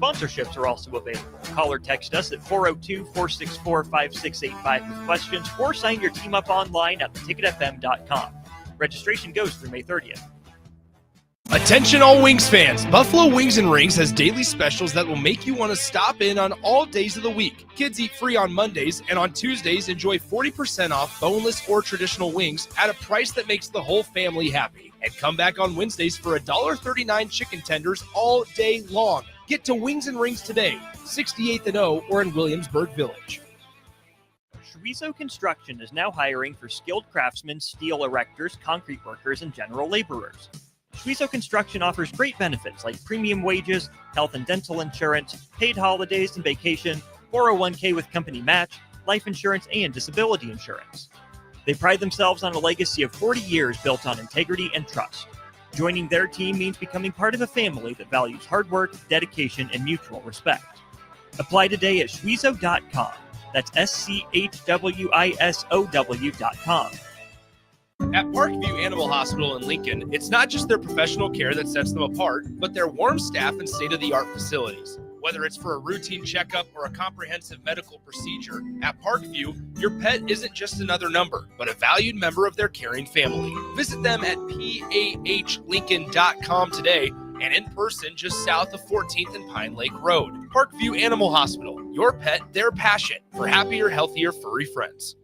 Sponsorships are also available. Call or text us at 402-464-5685 with questions, or sign your team up online at theticketfm.com. Registration goes through May 30th. Attention all Wings fans, Buffalo Wings and Rings has daily specials that will make you want to stop in on all days of the week. Kids eat free on Mondays, and on Tuesdays enjoy 40% off boneless or traditional wings at a price that makes the whole family happy. And come back on Wednesdays for $1.39 chicken tenders all day long. Get to Wings and Rings today, 68th and O, or in Williamsburg Village. Chorizo Construction is now hiring for skilled craftsmen, steel erectors, concrete workers, and general laborers. Chorizo Construction offers great benefits like premium wages, health and dental insurance, paid holidays and vacation, 401k with company match, life insurance, and disability insurance. They pride themselves on a legacy of 40 years built on integrity and trust. Joining their team means becoming part of a family that values hard work, dedication, and mutual respect. Apply today at schwizo.com. That's SCHWISOW.com. At Parkview Animal Hospital in Lincoln, it's not just their professional care that sets them apart, but their warm staff and state-of-the-art facilities. Whether it's for a routine checkup or a comprehensive medical procedure, at Parkview, your pet isn't just another number, but a valued member of their caring family. Visit them at PAHLincoln.com today and in person just south of 14th and Pine Lake Road. Parkview Animal Hospital, your pet, their passion for happier, healthier, furry friends.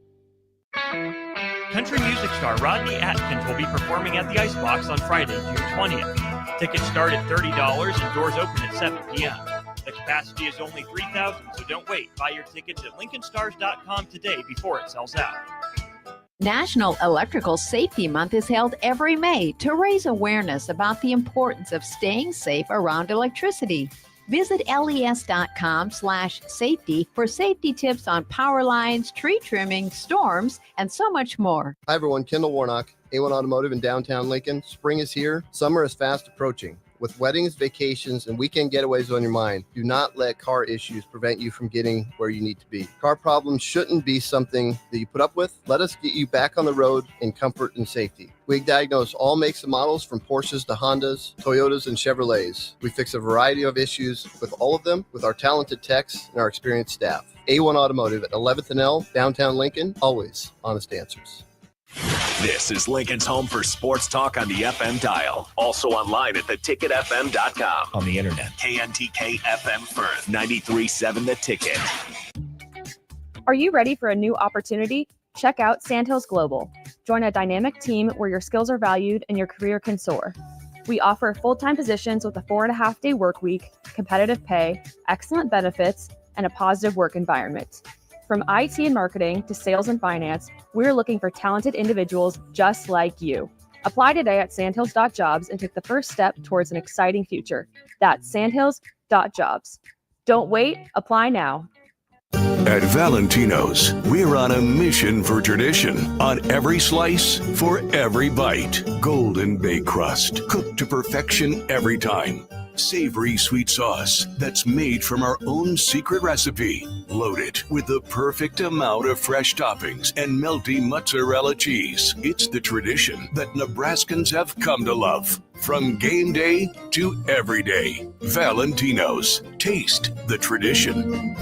Country music star Rodney Atkins will be performing at the Icebox on Friday, June 20th. Tickets start at $30 and doors open at 7 p.m. The capacity is only 3,000, so don't wait. Buy your tickets at LincolnStars.com today before it sells out. National Electrical Safety Month is held every May to raise awareness about the importance of staying safe around electricity. Visit les.com/safety for safety tips on power lines, tree trimming, storms, and so much more. Hi everyone, Kendall Warnock, A1 Automotive in downtown Lincoln. Spring is here. Summer is fast approaching. With weddings, vacations, and weekend getaways on your mind, do not let car issues prevent you from getting where you need to be. Car problems shouldn't be something that you put up with. Let us get you back on the road in comfort and safety. We diagnose all makes and models from Porsches to Hondas, Toyotas, and Chevrolets. We fix a variety of issues with all of them with our talented techs and our experienced staff. A1 Automotive at 11th and L, downtown Lincoln, always honest answers. This is Lincoln's home for sports talk on the FM dial. Also online at theticketfm.com. On the internet, KNTK FM Firth, 93.7 The Ticket. Are you ready for a new opportunity? Check out Sandhills Global. Join a dynamic team where your skills are valued and your career can soar. We offer full-time positions with a 4.5-day work week, competitive pay, excellent benefits, and a positive work environment. From IT and marketing to sales and finance, we're looking for talented individuals just like you. Apply today at sandhills.jobs and take the first step towards an exciting future. That's sandhills.jobs. Don't wait, apply now. At Valentino's, we're on a mission for tradition. On every slice, for every bite. Golden baked crust, cooked to perfection every time. Savory sweet sauce that's made from our own secret recipe. Loaded with the perfect amount of fresh toppings and melty mozzarella cheese. It's the tradition that Nebraskans have come to love. From game day to every day. Valentino's. Taste the tradition.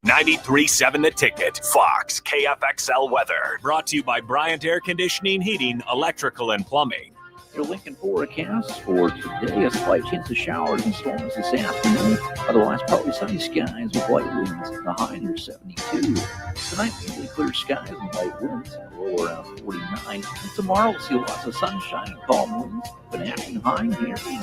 93.7 The Ticket. Fox KFXL weather. Brought to you by Bryant Air Conditioning, Heating, Electrical, and Plumbing. Your Lincoln forecast for today, a slight chance of showers and storms this afternoon. Otherwise, partly sunny skies with light winds. The high near 72. Tonight, mainly clear skies and light winds. Low around 49. And tomorrow, we'll see lots of sunshine and calm winds. But afternoon high near 80.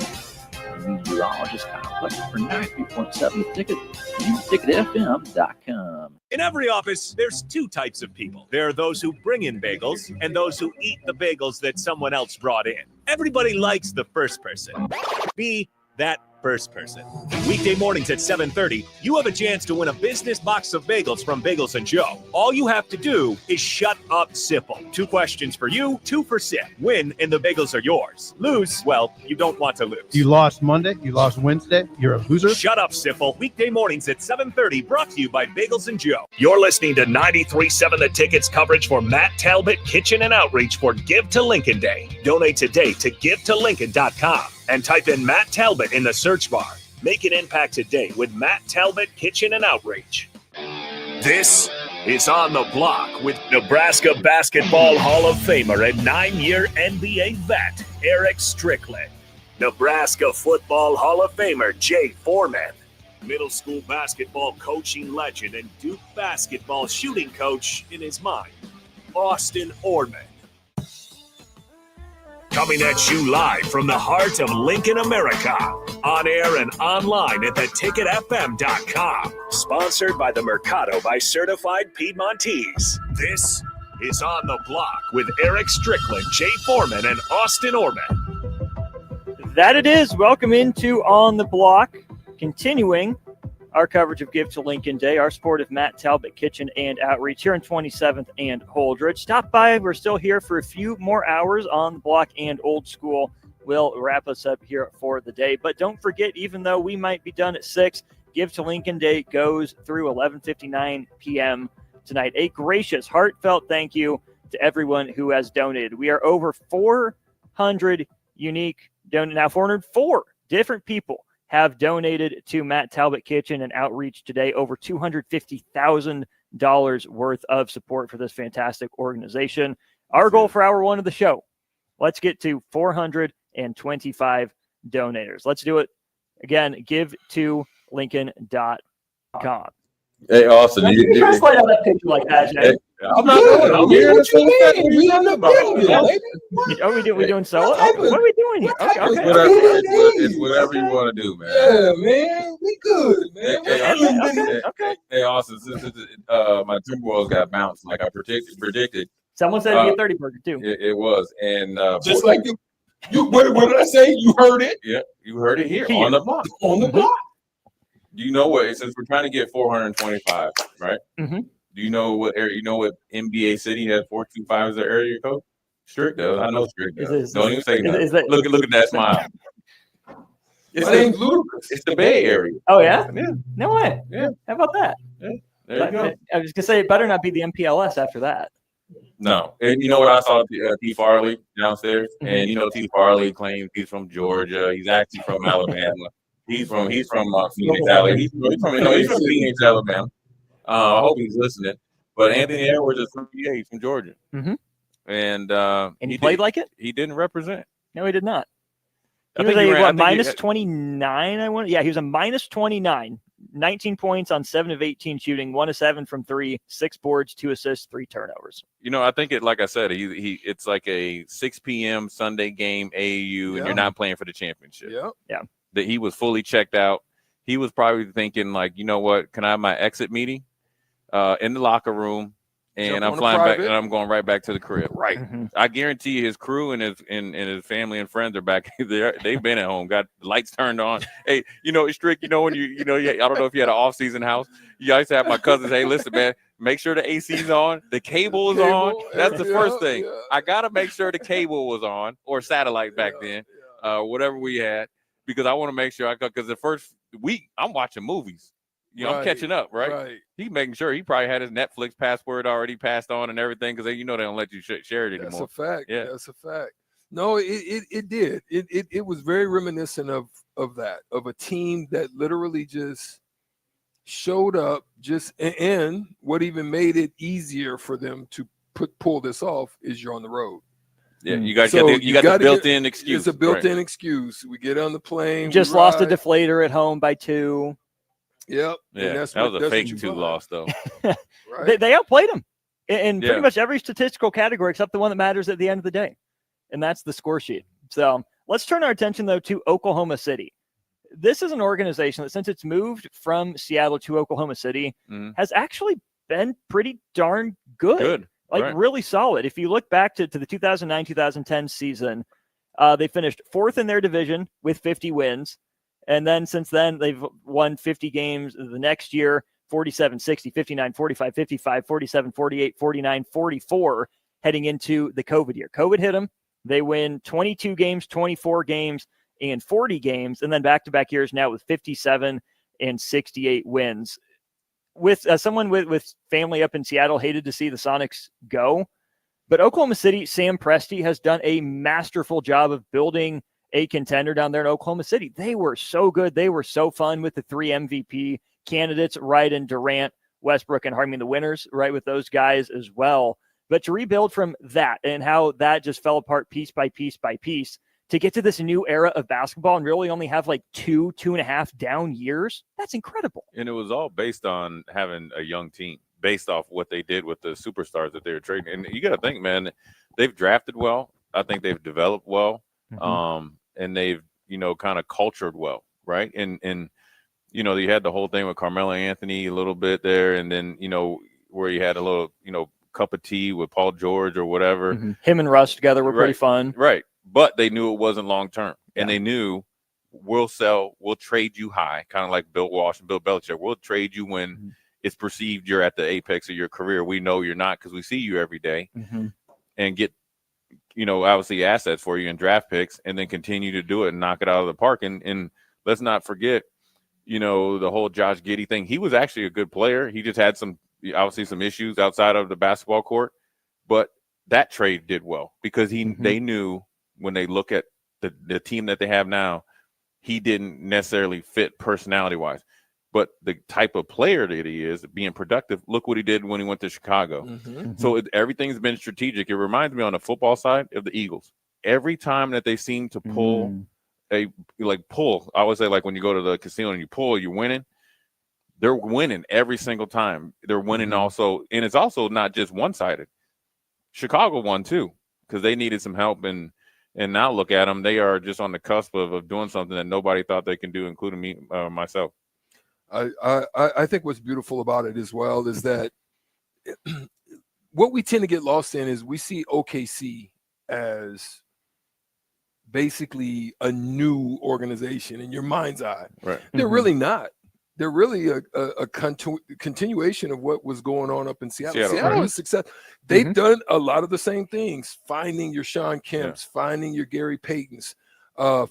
The meteorologist complex for 93.7 The Ticket and ticketfm.com. In every office, there's two types of people. There are those who bring in bagels and those who eat the bagels that someone else brought in. Everybody likes the first person. Be that first person. Weekday mornings at 7:30, you have a chance to win a business box of bagels from Bagels & Joe. All you have to do is shut up, Sipple. 2 questions for you, 2 for Sip. Win, and the bagels are yours. Lose, well, you don't want to lose. You lost Monday, you lost Wednesday, you're a loser. Shut up, Sipple. Weekday mornings at 7:30, brought to you by Bagels & Joe. You're listening to 93.7 The Ticket's coverage for Matt Talbot Kitchen and Outreach for Give to Lincoln Day. Donate today to givetolincoln.com. And type in Matt Talbot in the search bar. Make an impact today with Matt Talbot Kitchen and Outreach. This is On the Block with Nebraska Basketball Hall of Famer and 9-year NBA vet, Eric Strickland. Nebraska Football Hall of Famer, Jay Foreman. Middle school basketball coaching legend and Duke basketball shooting coach in his mind, Austin Orman. Coming at you live from the heart of Lincoln, America. On air and online at theticketfm.com. Sponsored by the Mercado by Certified Piedmontese. This is On the Block with Eric Strickland, Jay Foreman, and Austin Orman. That it is. Welcome into On the Block. Continuing our coverage of Give to Lincoln Day, our support of Matt Talbot Kitchen and Outreach here on 27th and Holdridge. Stop by. We're still here for a few more hours. On the Block and Old School will wrap us up here for the day. But don't forget, even though we might be done at 6, Give to Lincoln Day goes through 11:59 p.m. tonight. A gracious, heartfelt thank you to everyone who has donated. We are over 400 unique donors. Now, 404 different people have donated to Matt Talbot Kitchen and Outreach today, over $250,000 worth of support for this fantastic organization. Our goal for hour one of the show, let's get to 425 donators. Let's do it. Again, give2lincoln.com. Hey, Austin, you just lay out that picture like that, Jay. I'm not doing it. I'm here to say that. We in the building. Are we doing so? What are we doing here? Okay. It's whatever you want to do, man. Yeah, man. We good, man. Okay. Hey, Austin, since my Timberwolves got bounced like I predicted. Someone said it'd be a 30 burger, too. It was. And just like you what did I say? You heard it? Yeah, you heard it here on the block. On the block. Do you know what? Since we're trying to get 425, right? Mm-hmm. Do you know what area? You know what NBA city has 425 as their area code? Strick does. I know Strick does. Don't even say nothing. Look at that smile. It's ludicrous. It's the Bay Area. Oh yeah? Yeah. No way. Yeah. How about that? Yeah. There you go. I was gonna say it better not be the MPLS after that. No. And you know what? I saw T. Farley downstairs, and you know T. Farley claims he's from Georgia. He's actually from Alabama. He's from Phoenix, Alabama. He's from Phoenix, Alabama. I hope he's listening. But Anthony Edwards is from PA, from Georgia. Mm-hmm. And he played like it? He didn't represent. No, he did not. He was a minus 29, I want. Yeah, he was a minus 29. 19 points on 7 of 18 shooting, 1 of 7 from 3, 6 boards, 2 assists, 3 turnovers. You know, I think like I said, it's like a 6 p.m. Sunday game, AAU, and you're not playing for the championship. Yeah. That he was fully checked out. He was probably thinking, like, you know what, can I have my exit meeting in the locker room? And I'm flying back, and I'm going right back to the crib. Right. Mm-hmm. I guarantee you his crew and his family and friends are back there. They've been at home, got the lights turned on. Hey, you know, it's strict. You know, when I don't know if you had an off-season house. You used to have my cousins, hey, listen, man, make sure the AC's on. The cable is on. That's the first thing. Yeah. I got to make sure the cable was on, or satellite back then, whatever we had, because I want to make sure because the first week I'm watching movies. You know, I'm catching up, right? He's making sure he probably had his Netflix password already passed on and everything, because they don't let you share it anymore. That's a fact. Yeah, that's a fact. No, it did. It was very reminiscent of that, of a team that literally just showed up. And what even made it easier for them to pull this off is you're on the road. Yeah, you got the built-in excuse. It's a built-in excuse. We get on the plane. Just lost a deflator at home by 2. Yep. Yeah, that was a fake 2 loss, though. Right. They outplayed them in pretty much every statistical category except the one that matters at the end of the day, and that's the score sheet. So let's turn our attention, though, to Oklahoma City. This is an organization that, since it's moved from Seattle to Oklahoma City, has actually been pretty darn good. Really solid. If you look back to the 2009-2010 season, they finished 4th in their division with 50 wins. And then since then, they've won 50 games the next year, 47-60, 59-45, 55, 47-48, 49-44, heading into the COVID year. COVID hit them. They win 22 games, 24 games, and 40 games, and then back-to-back years now with 57 and 68 wins. With someone with family up in Seattle, hated to see the Sonics go. But Oklahoma City, Sam Presti has done a masterful job of building a contender down there in Oklahoma City. They were so good. They were so fun with the 3 MVP candidates, right? And Durant, Westbrook, and Harden, the winners, right? With those guys as well. But to rebuild from that and how that just fell apart piece by piece by piece to get to this new era of basketball and really only have like 2.5 down years, that's incredible. And it was all based on having a young team based off what they did with the superstars that they were trading. And you got to think, man, they've drafted well. I think they've developed well. And they've, kind of cultured well, right? And you had the whole thing with Carmelo Anthony a little bit there, and then, where you had a little, cup of tea with Paul George or whatever. Him and Russ together were pretty fun. Right. But they knew it wasn't long term. And they knew we'll trade you high, kind of like Bill Walsh and Bill Belichick. We'll trade you when it's perceived you're at the apex of your career. We know you're not because we see you every day, and get, obviously assets for you and draft picks, and then continue to do it and knock it out of the park. And let's not forget, the whole Josh Giddey thing. He was actually a good player. He just had some issues outside of the basketball court, but that trade did well because they knew when they look at the team that they have now, he didn't necessarily fit personality wise, but the type of player that he is, being productive. Look what he did when he went to Chicago. So everything's been strategic. It reminds me on the football side of the Eagles. Every time that they seem to pull I always say, like when you go to the casino and you pull, you're winning. They're winning every single time. They're winning also, and it's also not just one-sided. Chicago won too because they needed some help, and now look at them. They are just on the cusp of doing something that nobody thought they can do, including me, myself. I think what's beautiful about it as well is that what we tend to get lost in is we see OKC as basically a new organization in your mind's eye. Right. They're really not. They're really a continuation of what was going on up in Seattle. Seattle is success. They've done a lot of the same things, finding your Sean Kemps, finding your Gary Paytons,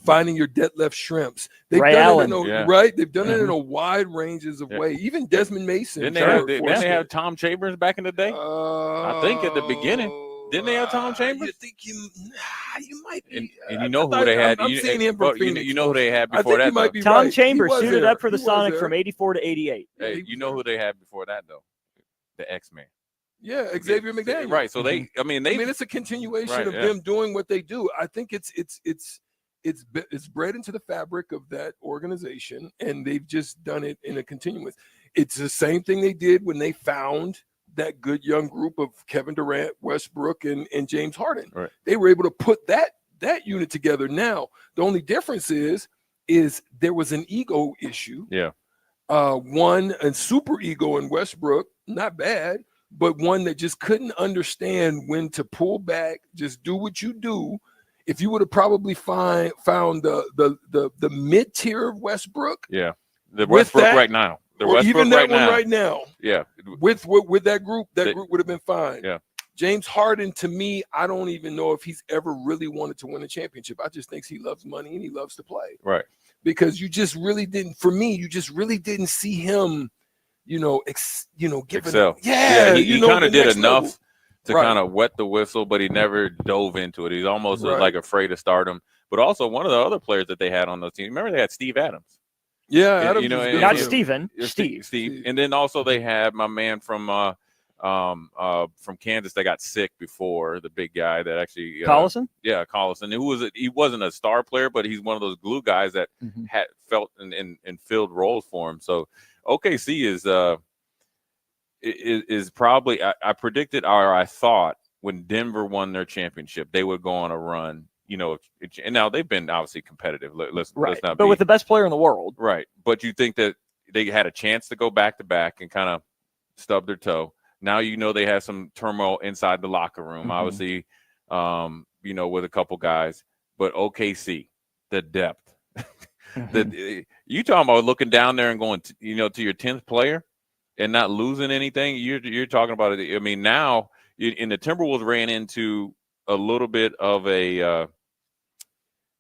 finding your Detlef Shrimps. They've Ray done Allen. it right. They've done it in a wide ranges of way. Even Desmond Mason. Didn't they have Tom Chambers back in the day? I think at the beginning. Didn't they have Tom Chambers? You think you might be. And you know who they had. I'm seeing him from Phoenix. You know who they had before that, though. Tom Chambers suited up for the Sonics from 84 to 88. Hey, you know who they had before that, though? The X-Men. Yeah, Xavier McDaniel. Right. So it's a continuation of them doing what they do. I think it's bred into the fabric of that organization, and they've just done it in a continuous. It's the same thing they did when they found that good young group of Kevin Durant, Westbrook, and James Harden. Right. They were able to put that unit together. Now, the only difference is there was an ego issue. Yeah. One, a super ego in Westbrook, not bad, but one that just couldn't understand when to pull back, just do what you do. If you would have probably found the mid-tier of Westbrook. Yeah. The Westbrook right now. Or even that one right now. Yeah. With that group, group would have been fine. Yeah. James Harden, to me, I don't even know if he's ever really wanted to win a championship. I just think he loves money and he loves to play. Right. Because you just really didn't see him, giving excel. He kind of did enough to kind of wet the whistle, but he never dove into it. He's almost like afraid to start him. But also one of the other players that they had on those teams, remember they had Steve Adams. Yeah, Adams not Steven. Steve. And then also they had my man from Kansas that got sick before, the big guy that actually Collison? Yeah, Collison. He wasn't a star player, but he's one of those glue guys that had felt and filled roles for him. So OKC is probably I predicted or I thought when Denver won their championship, they would go on a run. And now they've been obviously competitive. Let's not with the best player in the world. Right. But you think that they had a chance to go back to back and kind of stub their toe. Now they have some turmoil inside the locker room, obviously, with a couple guys. But OKC, the depth. You talking about looking down there and going, to your 10th player and not losing anything. You're talking about it. I mean, now in the Timberwolves ran into a little bit of a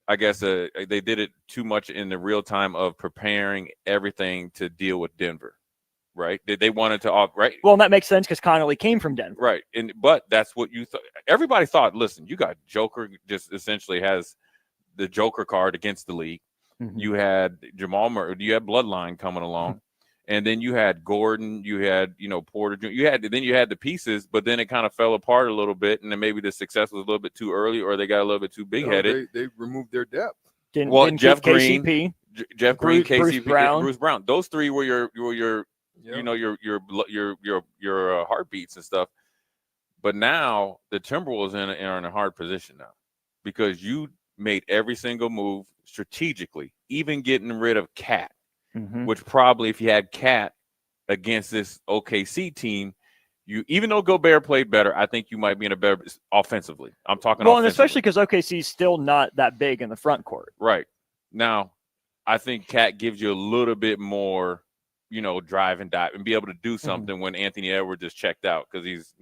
I guess they did it too much in the real time of preparing everything to deal with Denver, right? They wanted to right. Well, and that makes sense because Connolly came from Denver, right? But that's what you thought. Everybody thought. Listen, you got Joker just essentially has the Joker card against the league. Mhm. You had Jamal Murray. You had Bloodline coming along. And then you had Gordon, you had, Porter Jr. You had the pieces, but then it kind of fell apart a little bit, and then maybe the success was a little bit too early, or they got a little bit too big-headed. They removed their depth. Didn't Jeff keep Green, KCP. Jeff Green, Bruce KCP, Brown. Bruce Brown. Those three were your heartbeats and stuff. But now the Timberwolves are in a hard position now because you made every single move strategically, even getting rid of Cat. Which probably, if you had Cat against this OKC team, even though Gobert played better, I think you might be in a better offensively. I'm talking and offensively. especially because OKC is still not that big in the front court. Right. Now, I think Cat gives you a little bit more, drive and dive and be able to do something when Anthony Edwards is checked out because he's,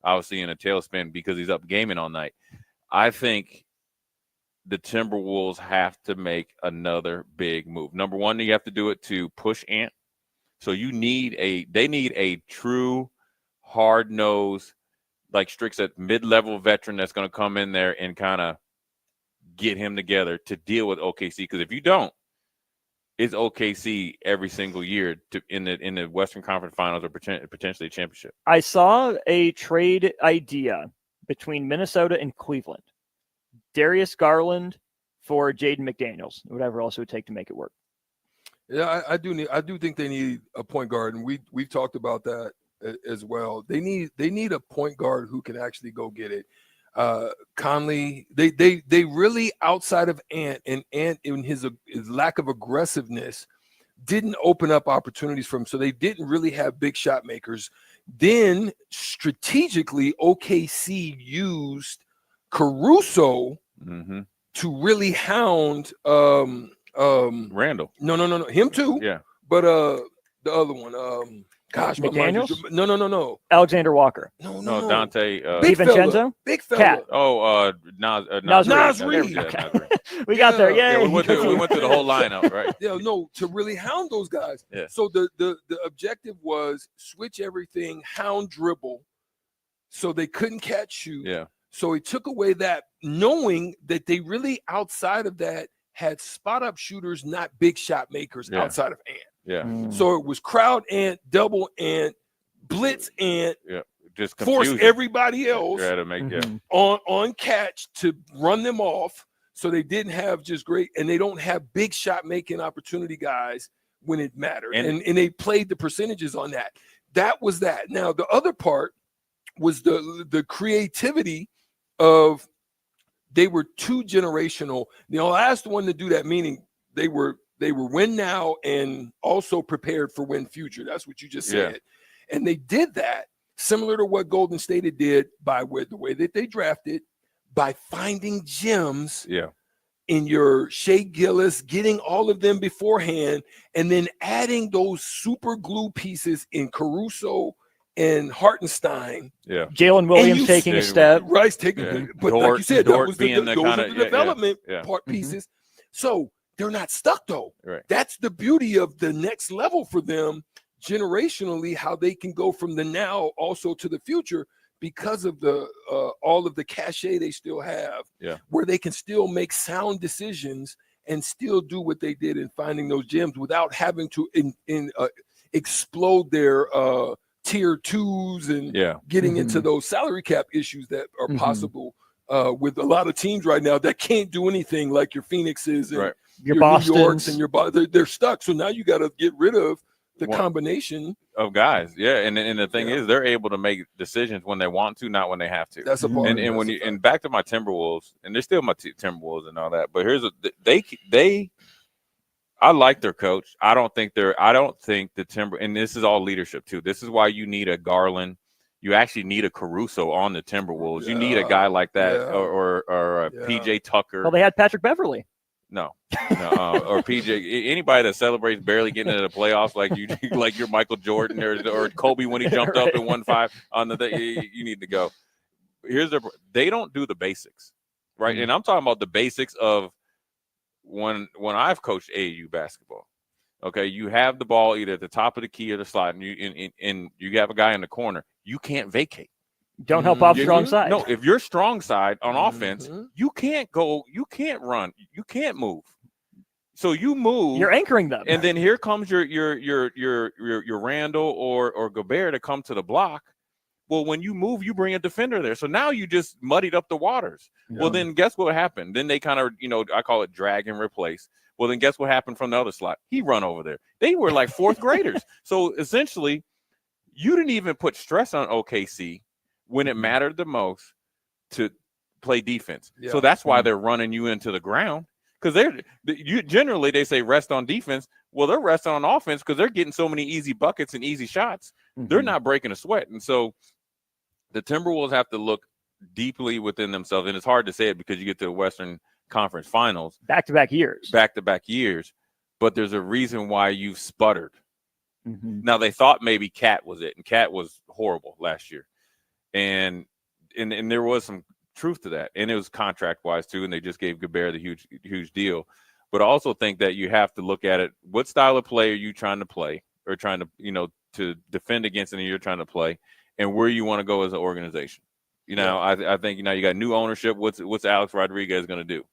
obviously in a tailspin because he's up gaming all night. I think the Timberwolves have to make another big move. Number one, you have to do it to push Ant. So they need a true hard-nosed, like Strick said, mid-level veteran that's going to come in there and kind of get him together to deal with OKC. Because if you don't, it's OKC every single year in the Western Conference Finals or potentially a championship. I saw a trade idea between Minnesota and Cleveland. Darius Garland for Jaden McDaniels, whatever else it would take to make it work. Yeah, I do think they need a point guard, and we've talked about that as well. They need a point guard who can actually go get it. Conley, they really, outside of Ant in his lack of aggressiveness, didn't open up opportunities for him. So they didn't really have big shot makers. Then strategically, OKC used Caruso to really hound Randall. No, him too. Yeah. But the other one, McDaniels? No. Alexander Walker. No. Dante. Big DiVincenzo? fella. Big fella. Cat. Oh, Nas Reed. Yeah, Okay. Nas Reed. We got there. Yay. Yeah, we went through the whole lineup, right? Yeah, no, to really hound those guys. Yeah. So the objective was switch everything, hound dribble, so they couldn't catch you. Yeah. So he took away that, knowing that they really, outside of that, had spot up shooters, not big shot makers outside of Ant. Yeah. So it was crowd Ant, double Ant, blitz Ant, just force confusion. everybody else Try to make on catch to run them off. So they didn't have just great, and they don't have big shot making opportunity guys when it mattered. And they played the percentages on that. That was that. Now the other part was the creativity of, they were too generational. The last one to do that, meaning they were win now and also prepared for win future. That's what you just said. Yeah. And they did that similar to what Golden State did the way that they drafted, by finding gems in your Shea Gillis, getting all of them beforehand, and then adding those super glue pieces in Caruso and Hartenstein. Yeah. Jalen Williams taking a step. Rice taking but like you said, Dort those being are the development part Mm-hmm. pieces. So they're not stuck though. Right. That's the beauty of the next level for them generationally, how they can go from the now also to the future because of the all of the cachet they still have, where they can still make sound decisions and still do what they did in finding those gems without having to explode their tier twos and getting into those salary cap issues that are possible with a lot of teams right now that can't do anything, like your Phoenixes and your New Yorks and they're stuck. So now you got to get rid of the combination of guys. Yeah. And the thing is, they're able to make decisions when they want to, not when they have to. That's a part. And when and back to my Timberwolves, and they're still my Timberwolves and all that, but here's I like their coach. I don't think the Timber, and this is all leadership too. This is why you need a Garland. You actually need a Caruso on the Timberwolves. You need a guy like that, or a PJ Tucker. Well, they had Patrick Beverly. No, or PJ. Anybody that celebrates barely getting into the playoffs, like you're Michael Jordan or Kobe when he jumped up and won 5 on the day. You need to go. They don't do the basics, right? And I'm talking about the basics of when I've coached AAU basketball. Okay, you have the ball either at the top of the key or the slot, and you have a guy in the corner. You can't vacate. Don't help off If strong you- side. No, if you're strong side on offense, you can't go, you can't run, you can't move. So you move. You're anchoring them. And then here comes your Randall or Gobert to come to the block. Well, when you move, you bring a defender there. So now you just muddied up the waters. Yeah. Well, then guess what happened? Then they kind of, I call it drag and replace. Well, then guess what happened from the other slot? He run over there. They were like fourth graders. So essentially, you didn't even put stress on OKC when it mattered the most to play defense. Yeah. So that's why they're running you into the ground. Because generally they say rest on defense. Well, they're resting on offense because they're getting so many easy buckets and easy shots. They're not breaking a sweat. And so the Timberwolves have to look deeply within themselves. And it's hard to say it because you get to the Western Conference Finals. Back-to-back years. Back-to-back years. But there's a reason why you've sputtered. Now, they thought maybe Cat was it. And Cat was horrible last year. And there was some truth to that. And it was contract-wise, too. And they just gave Gobert the huge deal. But I also think that you have to look at it. What style of play are you trying to play or trying to, to defend against and you're trying to play, and where you want to go as an organization? I think, you got new ownership. What's Alex Rodriguez going to do?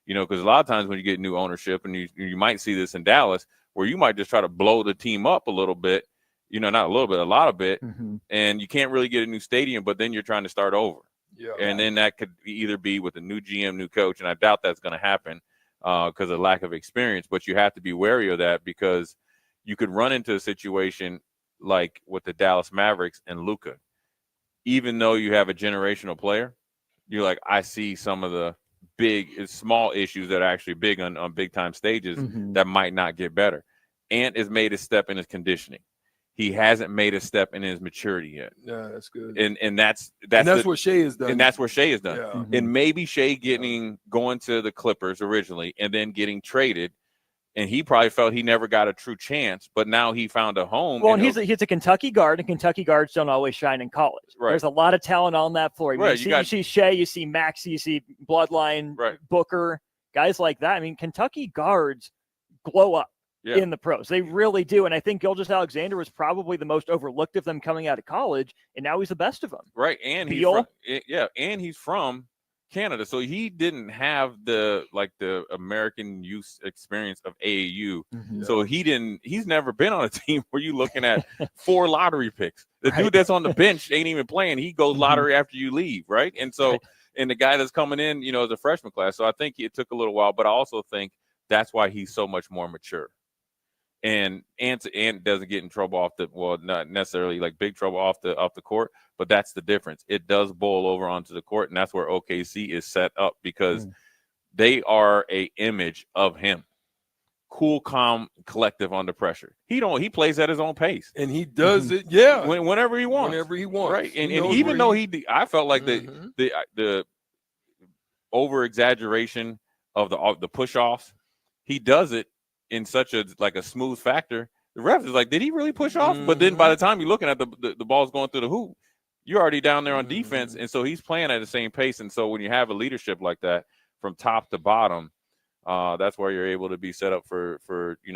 Because a lot of times when you get new ownership, and you might see this in Dallas, where you might just try to blow the team up a little bit, not a little bit, a lot of it, and you can't really get a new stadium, but then you're trying to start over. Yeah. And then that could either be with a new GM, new coach, and I doubt that's going to happen because of lack of experience. But you have to be wary of that because you could run into a situation like with the Dallas Mavericks and Luka. Even though you have a generational player, you're like, I see some of the small issues that are actually big on big-time stages that might not get better. Ant has made a step in his conditioning. He hasn't made a step in his maturity yet. Yeah, that's good. And that's what Shea has done. And that's where Shea has done. Yeah. And maybe Shea going to the Clippers originally and then getting traded. And he probably felt he never got a true chance, but now he found a home. Well, and he's a Kentucky guard, and Kentucky guards don't always shine in college. Right. There's a lot of talent on that floor. Right. You see Shea, you see Maxey, you see Bloodline, Booker, guys like that. I mean, Kentucky guards glow up in the pros. They really do. And I think Gilgeous-Alexander was probably the most overlooked of them coming out of college, and now he's the best of them. Right. And he's from Canada, so he didn't have the American youth experience of AAU. So he's never been on a team where you're looking at 4 lottery picks. The dude that's on the bench ain't even playing. He goes lottery after you leave, right? And so and the guy that's coming in, as a freshman class. So I think it took a little while, but I also think that's why he's so much more mature. And Ant doesn't get in trouble not necessarily like big trouble off the court, but that's the difference. It does boil over onto the court, and that's where OKC is set up because they are a image of him. Cool, calm, collective under pressure. He plays at his own pace. And he does it, whenever he wants. Right. And even though I felt like the over exaggeration of the push-offs, he does it in such a smooth factor. The ref is like, did he really push off? But then by the time you're looking at the ball's going through the hoop, you're already down there on defense. And so he's playing at the same pace. And so when you have a leadership like that from top to bottom, that's where you're able to be set up for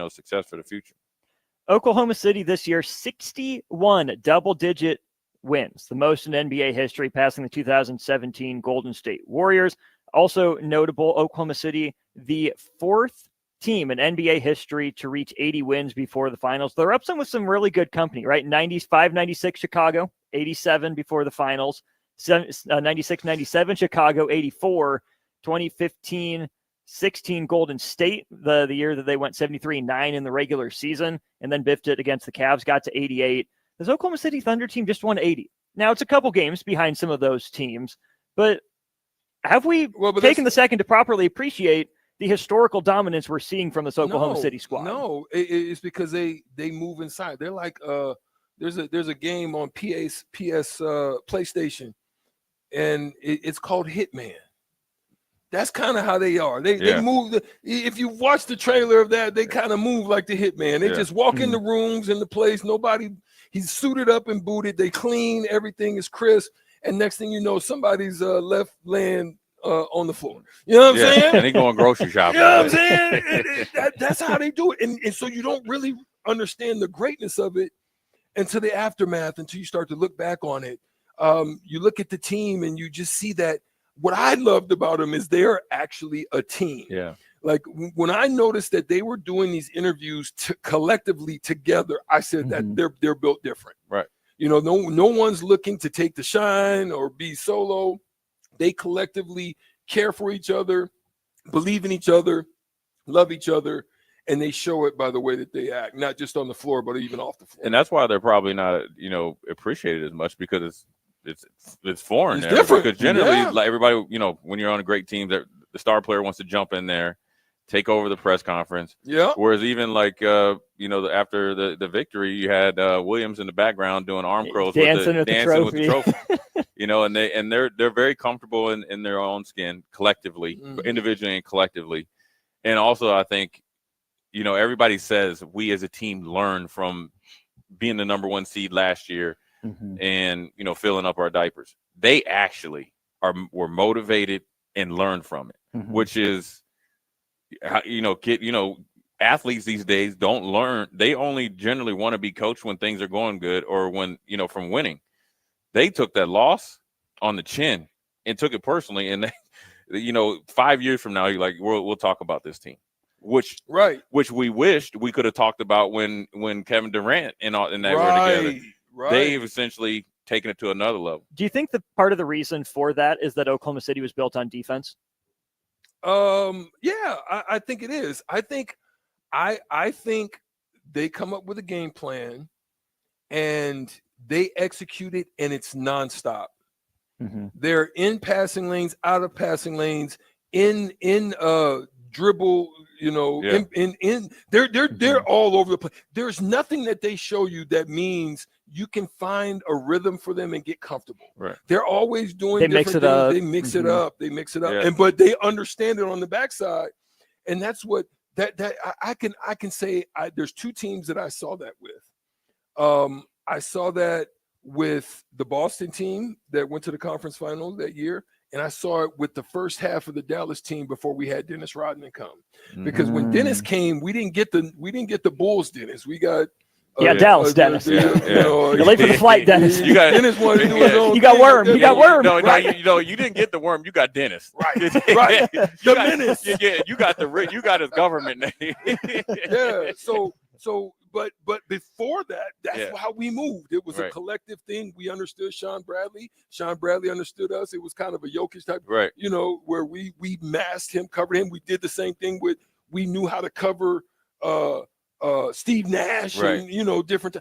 success for the future. Oklahoma City this year, 61 double-digit wins, the most in NBA history, passing the 2017 Golden State Warriors. Also notable, Oklahoma City, the 4th team in NBA history to reach 80 wins before the finals. They're up with some really good company, right? 95-96 Chicago, 87 before the finals, 96-97 Chicago, 84, 2015-16 Golden State, the year that they went 73-9 in the regular season, and then biffed it against the Cavs, got to 88. This Oklahoma City Thunder team just won 80. Now, it's a couple games behind some of those teams, but have we taken the second to properly appreciate the historical dominance we're seeing from this Oklahoma City squad? No, it's because they move inside. They're like there's a game on PS PlayStation, and it's called Hitman. That's kind of how they are. They move. If you watch the trailer of that, they kind of move like the Hitman. They just walk in the rooms, in the place. He's suited up and booted. They clean. Everything is crisp. And next thing you know, somebody's left laying on the floor. You know what I'm saying? And they going grocery shopping. You know what I'm saying? That's how they do it. And so you don't really understand the greatness of it until the aftermath, until you start to look back on it. You look at the team and you just see that what I loved about them is they're actually a team. Yeah. Like when I noticed that they were doing these interviews collectively together, I said that they're built different. Right. You know, no one's looking to take the shine or be solo. They collectively care for each other, believe in each other, love each other, and they show it by the way that they act, not just on the floor, but even off the floor. And that's why they're probably not, appreciated as much, because it's foreign. It's different. Because generally, Yeah. like everybody, when you're on a great team, the star player wants to jump in there, take over the press conference. Yeah. Whereas even like after the victory, you had Williams in the background doing arm curls, dancing with the trophy. And they're very comfortable in their own skin collectively, individually and collectively. And also, I think, everybody says we as a team learn from being the number 1 seed last year and, filling up our diapers. They actually were motivated and learned from it, which is, athletes these days don't learn. They only generally want to be coached when things are going good or when, from winning. They took that loss on the chin and took it personally. And, 5 years from now, you're like, we'll talk about this team. Which we wished we could have talked about when Kevin Durant and that were together. Right. They've essentially taken it to another level. Do you think that part of the reason for that is that Oklahoma City was built on defense? Yeah, I think it is. I think they come up with a game plan and they execute it, and it's nonstop. They're in passing lanes, out of passing lanes, in dribble, they're all over the place. There's nothing that they show you that means you can find a rhythm for them and get comfortable. Right. They're always doing They different mix it things. up. They mix it up. They mix it up. Yeah. But they understand it on the backside. And that's what that I can say there's 2 teams that I saw that with. I saw that with the Boston team that went to the conference finals that year. And I saw it with the first half of the Dallas team before we had Dennis Rodman come, because when Dennis came, we didn't get the Bulls Dennis. We got Dallas Dennis. You're late for the flight, Dennis. You got Dennis wanted to do his own You got thing. worm. You got worm. No, you didn't get the worm. You got Dennis. Right. The menace. You got his government name. Yeah. But before that, that's how we moved. It was a collective thing. We understood Sean Bradley. Sean Bradley understood us. It was kind of a Jokic type, where we masked him, covered him. We did the same thing we knew how to cover Steve Nash and different.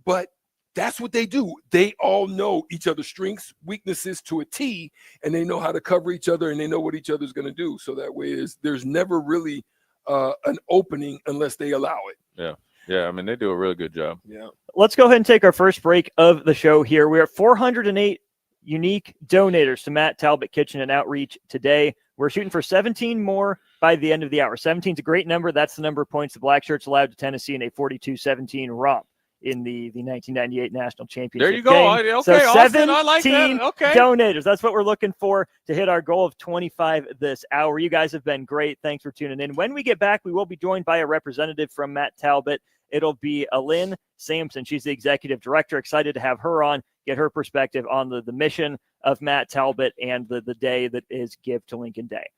But that's what they do. They all know each other's strengths, weaknesses to a T, and they know how to cover each other, and they know what each other's going to do. So that way there's never really an opening unless they allow it. Yeah. Yeah, I mean, they do a really good job. Yeah. Let's go ahead and take our first break of the show here. We're at 408 unique donators to Matt Talbot Kitchen and Outreach today. We're shooting for 17 more by the end of the hour. 17 is a great number. That's the number of points the Black Shirts allowed to Tennessee in a 42-17 romp in the 1998 national championship. There you go. Game. Okay, so Austin, 17 I like that. Okay. donators. That's what we're looking for to hit our goal of 25 this hour. You guys have been great. Thanks for tuning in. When we get back, we will be joined by a representative from Matt Talbot. It'll be Lynn Sampson. She's the executive director. Excited to have her on, get her perspective on the mission of Matt Talbot and the day that is Give to Lincoln Day.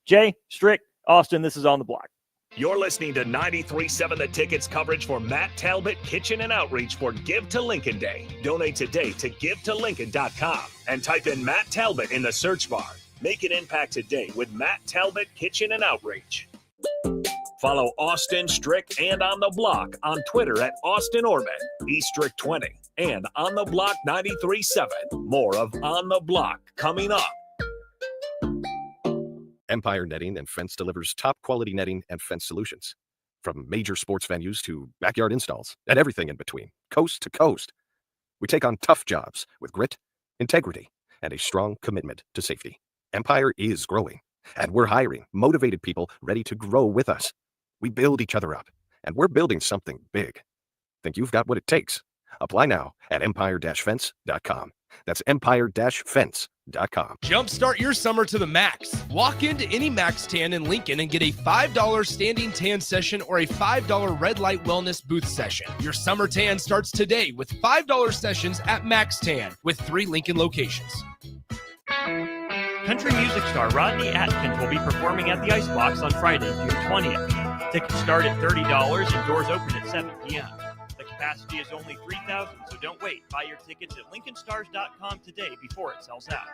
Jay, Strick, Austin, this is On the Block. You're listening to 93.7 The Ticket's coverage for Matt Talbot Kitchen and Outreach for Give to Lincoln Day. Donate today to givetolincoln.com and type in Matt Talbot in the search bar. Make an impact today with Matt Talbot Kitchen and Outreach. Follow Austin Strick and On the Block on Twitter at Austin Orman, eStrick20, and On the Block 93.7. More of On the Block coming up. Empire Netting and Fence delivers top-quality netting and fence solutions. From major sports venues to backyard installs and everything in between, coast to coast. We take on tough jobs with grit, integrity, and a strong commitment to safety. Empire is growing, and we're hiring motivated people ready to grow with us. We build each other up, and we're building something big. Think you've got what it takes? Apply now at empire-fence.com. That's empire-fence.com. Jumpstart your summer to the max. Walk into any Max Tan in Lincoln and get a $5 standing tan session or a $5 red light wellness booth session. Your summer tan starts today with $5 sessions at Max Tan with 3 Lincoln locations. Country music star Rodney Atkins will be performing at the Icebox on Friday, June 20th. Tickets start at $30 and doors open at 7 p.m. The capacity is only 3,000, so don't wait. Buy your tickets at lincolnstars.com today before it sells out.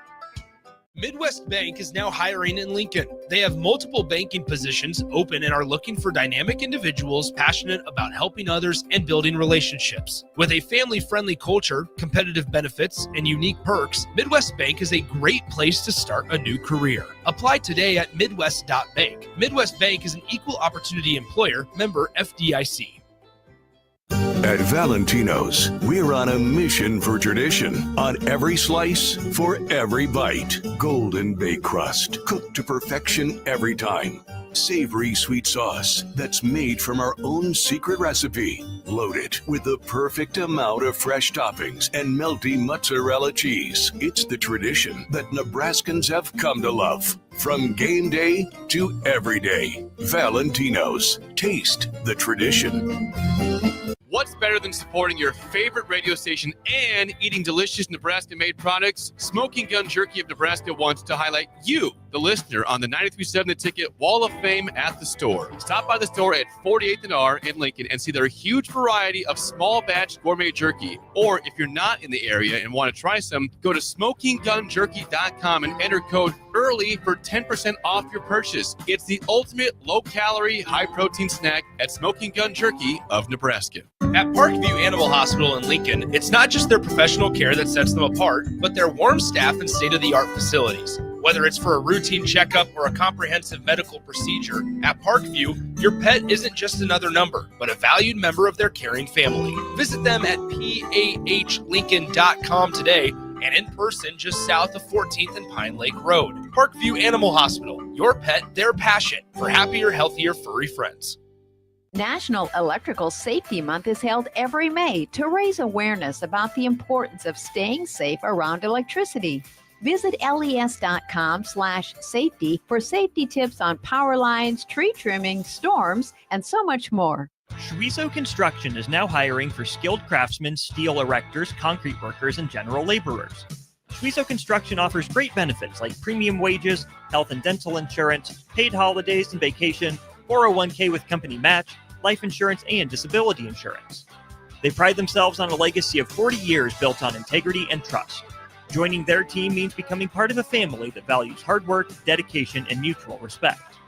Midwest Bank is now hiring in Lincoln. They have multiple banking positions open and are looking for dynamic individuals passionate about helping others and building relationships. With a family-friendly culture, competitive benefits, and unique perks, Midwest Bank is a great place to start a new career. Apply today at midwest.bank. Midwest Bank is an equal opportunity employer, member FDIC. At Valentino's, we're on a mission for tradition. On every slice, for every bite. Golden baked crust, cooked to perfection every time. Savory sweet sauce that's made from our own secret recipe. Loaded with the perfect amount of fresh toppings and melty mozzarella cheese. It's the tradition that Nebraskans have come to love. From game day to every day. Valentino's. Taste the tradition. What's better than supporting your favorite radio station and eating delicious Nebraska-made products? Smoking Gun Jerky of Nebraska wants to highlight you, the listener, on the 93.7 The Ticket Wall of Fame at the store. Stop by the store at 48th and R in Lincoln and see their huge variety of small batch gourmet jerky. Or if you're not in the area and want to try some, go to smokinggunjerky.com and enter code EARLY for 10% off your purchase. It's the ultimate low-calorie, high-protein snack at Smoking Gun Jerky of Nebraska. At Parkview Animal Hospital in Lincoln, it's not just their professional care that sets them apart, but their warm staff and state-of-the-art facilities. Whether it's for a routine checkup or a comprehensive medical procedure, at Parkview, your pet isn't just another number, but a valued member of their caring family. Visit them at pahlincoln.com today and in person just south of 14th and Pine Lake Road. Parkview Animal Hospital, your pet, their passion for happier, healthier, furry friends. National Electrical Safety Month is held every May to raise awareness about the importance of staying safe around electricity. Visit les.com/safety for safety tips on power lines, tree trimming, storms, and so much more. Schweizo Construction is now hiring for skilled craftsmen, steel erectors, concrete workers, and general laborers. Schweizo Construction offers great benefits like premium wages, health and dental insurance, paid holidays and vacation, 401k with company match, life insurance, and disability insurance. They pride themselves on a legacy of 40 years built on integrity and trust. Joining their team means becoming part of a family that values hard work, dedication, and mutual respect.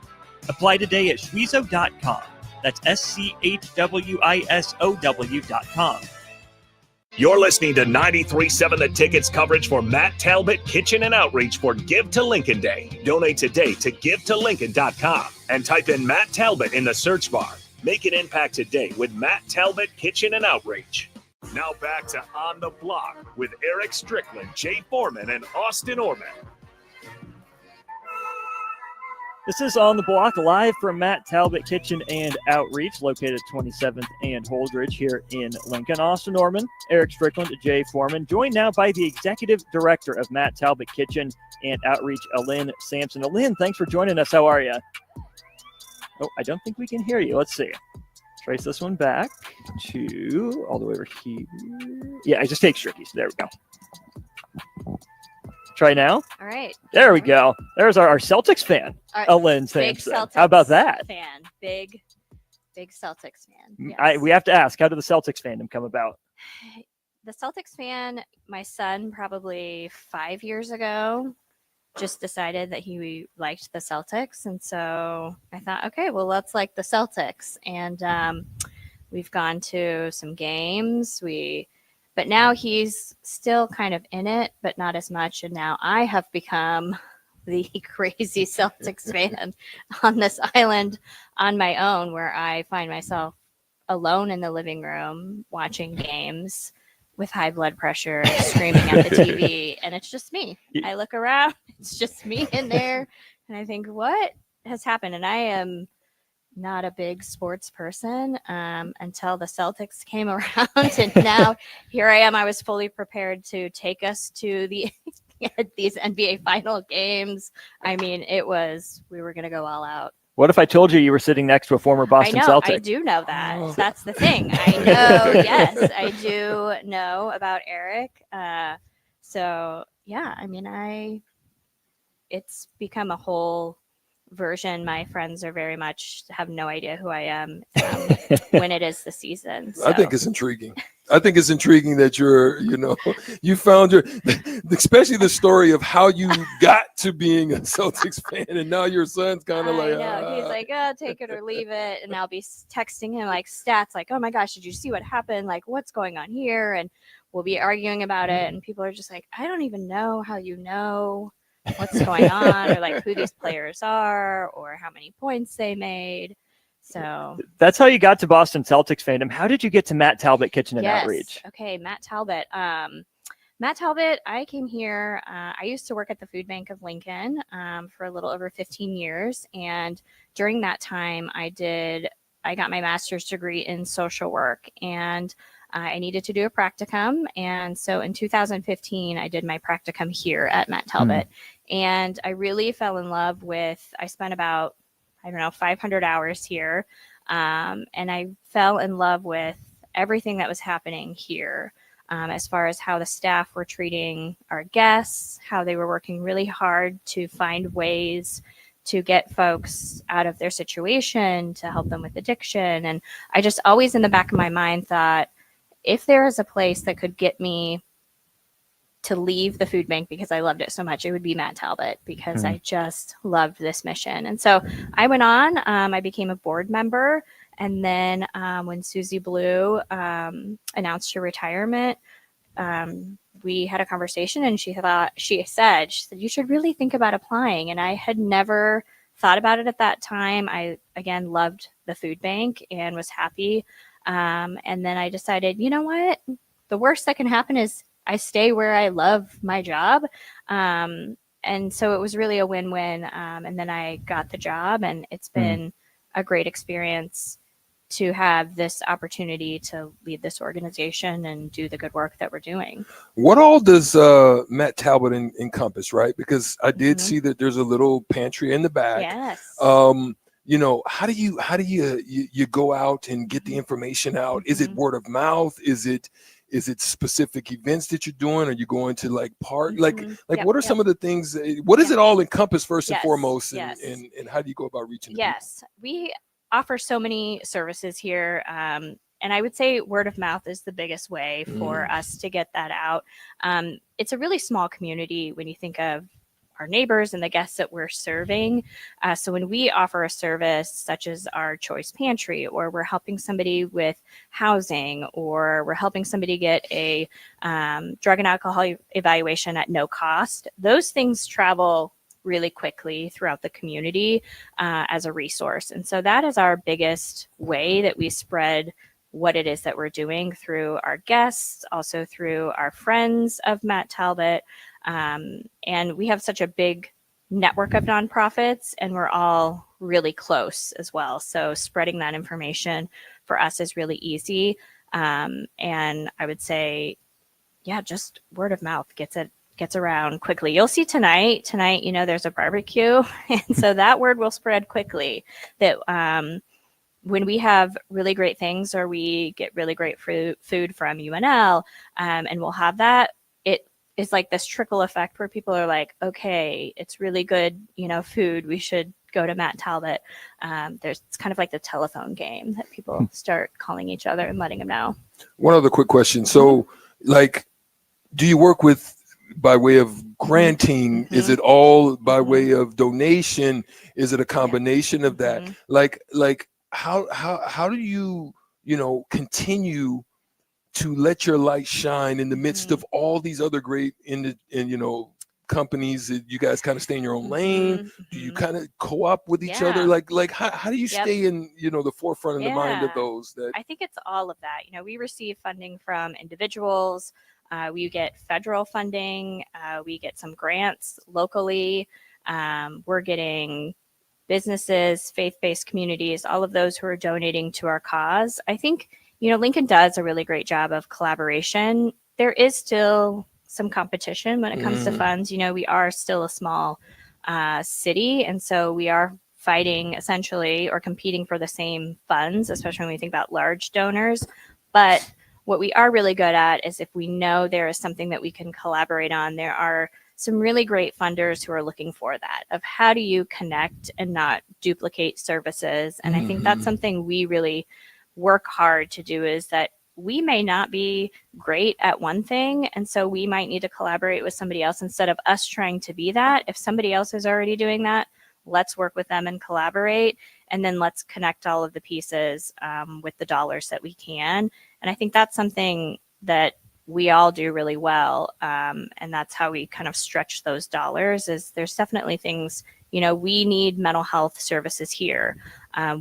Apply today at schweizo.com. That's schwisow.com. You're listening to 93.7 The Ticket's coverage for Matt Talbot Kitchen and Outreach for Give to Lincoln Day. Donate today to givetolincoln.com and type in Matt Talbot in the search bar. Make an impact today with Matt Talbot Kitchen and Outreach. Now back to On the Block with Eric Strickland, Jay Foreman, and Austin Orman. This is On the Block, live from Matt Talbot Kitchen and Outreach, located at 27th and Holdridge here in Lincoln. Austin Orman, Eric Strickland, Jay Foreman, joined now by the Executive Director of Matt Talbot Kitchen and Outreach, Alyn Sampson. Alyn, thanks for joining us. How are you? Oh, I don't think we can hear you. Let's see. Trace this one back to all the way over here. Yeah, I just take Stricky. So there we go. Try now. All right. There we go. There's our Celtics fan, Alyn Sampson. How about that? Fan. Big Celtics fan. Yes. We have to ask, how did the Celtics fandom come about? The Celtics fan, my son probably 5 years ago just decided that he liked the Celtics. And so I thought, okay, well, let's like the Celtics. And we've gone to some games. But now he's still kind of in it, but not as much. And now I have become the crazy Celtics fan on this island on my own, where I find myself alone in the living room watching games with high blood pressure, screaming at the TV. And it's just me. I look around, it's just me in there. And I think, what has happened? And I am not a big sports person until the Celtics came around, and now here I am. I was fully prepared to take us to these NBA final games. I mean, we were going to go all out. What if I told you were sitting next to a former Boston I know, Celtic? I do know that. Oh. That's the thing. I know, yes, I do know about Eric. So yeah, I mean, it's become a whole version. My friends are very much have no idea who I am when it is the season. So. I think it's intriguing. I think it's intriguing that you found especially the story of how you got to being a Celtics fan, and now your son's kind of like, he's like, take it or leave it, and I'll be texting him like stats, like, oh my gosh, did you see what happened? Like, what's going on here? And we'll be arguing about it, and people are just like, I don't even know how you know what's going on, or like who these players are, or how many points they made. So that's how you got to Boston Celtics fandom. How did you get to Matt Talbot Kitchen and Outreach? Okay, Matt Talbot. Matt Talbot, I came here. I used to work at the Food Bank of Lincoln for a little over 15 years. And during that time, I got my master's degree in social work, and I needed to do a practicum. And so in 2015, I did my practicum here at Matt Talbot. And I really fell in love I spent about, 500 hours here. And I fell in love with everything that was happening here. As far as how the staff were treating our guests, how they were working really hard to find ways to get folks out of their situation, to help them with addiction. And I just always in the back of my mind thought, if there is a place that could get me to leave the food bank because I loved it so much, it would be Matt Talbot, because I just loved this mission. And so I went on, I became a board member. And then when Susie Blue announced her retirement, we had a conversation, and she said, you should really think about applying. And I had never thought about it at that time. I, again, loved the food bank and was happy. And then I decided, you know what? The worst that can happen is I stay where I love my job. And so it was really a win-win. And then I got the job, and it's been a great experience to have this opportunity to lead this organization and do the good work that we're doing. What all does Matt Talbot encompass, right? Because I did see that there's a little pantry in the back. Yes. How do you go out and get the information out? Is it word of mouth? Is it specific events that you're doing? Are you going to like what are some of the things? What does it all encompass first and foremost? And how do you go about reaching the people? We offer so many services here. And I would say word of mouth is the biggest way for us to get that out. It's a really small community when you think of our neighbors and the guests that we're serving. So when we offer a service such as our choice pantry, or we're helping somebody with housing, or we're helping somebody get a drug and alcohol evaluation at no cost, those things travel really quickly throughout the community as a resource. And so that is our biggest way that we spread what it is that we're doing through our guests, also through our friends of Matt Talbot. And we have such a big network of nonprofits, and we're all really close as well. So spreading that information for us is really easy. And I would say, just word of mouth gets around quickly. You'll see tonight, there's a barbecue. And so that word will spread quickly, that when we have really great things, or we get really great food from UNL, and we'll have that, it is like this trickle effect where people are like, okay, it's really good, food. We should go to Matt Talbot. It's kind of like the telephone game that people start calling each other and letting them know. One other quick question. So do you work by way of granting? Is it all by way of donation? Is it a combination of that? How do you continue to let your light shine in the midst of all these other great companies? That you guys kind of stay in your own lane? Do you kind of co-op with each other? How do you stay in the forefront in the mind of those? I think it's all of that. We receive funding from individuals. We get federal funding. We get some grants locally. We're getting businesses, faith-based communities, all of those who are donating to our cause. I think, Lincoln does a really great job of collaboration. There is still some competition when it comes to funds. We are still a small city, and so we are fighting essentially or competing for the same funds, especially when we think about large donors. But what we are really good at is if we know there is something that we can collaborate on, there are some really great funders who are looking for that, of how do you connect and not duplicate services. And I think that's something we really work hard to do, is that we may not be great at one thing, and so we might need to collaborate with somebody else instead of us trying to be that. If somebody else is already doing that, let's work with them and collaborate, and then let's connect all of the pieces with the dollars that we can. And I think that's something that we all do really well, and that's how we kind of stretch those dollars. Is there's definitely things, we need mental health services here.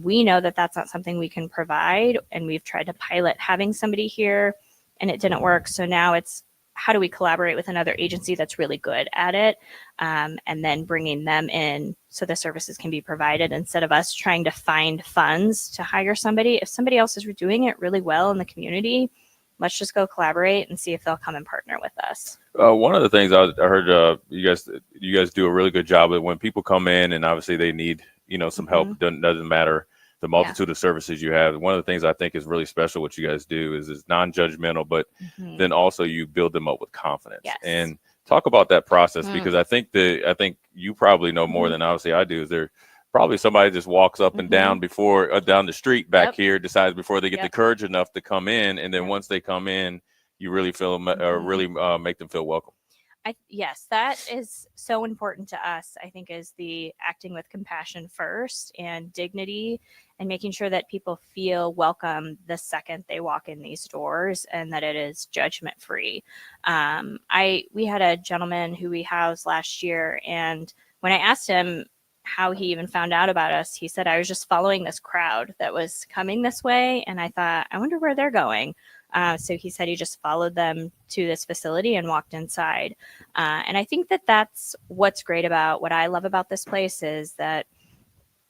We know that that's not something we can provide, and we've tried to pilot having somebody here and it didn't work. So now it's, how do we collaborate with another agency that's really good at it, and then bringing them in so the services can be provided instead of us trying to find funds to hire somebody. If somebody else is doing it really well in the community, let's just go collaborate and see if they'll come and partner with us. One of the things I heard you guys do a really good job of when people come in and obviously they need some help. Doesn't matter the multitude of services you have. One of the things I think is really special what you guys do is non-judgmental, but then also you build them up with confidence. Yes. And talk about that process, because I think you probably know more than obviously I do. Is there probably somebody just walks up and down before down the street back here, decides before they get the courage enough to come in, and then once they come in, you really feel really make them feel welcome. Yes, that is so important to us, I think, is the acting with compassion first and dignity, and making sure that people feel welcome the second they walk in these doors, and that it is judgment free. We had a gentleman who we housed last year, and when I asked him how he even found out about us, he said, I was just following this crowd that was coming this way, and I thought, I wonder where they're going. So he said he just followed them to this facility and walked inside. And I think that that's what's great about what I love about this place, is that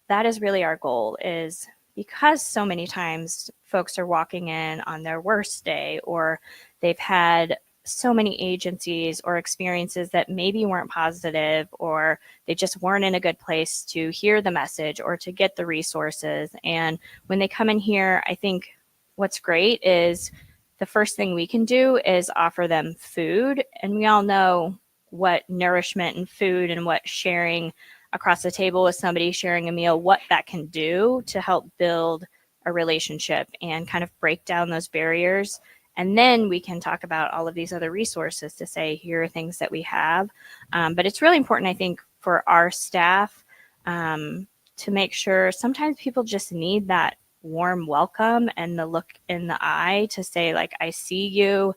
is really our goal, is because so many times folks are walking in on their worst day, or they've had so many agencies or experiences that maybe weren't positive, or they just weren't in a good place to hear the message or to get the resources. And when they come in here, I think what's great is the first thing we can do is offer them food. And we all know what nourishment and food and what sharing across the table with somebody, sharing a meal, what that can do to help build a relationship and kind of break down those barriers. And then we can talk about all of these other resources to say, here are things that we have. But it's really important, I think, for our staff to make sure sometimes people just need that warm welcome and the look in the eye to say, like, I see you,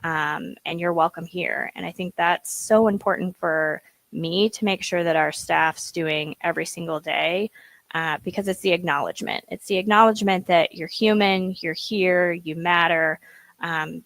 and you're welcome here. And I think that's so important for me to make sure that our staff's doing every single day, because it's the acknowledgement. It's the acknowledgement that you're human, you're here, you matter,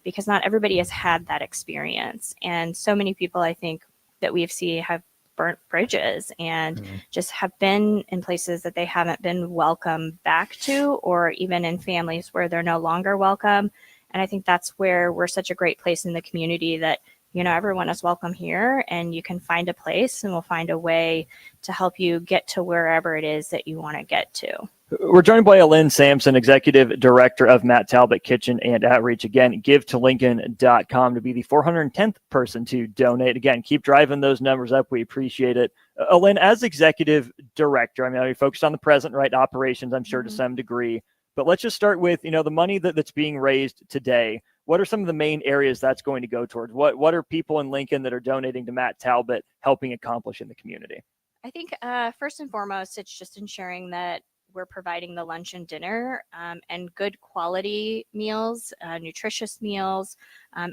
because not everybody has had that experience. And so many people, I think, that we've seen have burnt bridges and just have been in places that they haven't been welcome back to, or even in families where they're no longer welcome. And I think that's where we're such a great place in the community, that everyone is welcome here, and you can find a place, and we'll find a way to help you get to wherever it is that you want to get to. We're joined by Lynn Sampson, Executive Director of Matt Talbot Kitchen and Outreach. Again, GiveToLincoln.com to be the 410th person to donate. Again, keep driving those numbers up. We appreciate it. Lynn, as Executive Director, I mean, you're focused on the present, right? Operations, I'm sure, to some degree. But let's just start with, the money that's being raised today. What are some of the main areas that's going to go towards? What are people in Lincoln that are donating to Matt Talbot helping accomplish in the community? I think first and foremost, it's just ensuring that we're providing the lunch and dinner and good quality meals, nutritious meals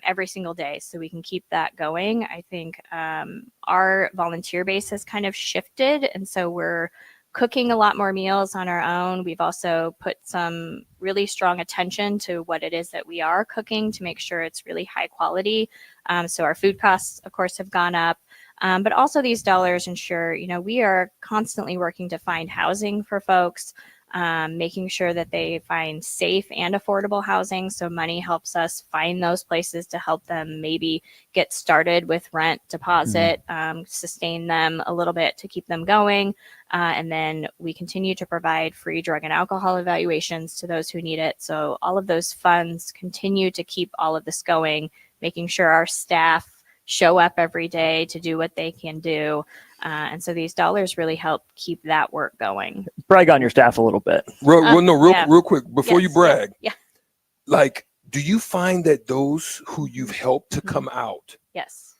every single day, so we can keep that going. I think our volunteer base has kind of shifted, and so we're cooking a lot more meals on our own. We've also put some really strong attention to what it is that we are cooking to make sure it's really high quality. So our food costs, of course, have gone up. But also these dollars ensure, we are constantly working to find housing for folks, making sure that they find safe and affordable housing. So money helps us find those places to help them maybe get started with rent, deposit, sustain them a little bit to keep them going. And then we continue to provide free drug and alcohol evaluations to those who need it. So all of those funds continue to keep all of this going, making sure our staff show up every day to do what they can do. And so these dollars really help keep that work going. Brag on your staff a little bit. Real quick, before you brag. Yeah. Like, do you find that those who you've helped to come out, Yes.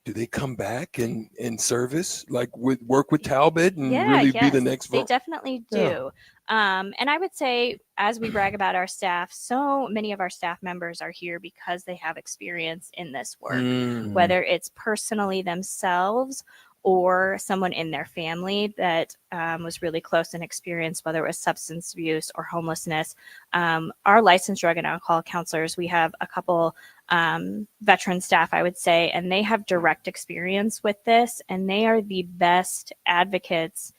do they come back and service, like work with Talbot and really be the next? They definitely do. And I would say, as we brag about our staff, so many of our staff members are here because they have experience in this work, whether it's personally themselves or someone in their family that was really close and experienced, whether it was substance abuse or homelessness. Our licensed drug and alcohol counselors, we have a couple veteran staff, I would say, and they have direct experience with this, and they are the best advocates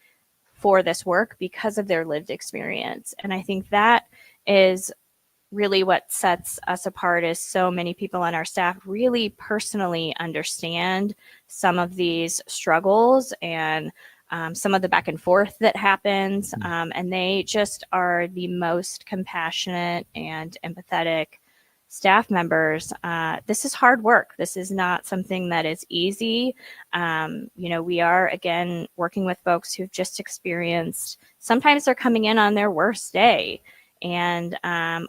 for this work because of their lived experience. And I think that is really what sets us apart, is so many people on our staff really personally understand some of these struggles and some of the back and forth that happens. And they just are the most compassionate and empathetic staff members. This is hard work. This is not something that is easy. We are, again, working with folks who've just experienced, sometimes they're coming in on their worst day, and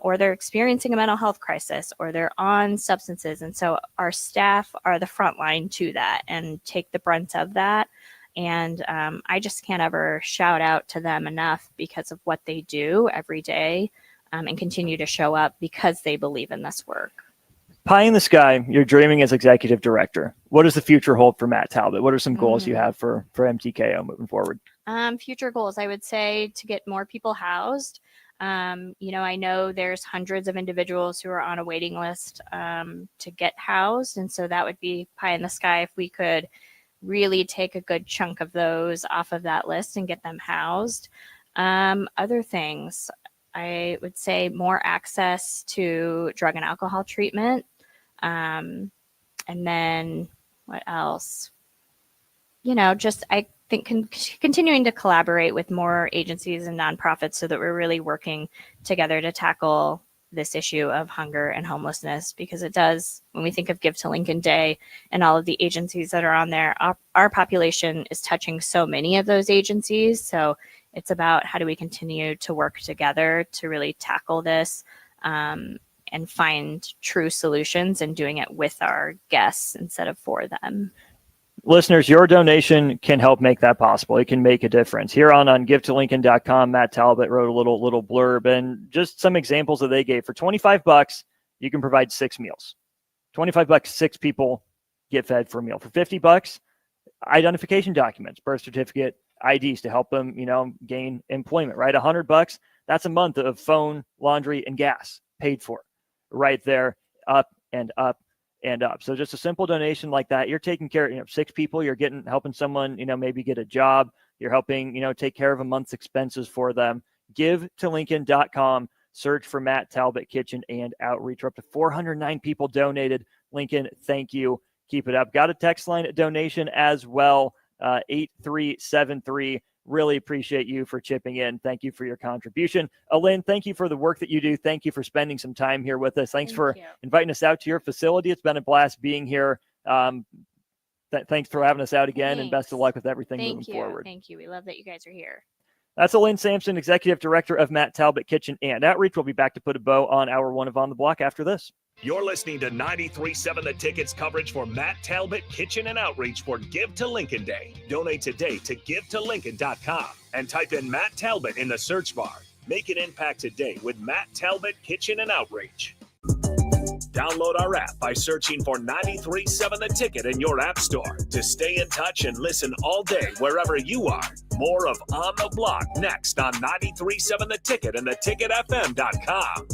or they're experiencing a mental health crisis, or they're on substances. And so our staff are the front line to that and take the brunt of that. And I just can't ever shout out to them enough because of what they do every day, and continue to show up because they believe in this work. Pie in the sky, you're dreaming as executive director. What does the future hold for Matt Talbot? What are some goals you have for MTKO moving forward? Future goals, I would say, to get more people housed. I know there's hundreds of individuals who are on a waiting list to get housed. And so that would be pie in the sky if we could really take a good chunk of those off of that list and get them housed. Other things, I would say more access to drug and alcohol treatment. And then what else? I think continuing to collaborate with more agencies and nonprofits so that we're really working together to tackle this issue of hunger and homelessness, because it does, when we think of Give to Lincoln Day and all of the agencies that are on there, our population is touching so many of those agencies. So it's about how do we continue to work together to really tackle this and find true solutions, and doing it with our guests instead of for them. Listeners, your donation can help make that possible. It can make a difference. Here on GiveToLincoln.com, Matt Talbot wrote a little blurb, and just some examples that they gave. For $25, you can provide 6 meals. $25, 6 people get fed for a meal. For $50, identification documents, birth certificate, IDs to help them, gain employment, right? $100, that's a month of phone, laundry, and gas paid for right there, up and up and up. So just a simple donation like that, you're taking care of 6 people, you're helping someone, maybe get a job, you're helping, take care of a month's expenses for them. GiveToLincoln.com, search for Matt Talbot Kitchen and Outreach. We're up to 409 people donated. Lincoln, thank you. Keep it up. Got a text line donation as well, 8373. Really appreciate you for chipping in. Thank you for your contribution. Lynn, thank you for the work that you do. Thank you for spending some time here with us. Thanks for inviting us out to your facility. It's been a blast being here. Thanks for having us out again, and best of luck with everything moving forward. Thank you. We love that you guys are here. That's Lynn Sampson, Executive Director of Matt Talbot Kitchen and Outreach. We'll be back to put a bow on hour 1 of On the Block after this. You're listening to 93.7 The Ticket's coverage for Matt Talbot Kitchen and Outreach for Give to Lincoln Day. Donate today to GiveToLincoln.com and type in Matt Talbot in the search bar. Make an impact today with Matt Talbot Kitchen and Outreach. Download our app by searching for 93.7 The Ticket in your app store to stay in touch and listen all day wherever you are. More of On the Block next on 93.7 The Ticket and theticketfm.com.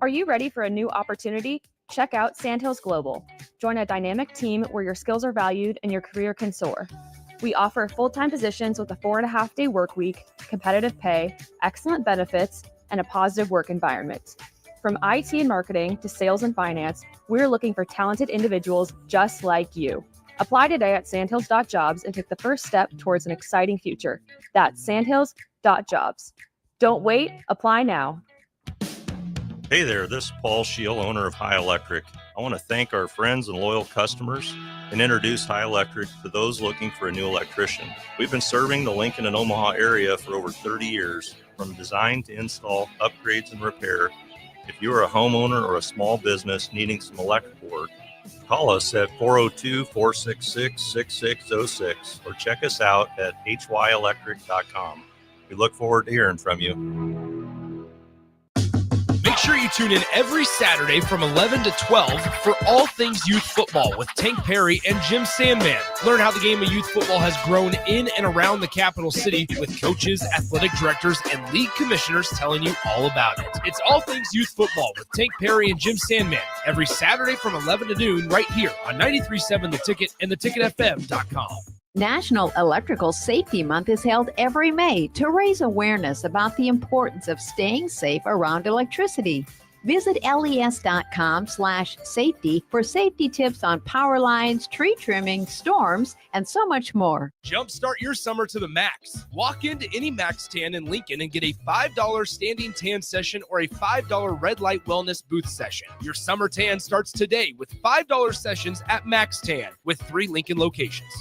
Are you ready for a new opportunity? Check out Sandhills Global. Join a dynamic team where your skills are valued and your career can soar. We offer full-time positions with a 4.5-day work week, competitive pay, excellent benefits, and a positive work environment. From IT and marketing to sales and finance, we're looking for talented individuals just like you. Apply today at sandhills.jobs and take the first step towards an exciting future. That's sandhills.jobs. Don't wait, apply now. Hey there, this is Paul Scheel, owner of High Electric. I want to thank our friends and loyal customers and introduce High Electric to those looking for a new electrician. We've been serving the Lincoln and Omaha area for over 30 years, from design to install, upgrades, and repair. If you are a homeowner or a small business needing some electrical work, call us at 402-466-6606 or check us out at hyelectric.com. We look forward to hearing from you. Make sure you tune in every Saturday from 11 to 12 for all things youth football with Tank Perry and Jim Sandman. Learn how the game of youth football has grown in and around the capital city with coaches, athletic directors, and league commissioners telling you all about it. It's all things youth football with Tank Perry and Jim Sandman every Saturday from 11 to noon right here on 93.7 The Ticket and theticketfm.com. National Electrical Safety Month is held every May to raise awareness about the importance of staying safe around electricity. Visit les.com/safety for safety tips on power lines, tree trimming, storms, and so much more. Jumpstart your summer to the max. Walk into any Max Tan in Lincoln and get a $5 standing tan session or a $5 red light wellness booth session. Your summer tan starts today with $5 sessions at Max Tan with 3 Lincoln locations.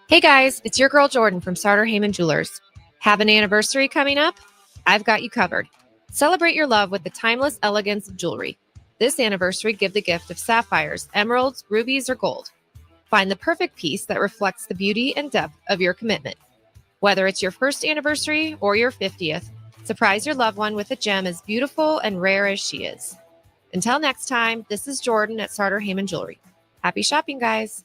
Hey guys, it's your girl Jordan from Sartor Heyman Jewelers. Have an anniversary coming up? I've got you covered. Celebrate your love with the timeless elegance of jewelry. This anniversary, give the gift of sapphires, emeralds, rubies, or gold. Find the perfect piece that reflects the beauty and depth of your commitment. Whether it's your first anniversary or your 50th, surprise your loved one with a gem as beautiful and rare as she is. Until next time, this is Jordan at Sartor Heyman Jewelry. Happy shopping, guys.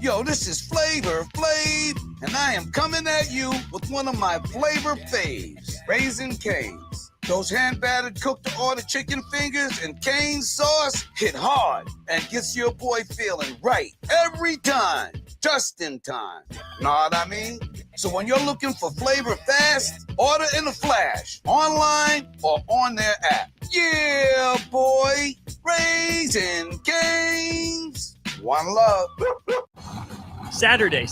Yo, this is Flavor Flav, and I am coming at you with one of my flavor faves, Raising Cane's. Those hand-battered cooked-to-order chicken fingers and cane sauce hit hard and gets your boy feeling right every time, just in time. Know what I mean? So when you're looking for flavor fast, order in a flash, online or on their app. Yeah, boy, Raising Cane's. One love. Saturday.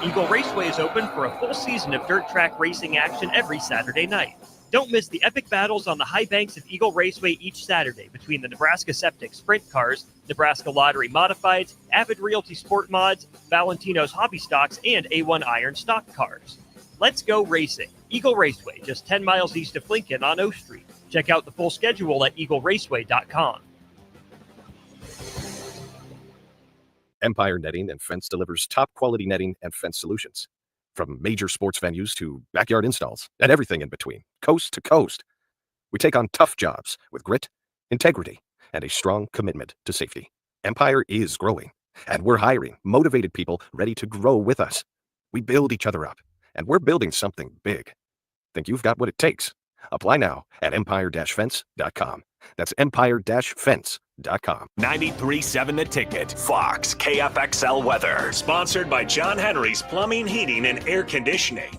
Eagle Raceway is open for a full season of dirt track racing action every Saturday night. Don't miss the epic battles on the high banks of Eagle Raceway each Saturday between the Nebraska Septic Sprint Cars, Nebraska Lottery Modifieds, Avid Realty Sport Mods, Valentino's Hobby Stocks, and A1 Iron Stock Cars. Let's go racing. Eagle Raceway, just 10 miles east of Lincoln on O Street. Check out the full schedule at eagleraceway.com. Empire Netting and Fence delivers top quality netting and fence solutions. From major sports venues to backyard installs and everything in between, coast to coast. We take on tough jobs with grit, integrity, and a strong commitment to safety. Empire is growing, and we're hiring motivated people ready to grow with us. We build each other up, and we're building something big. Think you've got what it takes? Apply now at empire-fence.com. That's empire-fence.com. 93.7 The Ticket, Fox, KFXL weather. Sponsored by John Henry's Plumbing, Heating, and Air Conditioning.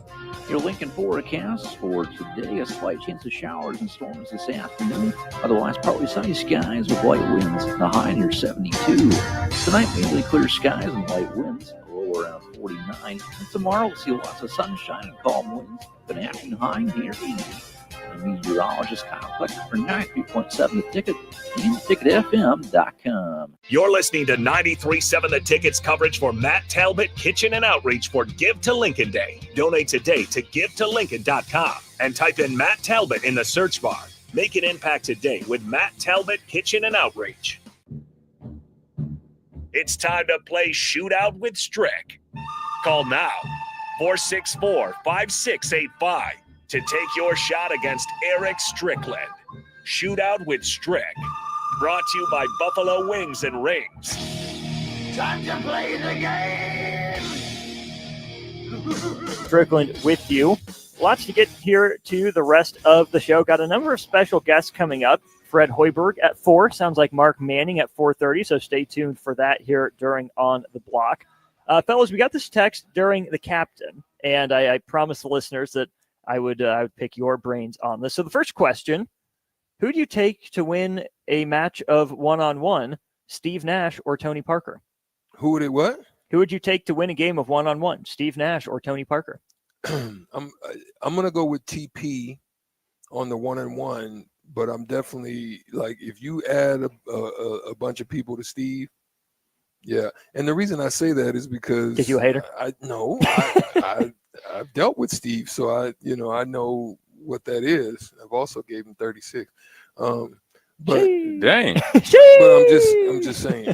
Your Lincoln forecast for today, a slight chance of showers and storms this afternoon. Otherwise, partly sunny skies with light winds. The high near 72. Tonight, mainly clear skies and light winds. A low around 49. And tomorrow, we'll see lots of sunshine and calm winds. An afternoon high near 80. The meteorologist complex for 93.7 The Ticket and theticketfm.com. You're listening to 93.7 The Ticket's coverage for Matt Talbot Kitchen and Outreach for Give to Lincoln Day. Donate today to givetolincoln.com and type in Matt Talbot in the search bar. Make an impact today with Matt Talbot Kitchen and Outreach. It's time to play Shootout with Strick. Call now, 464-5685. to take your shot against Eric Strickland. Shootout with Strick. Brought to you by Buffalo Wings and Rings. Time to play the game! Strickland with you. Lots to get here to the rest of the show. Got a number of special guests coming up. Fred Hoiberg at 4. Sounds like Mark Manning at 4:30, so stay tuned for that here during On the Block. Fellas, we got this text during the captain, and I promised the listeners that I would pick your brains on this. So the first question, who do you take to win a match of one-on-one, Steve Nash or Tony Parker? Who would it what? Who would you take to win a game of one-on-one, Steve Nash or Tony Parker? I'm going to go with TP on the one-on-one, but I'm definitely like, if you add a bunch of people to Steve, yeah. And the reason I say that is because Did you a hater? I've dealt with Steve, so I know what that is. I've also gave him 36. But dang. But I'm just saying,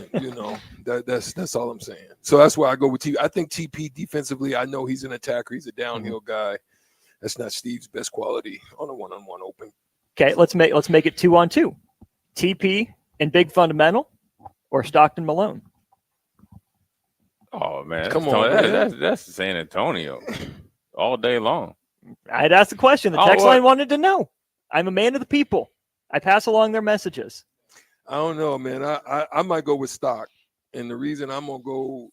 that's all I'm saying. So that's why I go with TP. I think TP defensively, I know he's an attacker, he's a downhill guy. That's not Steve's best quality on a one-on-one open. Okay, let's make it 2-on-2. TP and Big Fundamental or Stockton Malone? Oh man, Come on, man. That's San Antonio all day long. I'd ask the question. The text line wanted to know. I'm a man of the people. I pass along their messages. I don't know, man. I might go with Stock, and the reason I'm gonna go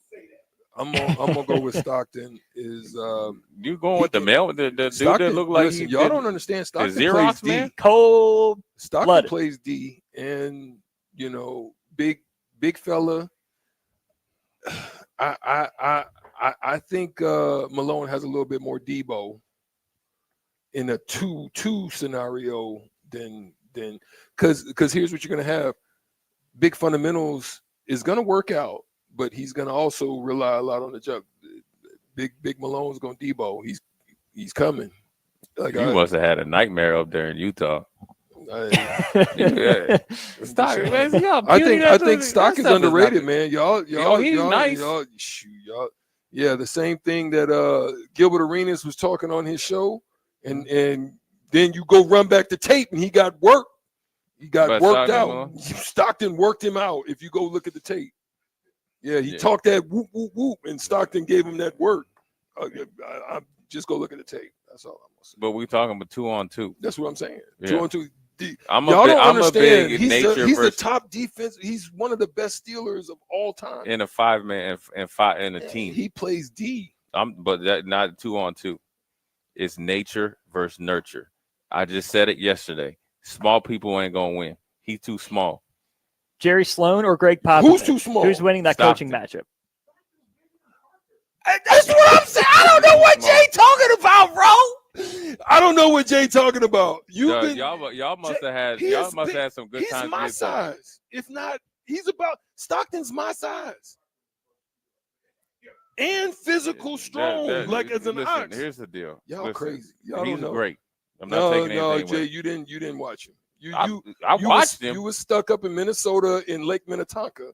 with Stockton is you going with the male, the dude Stockton, that look like listen, y'all don't understand. Stockton Xerox, plays D. man? Cold. Stockton plays D, and big fella. I think Malone has a little bit more Debo in a 2-2 scenario than because here's what you're gonna have. Big Fundamentals is gonna work out, but he's gonna also rely a lot on the jump. Big Malone's going Debo. He's coming. Like you must have had a nightmare up there in Utah. Stock, man, I think Stock is underrated, man. Y'all, he's nice. Y'all. Yeah, the same thing that Gilbert Arenas was talking on his show, and then you go run back the tape, and he got worked. He got worked out. Stockton worked him out. If you go look at the tape, he talked that whoop whoop whoop, and Stockton gave him that work. I just go look at the tape. That's all I'm gonna say. But we talking about 2-on-2. That's what I'm saying. Yeah. 2-on-2. I'm a big nature. He's the top defense. He's one of the best stealers of all time. In a 5-man in a team. He plays D. But that not 2-on-2. It's nature versus nurture. I just said it yesterday. Small people ain't gonna win. He's too small. Jerry Sloan or Greg Popovich? Who's too small? Who's winning that coaching matchup? That's what I'm saying. I don't know what Jay talking about, bro. I don't know what Jay talking about. Y'all must have had some good times. He's my size. If not, Stockton's my size. And physical strong, as an ox. Here's the deal. Y'all crazy. Y'all he's don't know. Great. I'm not taking anything No, Jay, away. you didn't watch him. I watched him. You was stuck up in Minnesota in Lake Minnetonka.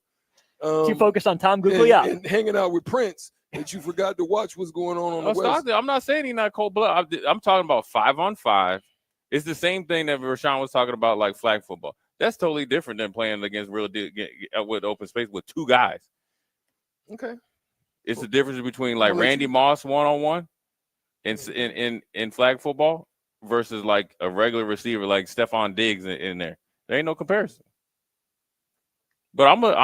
You focused on Tom Gugliotta and hanging out with Prince, that you forgot to watch what's going on the West. I'm not saying he's not cold blood. I'm talking about 5-on-5. It's the same thing that Rashawn was talking about, like flag football. That's totally different than playing against with open space with two guys. Okay. It's the difference between like Randy Moss 1-on-1 in flag football versus like a regular receiver like Stephon Diggs in there. There ain't no comparison. But I'm gonna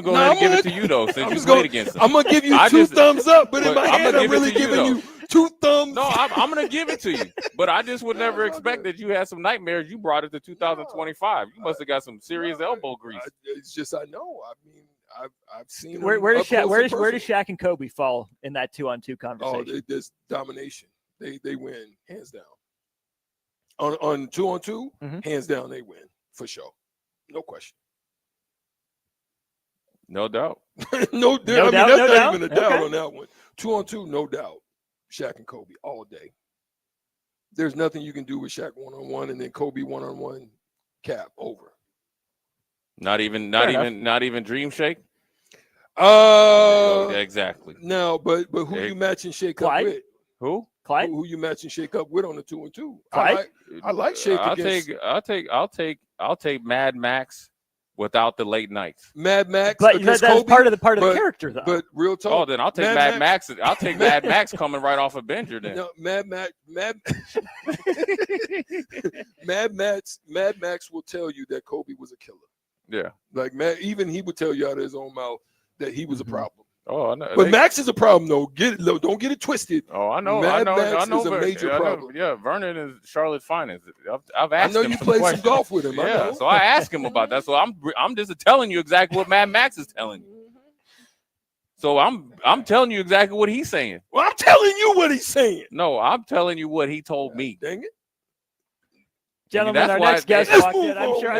go ahead and give it to you though, since you played against him. I'm gonna give you two thumbs up, but in my head I'm really giving you 2 thumbs. No, I'm gonna give it to you. But I just would never expect that you had some nightmares. You brought it to 2025. You must have got some serious elbow grease. It's just I know. I mean, I've seen where does Shaq and Kobe fall in that 2-on-2 conversation? Oh, there's domination. They win hands down. On 2-on-2, hands down they win for sure, no question. No doubt. No doubt. No I mean, doubt, that's no not doubt. even a doubt Okay. on that one. 2-on-2, no doubt. Shaq and Kobe all day. There's nothing you can do with Shaq 1-on-1 and then Kobe 1-on-1 cap over. Not even Dream Shake. Exactly. No, but who you matching Shake up Clyde? with? Who? Clyde? Who you matching Shake up with on the 2-on-2? Clyde? I like Shake. I'll take Mad Max without the late nights. Mad Max, But against that's Kobe, part of the but- character, though. But real talk. Oh, then I'll take Mad Max. I'll take Mad Max coming right off a Benger then. No, Mad Max will tell you that Kobe was a killer. Yeah. Like even he would tell you out of his own mouth that he was a problem. Oh, I know. But Max is a problem though. Don't get it twisted. Oh, I know. Mad I know. Max I know. is a major problem. Yeah, Vernon is Charlotte's finest. I've asked I know him you some played questions. some golf with him. I Yeah, know. so I asked him about that. So I'm just telling you exactly what Mad Max is telling you. So I'm telling you exactly what he's saying. Well, I'm telling you what he's saying. No, I'm telling you what he told me. Dang it. Gentlemen, our next guest walked in. I'm sure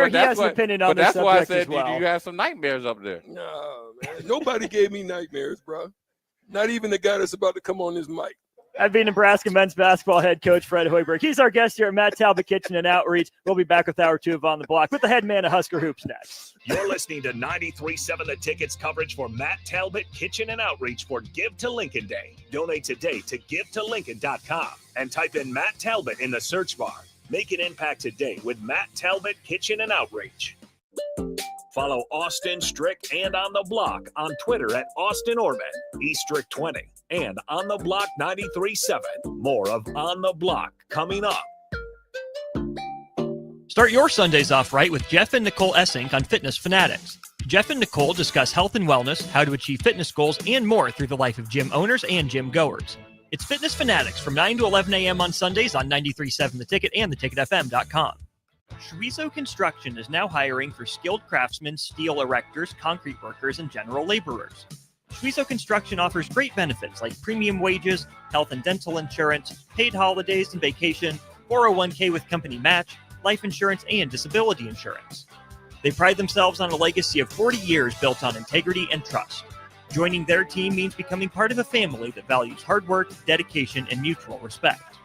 he has an opinion on this subject. That's why I subject said, as well. do you have some nightmares up there? No, man. Nobody gave me nightmares, bro. Not even the guy that's about to come on this mic. I've been Nebraska men's basketball head coach Fred Hoiberg. He's our guest here at Matt Talbot Kitchen and Outreach. We'll be back with hour 2 of On the Block with the head man of Husker Hoops next. You're listening to 93.7 The Ticket's coverage for Matt Talbot Kitchen and Outreach for Give to Lincoln Day. Donate today to givetolincoln.com and type in Matt Talbot in the search bar. Make an impact today with Matt Talbot Kitchen and Outreach. Follow Austin Strick and On the Block on Twitter at Austin Orman, eStrick20, and On the Block 93.7. More of On the Block coming up. Start your Sundays off right with Jeff and Nicole Essink on Fitness Fanatics. Jeff and Nicole discuss health and wellness, how to achieve fitness goals, and more through the life of gym owners and gym goers. It's Fitness Fanatics from 9 to 11 a.m. on Sundays on 93.7 The Ticket and theticketfm.com. Schwieso Construction is now hiring for skilled craftsmen, steel erectors, concrete workers, and general laborers. Schwieso Construction offers great benefits like premium wages, health and dental insurance, paid holidays and vacation, 401k with company match, life insurance, and disability insurance. They pride themselves on a legacy of 40 years built on integrity and trust. Joining their team means becoming part of a family that values hard work, dedication, and mutual respect.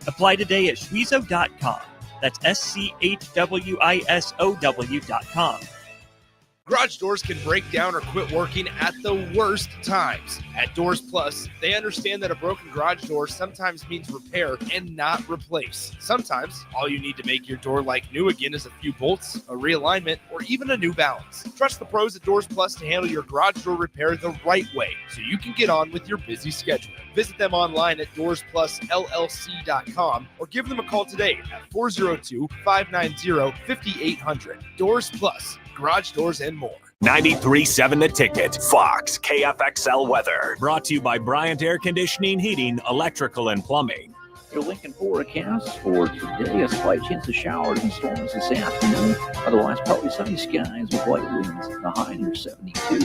Apply today at schwieso.com. That's SCHWISOW.com. Garage doors can break down or quit working at the worst times. At Doors Plus, they understand that a broken garage door sometimes means repair and not replace. Sometimes, all you need to make your door like new again is a few bolts, a realignment, or even a new balance. Trust the pros at Doors Plus to handle your garage door repair the right way so you can get on with your busy schedule. Visit them online at DoorsPlusLLC.com or give them a call today at 402-590-5800. Doors Plus. Garage doors and more. 93.7 The Ticket, Fox, KFXL weather. Brought to you by Bryant Air Conditioning, Heating, Electrical, and Plumbing. Your Lincoln forecast for today, a slight chance of showers and storms this afternoon. Otherwise, partly sunny skies with light winds. The high near 72.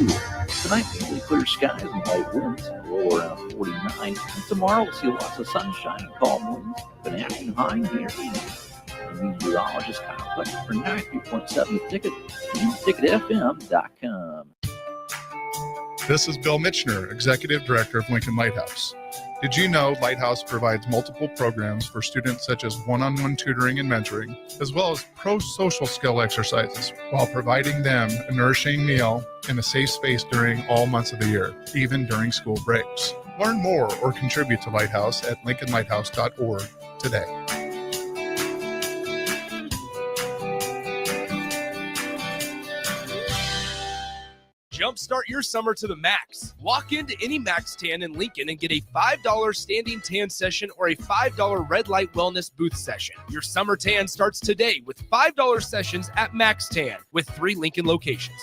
Tonight, mainly clear skies and light winds. Low around 49. And tomorrow, we'll see lots of sunshine and calm winds. The afternoon high near 80. Meteorologist complex for 93.7 The Ticket and theticketfm.com. This is Bill Mitchner, Executive Director of Lincoln Lighthouse. Did you know Lighthouse provides multiple programs for students such as one-on-one tutoring and mentoring, as well as pro-social skill exercises, while providing them a nourishing meal and a safe space during all months of the year, even during school breaks. Learn more or contribute to Lighthouse at lincolnlighthouse.org today. Jumpstart your summer to the max. Walk into any Max Tan in Lincoln and get a $5 standing tan session or a $5 red light wellness booth session. Your summer tan starts today with $5 sessions at Max Tan with 3 Lincoln locations.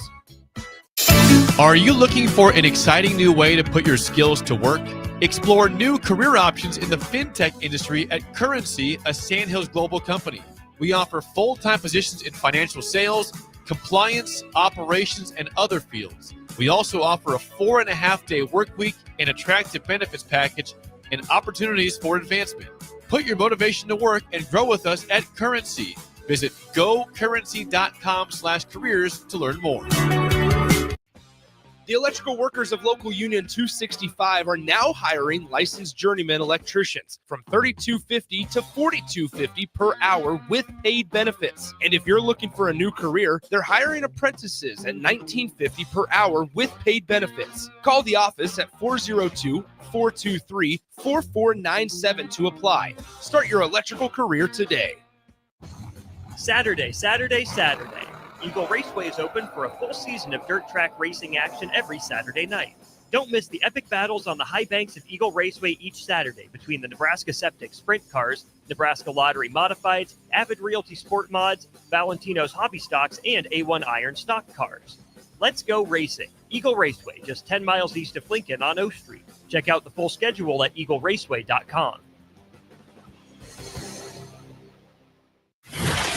Are you looking for an exciting new way to put your skills to work? Explore new career options in the fintech industry at Currency, a Sandhills global company. We offer full-time positions in financial sales, compliance, operations, and other fields. We also offer a 4.5-day work week, an attractive benefits package, and opportunities for advancement. Put your motivation to work and grow with us at Currency. Visit gocurrency.com/careers to learn more. The electrical workers of Local Union 265 are now hiring licensed journeyman electricians from $32.50 to $42.50 per hour with paid benefits. And if you're looking for a new career, they're hiring apprentices at $19.50 per hour with paid benefits. Call the office at 402-423-4497 to apply. Start your electrical career today. Saturday. Eagle Raceway is open for a full season of dirt track racing action every Saturday night. Don't miss the epic battles on the high banks of Eagle Raceway each Saturday between the Nebraska Septic Sprint Cars, Nebraska Lottery Modifieds, Avid Realty Sport Mods, Valentino's Hobby Stocks, and A1 Iron Stock Cars. Let's go racing. Eagle Raceway, just 10 miles east of Lincoln on O Street. Check out the full schedule at eagleraceway.com.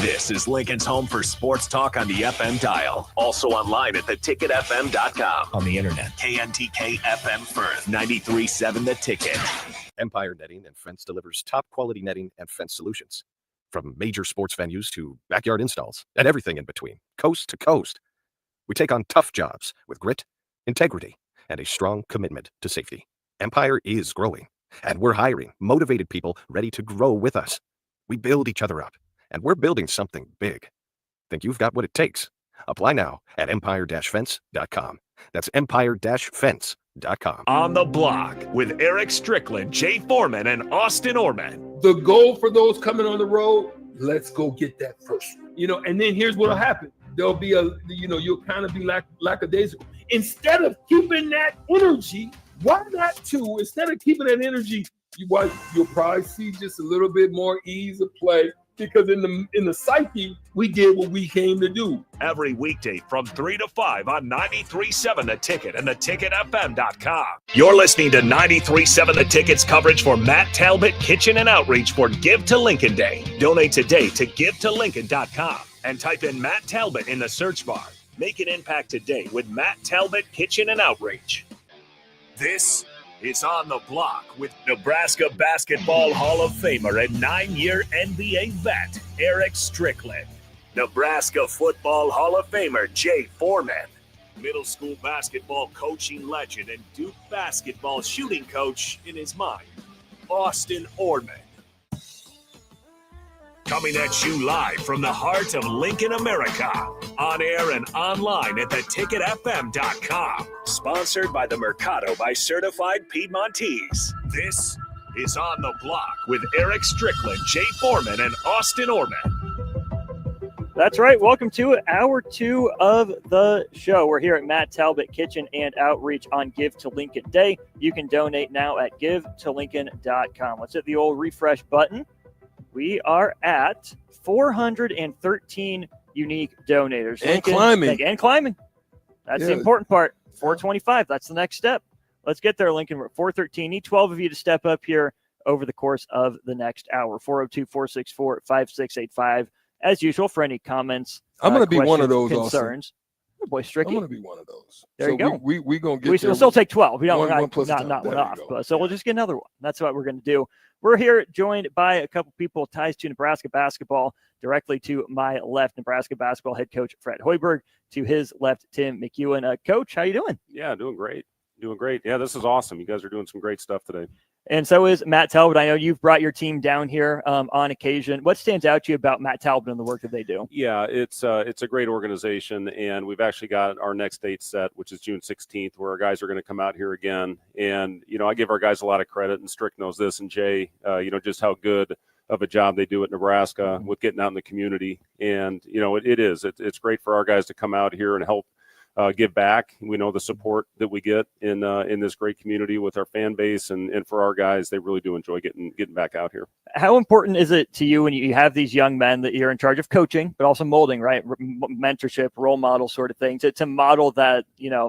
This is Lincoln's home for sports talk on the FM dial. Also online at theticketfm.com. On the internet, KNTK FM Firth, 93.7 The Ticket. Empire Netting and Fence delivers top quality netting and fence solutions. From major sports venues to backyard installs and everything in between, coast to coast. We take on tough jobs with grit, integrity, and a strong commitment to safety. Empire is growing, and we're hiring motivated people ready to grow with us. We build each other up, and we're building something big. Think you've got what it takes? Apply now at empire-fence.com. That's empire-fence.com. On the Block with Eric Strickland, Jay Foreman, and Austin Orman. The goal for those coming on the road, let's go get that first. And then here's what'll happen. There'll be you'll kind of be lackadaisical. Instead of keeping that energy, why not too? Instead of keeping that energy, you'll probably see just a little bit more ease of play. Because in the psyche, we did what we came to do. Every weekday from 3 to 5 on 93.7 The Ticket and theticketfm.com. You're listening to 93.7 The Ticket's coverage for Matt Talbot Kitchen and Outreach for Give to Lincoln Day. Donate today to givetolincoln.com and type in Matt Talbot in the search bar. Make an impact today with Matt Talbot Kitchen and Outreach. This is On the Block with Nebraska Basketball Hall of Famer and 9-year NBA vet, Eric Strickland. Nebraska Football Hall of Famer, Jay Foreman. Middle school basketball coaching legend and Duke basketball shooting coach in his mind, Austin Orman. Coming at you live from the heart of Lincoln, America. On air and online at theticketfm.com. Sponsored by the Mercado by Certified Piedmontese. This is On the Block with Eric Strickland, Jay Foreman, and Austin Orman. That's right. Welcome to hour 2 of the show. We're here at Matt Talbot Kitchen and Outreach on Give to Lincoln Day. You can donate now at givetolincoln.com. Let's hit the old refresh button. We are at 413 unique donators. And Lincoln, climbing. And climbing. That's the important part. 425. That's the next step. Let's get there, Lincoln. We're at 413. Need 12 of you to step up here over the course of the next hour. 402-464-5685. As usual, for any comments, I'm going to be one of those concerns. Oh, boy, Stricky. I'm going to be one of those. There you go. We're going to get We'll still take 12. We don't one plus not one off. So we'll just get another one. That's what we're going to do. We're here joined by a couple people ties to Nebraska basketball. Directly to my left, Nebraska basketball head coach Fred Hoiberg. To his left, Tim McEwen. Coach, how you doing? Yeah, doing great. Yeah, this is awesome. You guys are doing some great stuff today. And so is Matt Talbot. I know you've brought your team down here on occasion. What stands out to you about Matt Talbot and the work that they do? Yeah, it's a great organization, and we've actually got our next date set, which is June 16th, where our guys are going to come out here again. And, I give our guys a lot of credit, and Strick knows this, and Jay, just how good of a job they do at Nebraska with getting out in the community. And, it's great for our guys to come out here and help give back. We know the support that we get in this great community with our fan base, and for our guys, they really do enjoy getting back out here. How important is it to you when you have these young men that you're in charge of coaching, but also molding, right? Mentorship, role model sort of thing, to model that,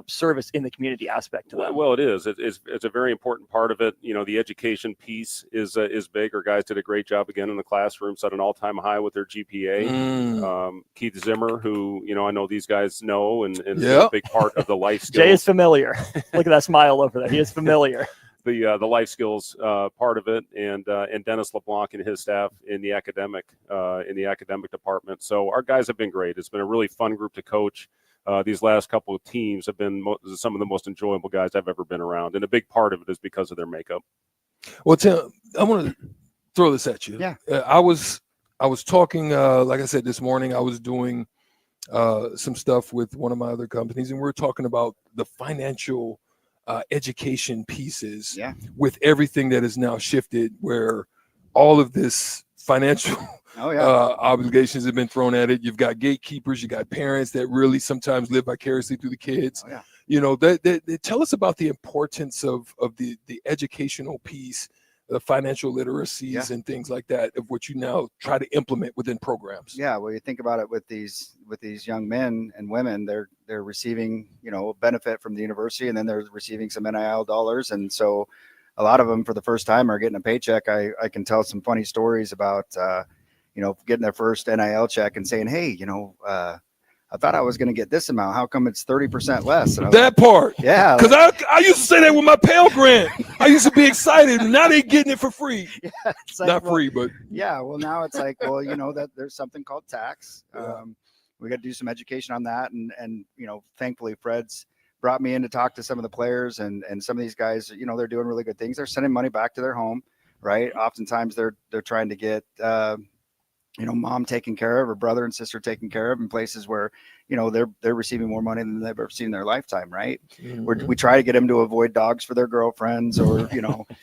service in the community aspect to them? Well, it is. It's a very important part of it. The education piece is big. Our guys did a great job again in the classroom, set an all-time high with their GPA. Keith Zimmer, who, I know these guys know and a big part of the life skills. Jay is familiar. Look at that smile over there. He is familiar. The life skills part of it, and Dennis LeBlanc and his staff in the academic department. So our guys have been great. It's been a really fun group to coach. These last couple of teams have been some of the most enjoyable guys I've ever been around, and a big part of it is because of their makeup. Well, Tim, I want to throw this at you. Yeah. I was talking, like I said this morning, I was doing some stuff with one of my other companies, and we were talking about the financial education pieces with everything that is now shifted, where all of this financial obligations have been thrown at it. You've got gatekeepers, you got parents that really sometimes live vicariously through the kids. You know, tell us about the importance of the educational piece, the financial literacies and things like that, of what you now try to implement within programs. Yeah, well, you think about it with these young men and women, they're receiving, benefit from the university, and then they're receiving some NIL dollars, and so a lot of them for the first time are getting a paycheck. I can tell some funny stories about getting their first NIL check and saying, hey, I thought I was going to get this amount. How come it's 30% less? That part. Yeah. Because I used to say that with my Pell Grant. I used to be excited. Now they're getting it for free. Yeah, it's like, not free, but. Yeah. Well, now it's like, well, that there's something called tax. We got to do some education on that. And thankfully Fred's brought me in to talk to some of the players and some of these guys, they're doing really good things. They're sending money back to their home, right? Oftentimes they're trying to get, mom taken care of or brother and sister taken care of in places where, they're receiving more money than they've ever seen in their lifetime. Right. Mm-hmm. We try to get them to avoid dogs for their girlfriends or,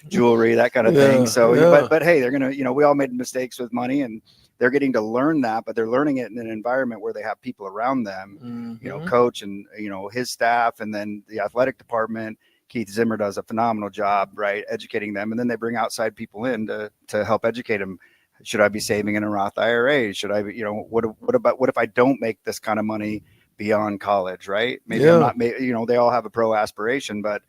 jewelry, that kind of thing. So, but hey, they're going to, we all made mistakes with money and they're getting to learn that, but they're learning it in an environment where they have people around them, coach and, his staff, and then the athletic department. Keith Zimmer does a phenomenal job, right, educating them. And then they bring outside people in to help educate them. Should I be saving in a Roth IRA? Should I be, what if I don't make this kind of money beyond college, right? Maybe I'm not, they all have a pro aspiration, but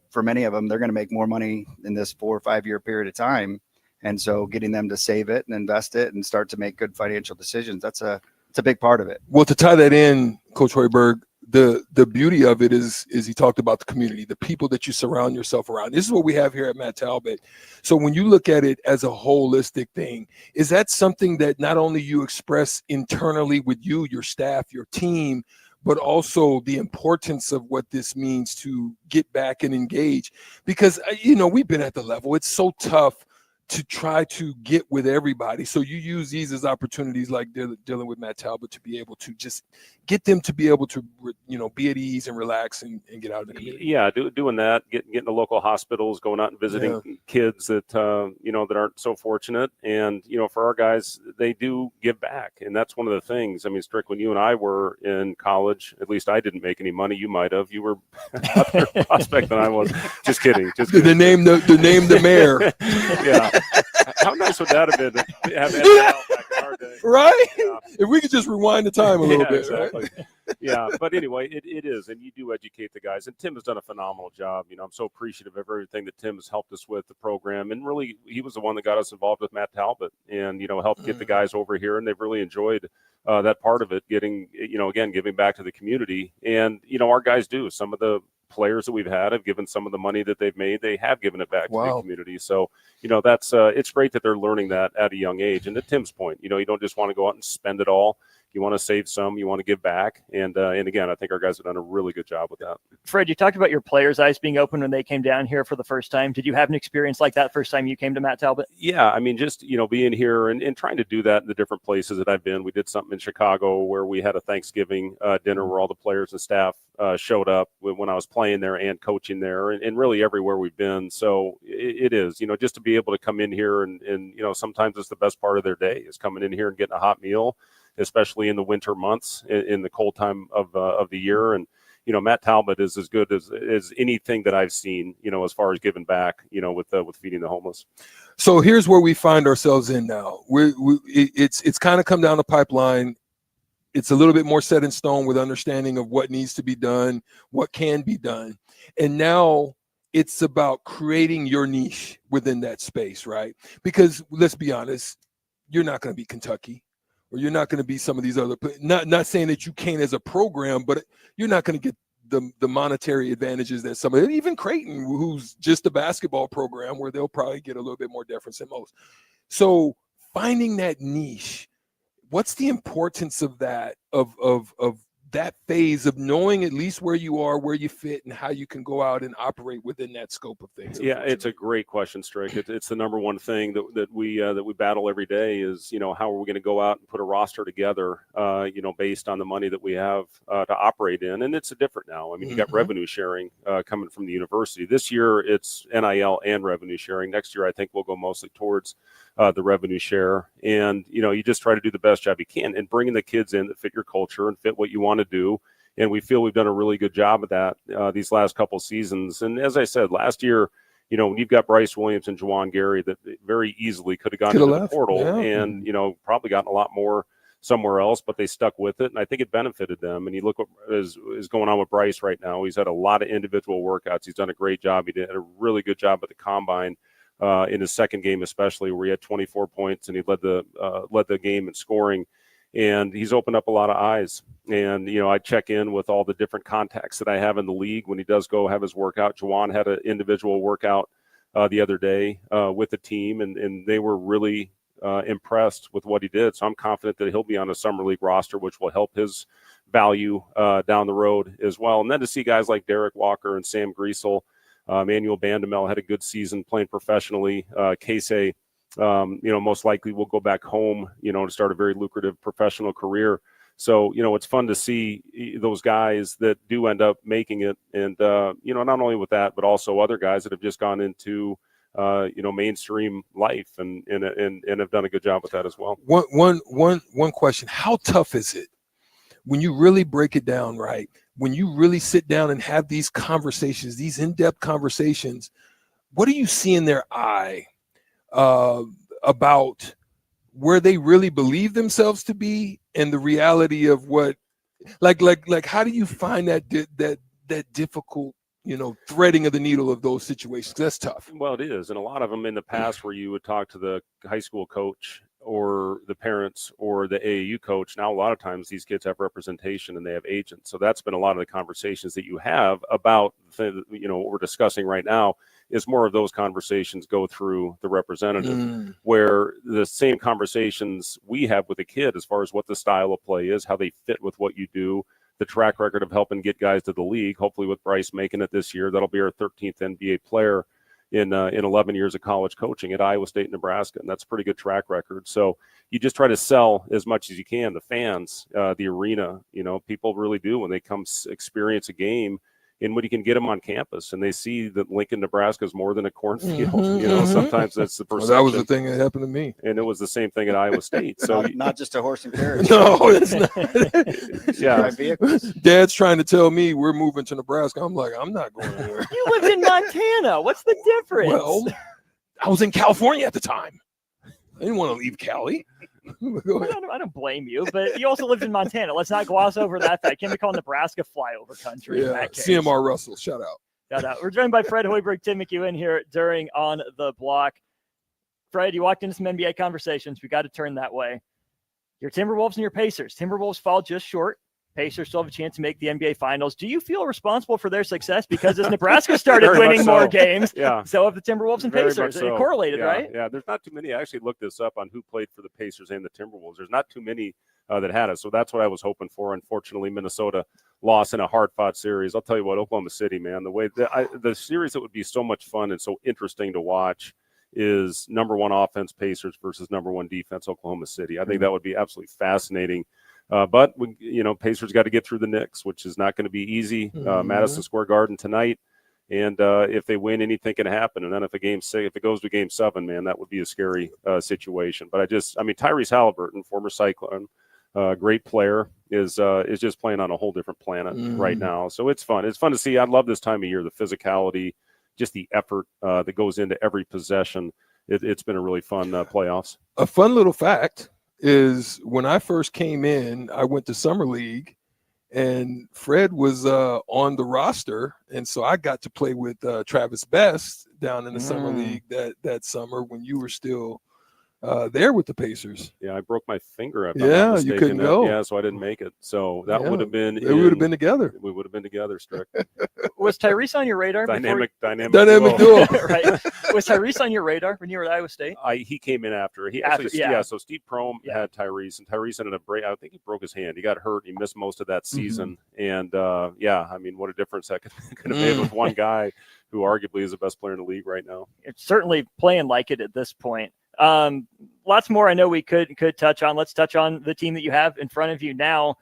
for many of them, they're going to make more money in this 4 or 5 year period of time. And so getting them to save it and invest it and start to make good financial decisions, it's a big part of it. Well, to tie that in, Coach Hoiberg, the beauty of it is he talked about the community, the people that you surround yourself around. This is what we have here at Matt Talbot. So when you look at it as a holistic thing, is that something that not only you express internally with you, your staff, your team, but also the importance of what this means to get back and engage? Because, we've been at the level. It's so tough to try to get with everybody. So you use these as opportunities like dealing with Matt Talbot to be able to just get them to be able to, be at ease and relax and get out of the community. Yeah, doing that, getting to local hospitals, going out and visiting kids that, that aren't so fortunate. And, for our guys, they do give back. And that's one of the things. I mean, Strick, when you and I were in college, at least I didn't make any money. You might have. You were a better prospect than I was. Just kidding. The name the mayor. Yeah. How nice would that have been to have that back in our day? Right? Yeah. If we could just rewind the time a little bit. Exactly. Right? Yeah. But anyway, it is. And you do educate the guys. And Tim has done a phenomenal job. I'm so appreciative of everything that Tim has helped us with the program. And really, he was the one that got us involved with Matt Talbot and, helped get the guys over here. And they've really enjoyed that part of it, getting, again, giving back to the community. And, our guys do. Some of the players that we've had have given some of the money that they've made. They have given it back to the community. So, that's it's great that they're learning that at a young age. And to Tim's point, you don't just want to go out and spend it all. You want to save some, you want to give back. And again, I think our guys have done a really good job with that. Fred, you talked about your players' eyes being open when they came down here for the first time. Did you have an experience like that first time you came to Matt Talbot? Yeah, I mean, just, being here and trying to do that in the different places that I've been. We did something in Chicago where we had a Thanksgiving dinner where all the players and staff showed up when I was playing there and coaching there and really everywhere we've been. So it is, just to be able to come in here and sometimes it's the best part of their day is coming in here and getting a hot meal, especially in the winter months, in the cold time of the year. And, Matt Talbot is as good as anything that I've seen, as far as giving back, with feeding the homeless. So here's where we find ourselves in now. It's kind of come down the pipeline. It's a little bit more set in stone with understanding of what needs to be done, what can be done. And now it's about creating your niche within that space, right? Because let's be honest, you're not going to be Kentucky. Or you're not going to be some of these other, not saying that you can't as a program, but you're not going to get the monetary advantages that some of it, even Creighton, who's just a basketball program where they'll probably get a little bit more deference than most. So finding that niche, what's the importance of that, of that phase of knowing at least where you are, where you fit, and how you can go out and operate within that scope of things? Yeah, it's a great question, Strick. It's the number one thing that we battle every day is, how are we going to go out and put a roster together, based on the money that we have to operate in. And it's different now. I mean, you got revenue sharing coming from the university. This year, it's NIL and revenue sharing. Next year, I think we'll go mostly towards the revenue share. And, you just try to do the best job you can and bringing the kids in that fit your culture and fit what you want to do. And we feel we've done a really good job of that these last couple seasons. And as I said, last year, when you've got Bryce Williams and Juwan Gary that very easily could have gone into the portal and, probably gotten a lot more somewhere else, but they stuck with it. And I think it benefited them. And you look what is going on with Bryce right now. He's had a lot of individual workouts. He's done a great job. He did a really good job at the combine in his second game, especially where he had 24 points and he led the game in scoring. And he's opened up a lot of eyes. And, I check in with all the different contacts that I have in the league when he does go have his workout. Juwan had an individual workout the other day with the team, and they were really impressed with what he did. So I'm confident that he'll be on a summer league roster, which will help his value down the road as well. And then to see guys like Derek Walker and Sam Griesel, Manuel Bandamel had a good season playing professionally. Casey, most likely will go back home, to start a very lucrative professional career. So, it's fun to see those guys that do end up making it. And, not only with that, but also other guys that have just gone into, mainstream life and have done a good job with that as well. One question. How tough is it when you really break it down, right? When you really sit down and have these conversations, these in-depth conversations, what do you see in their eye about where they really believe themselves to be and the reality of what, like how do you find that difficult, threading of the needle of those situations? That's tough. Well, it is. And a lot of them in the past where you would talk to the high school coach or the parents or the AAU coach. Now, a lot of times these kids have representation and they have agents. So that's been a lot of the conversations that you have about, what we're discussing right now is more of those conversations go through the representative, where the same conversations we have with a kid as far as what the style of play is, how they fit with what you do, the track record of helping get guys to the league. Hopefully with Bryce making it this year, that'll be our 13th NBA player in 11 years of college coaching at Iowa State and Nebraska. And that's a pretty good track record. So you just try to sell as much as you can, the fans, the arena, people really do when they come experience a game. And when you can get them on campus and they see that Lincoln, Nebraska is more than a cornfield, sometimes that's the perception. Well, that was the thing that happened to me. And it was the same thing at Iowa State. So not just a horse and carriage. No, it's not. Yeah. Dad's trying to tell me we're moving to Nebraska. I'm like, I'm not going anywhere. You lived in Montana. What's the difference? Well, I was in California at the time. I didn't want to leave Cali. I don't blame you, but you also lived in Montana. Let's not gloss over that fact. Can't we call Nebraska flyover country? Yeah, in that case? CMR Russell, shout out. Shout out. We're joined by Fred Hoiberg, Tim McEwen here during On the Block. Fred, you walked into some NBA conversations. We got to turn that way. Your Timberwolves and your Pacers. Timberwolves fall just short. Pacers still have a chance to make the NBA Finals. Do you feel responsible for their success? Because as Nebraska started winning more games, so have the Timberwolves and Pacers. So. It correlated, right? Yeah, there's not too many. I actually looked this up on who played for the Pacers and the Timberwolves. There's not too many that had it. So that's what I was hoping for. Unfortunately, Minnesota lost in a hard-fought series. I'll tell you what, Oklahoma City, man, the way the series that would be so much fun and so interesting to watch is number one offense Pacers versus number one defense Oklahoma City. I think that would be absolutely fascinating. But Pacers got to get through the Knicks, which is not going to be easy. Madison Square Garden tonight, and if they win, anything can happen. And then if it goes to Game 7, man, that would be a scary situation. But Tyrese Halliburton, former Cyclone, great player, is just playing on a whole different planet right now. So it's fun. It's fun to see. I love this time of year, the physicality, just the effort that goes into every possession. It's been a really fun playoffs. A fun little fact is when I first came in, I went to Summer League and Fred was on the roster. And so I got to play with Travis Best down in the Summer League that summer when you were still there with the Pacers. Yeah, I broke my finger. Yeah, you couldn't go. Yeah, so I didn't make it. So that would have been. We would have been together. We would have been together, Strick. Was Tyrese on your radar? Dynamic duo. Right. Was Tyrese on your radar when you were at Iowa State? He came in after. So Steve Prohm had Tyrese, and Tyrese ended up I think he broke his hand. He got hurt. He missed most of that season. And what a difference that could have made with one guy who arguably is the best player in the league right now. It's certainly playing like it at this point. Lots more I know we could touch on. Let's touch on the team that you have in front of you now.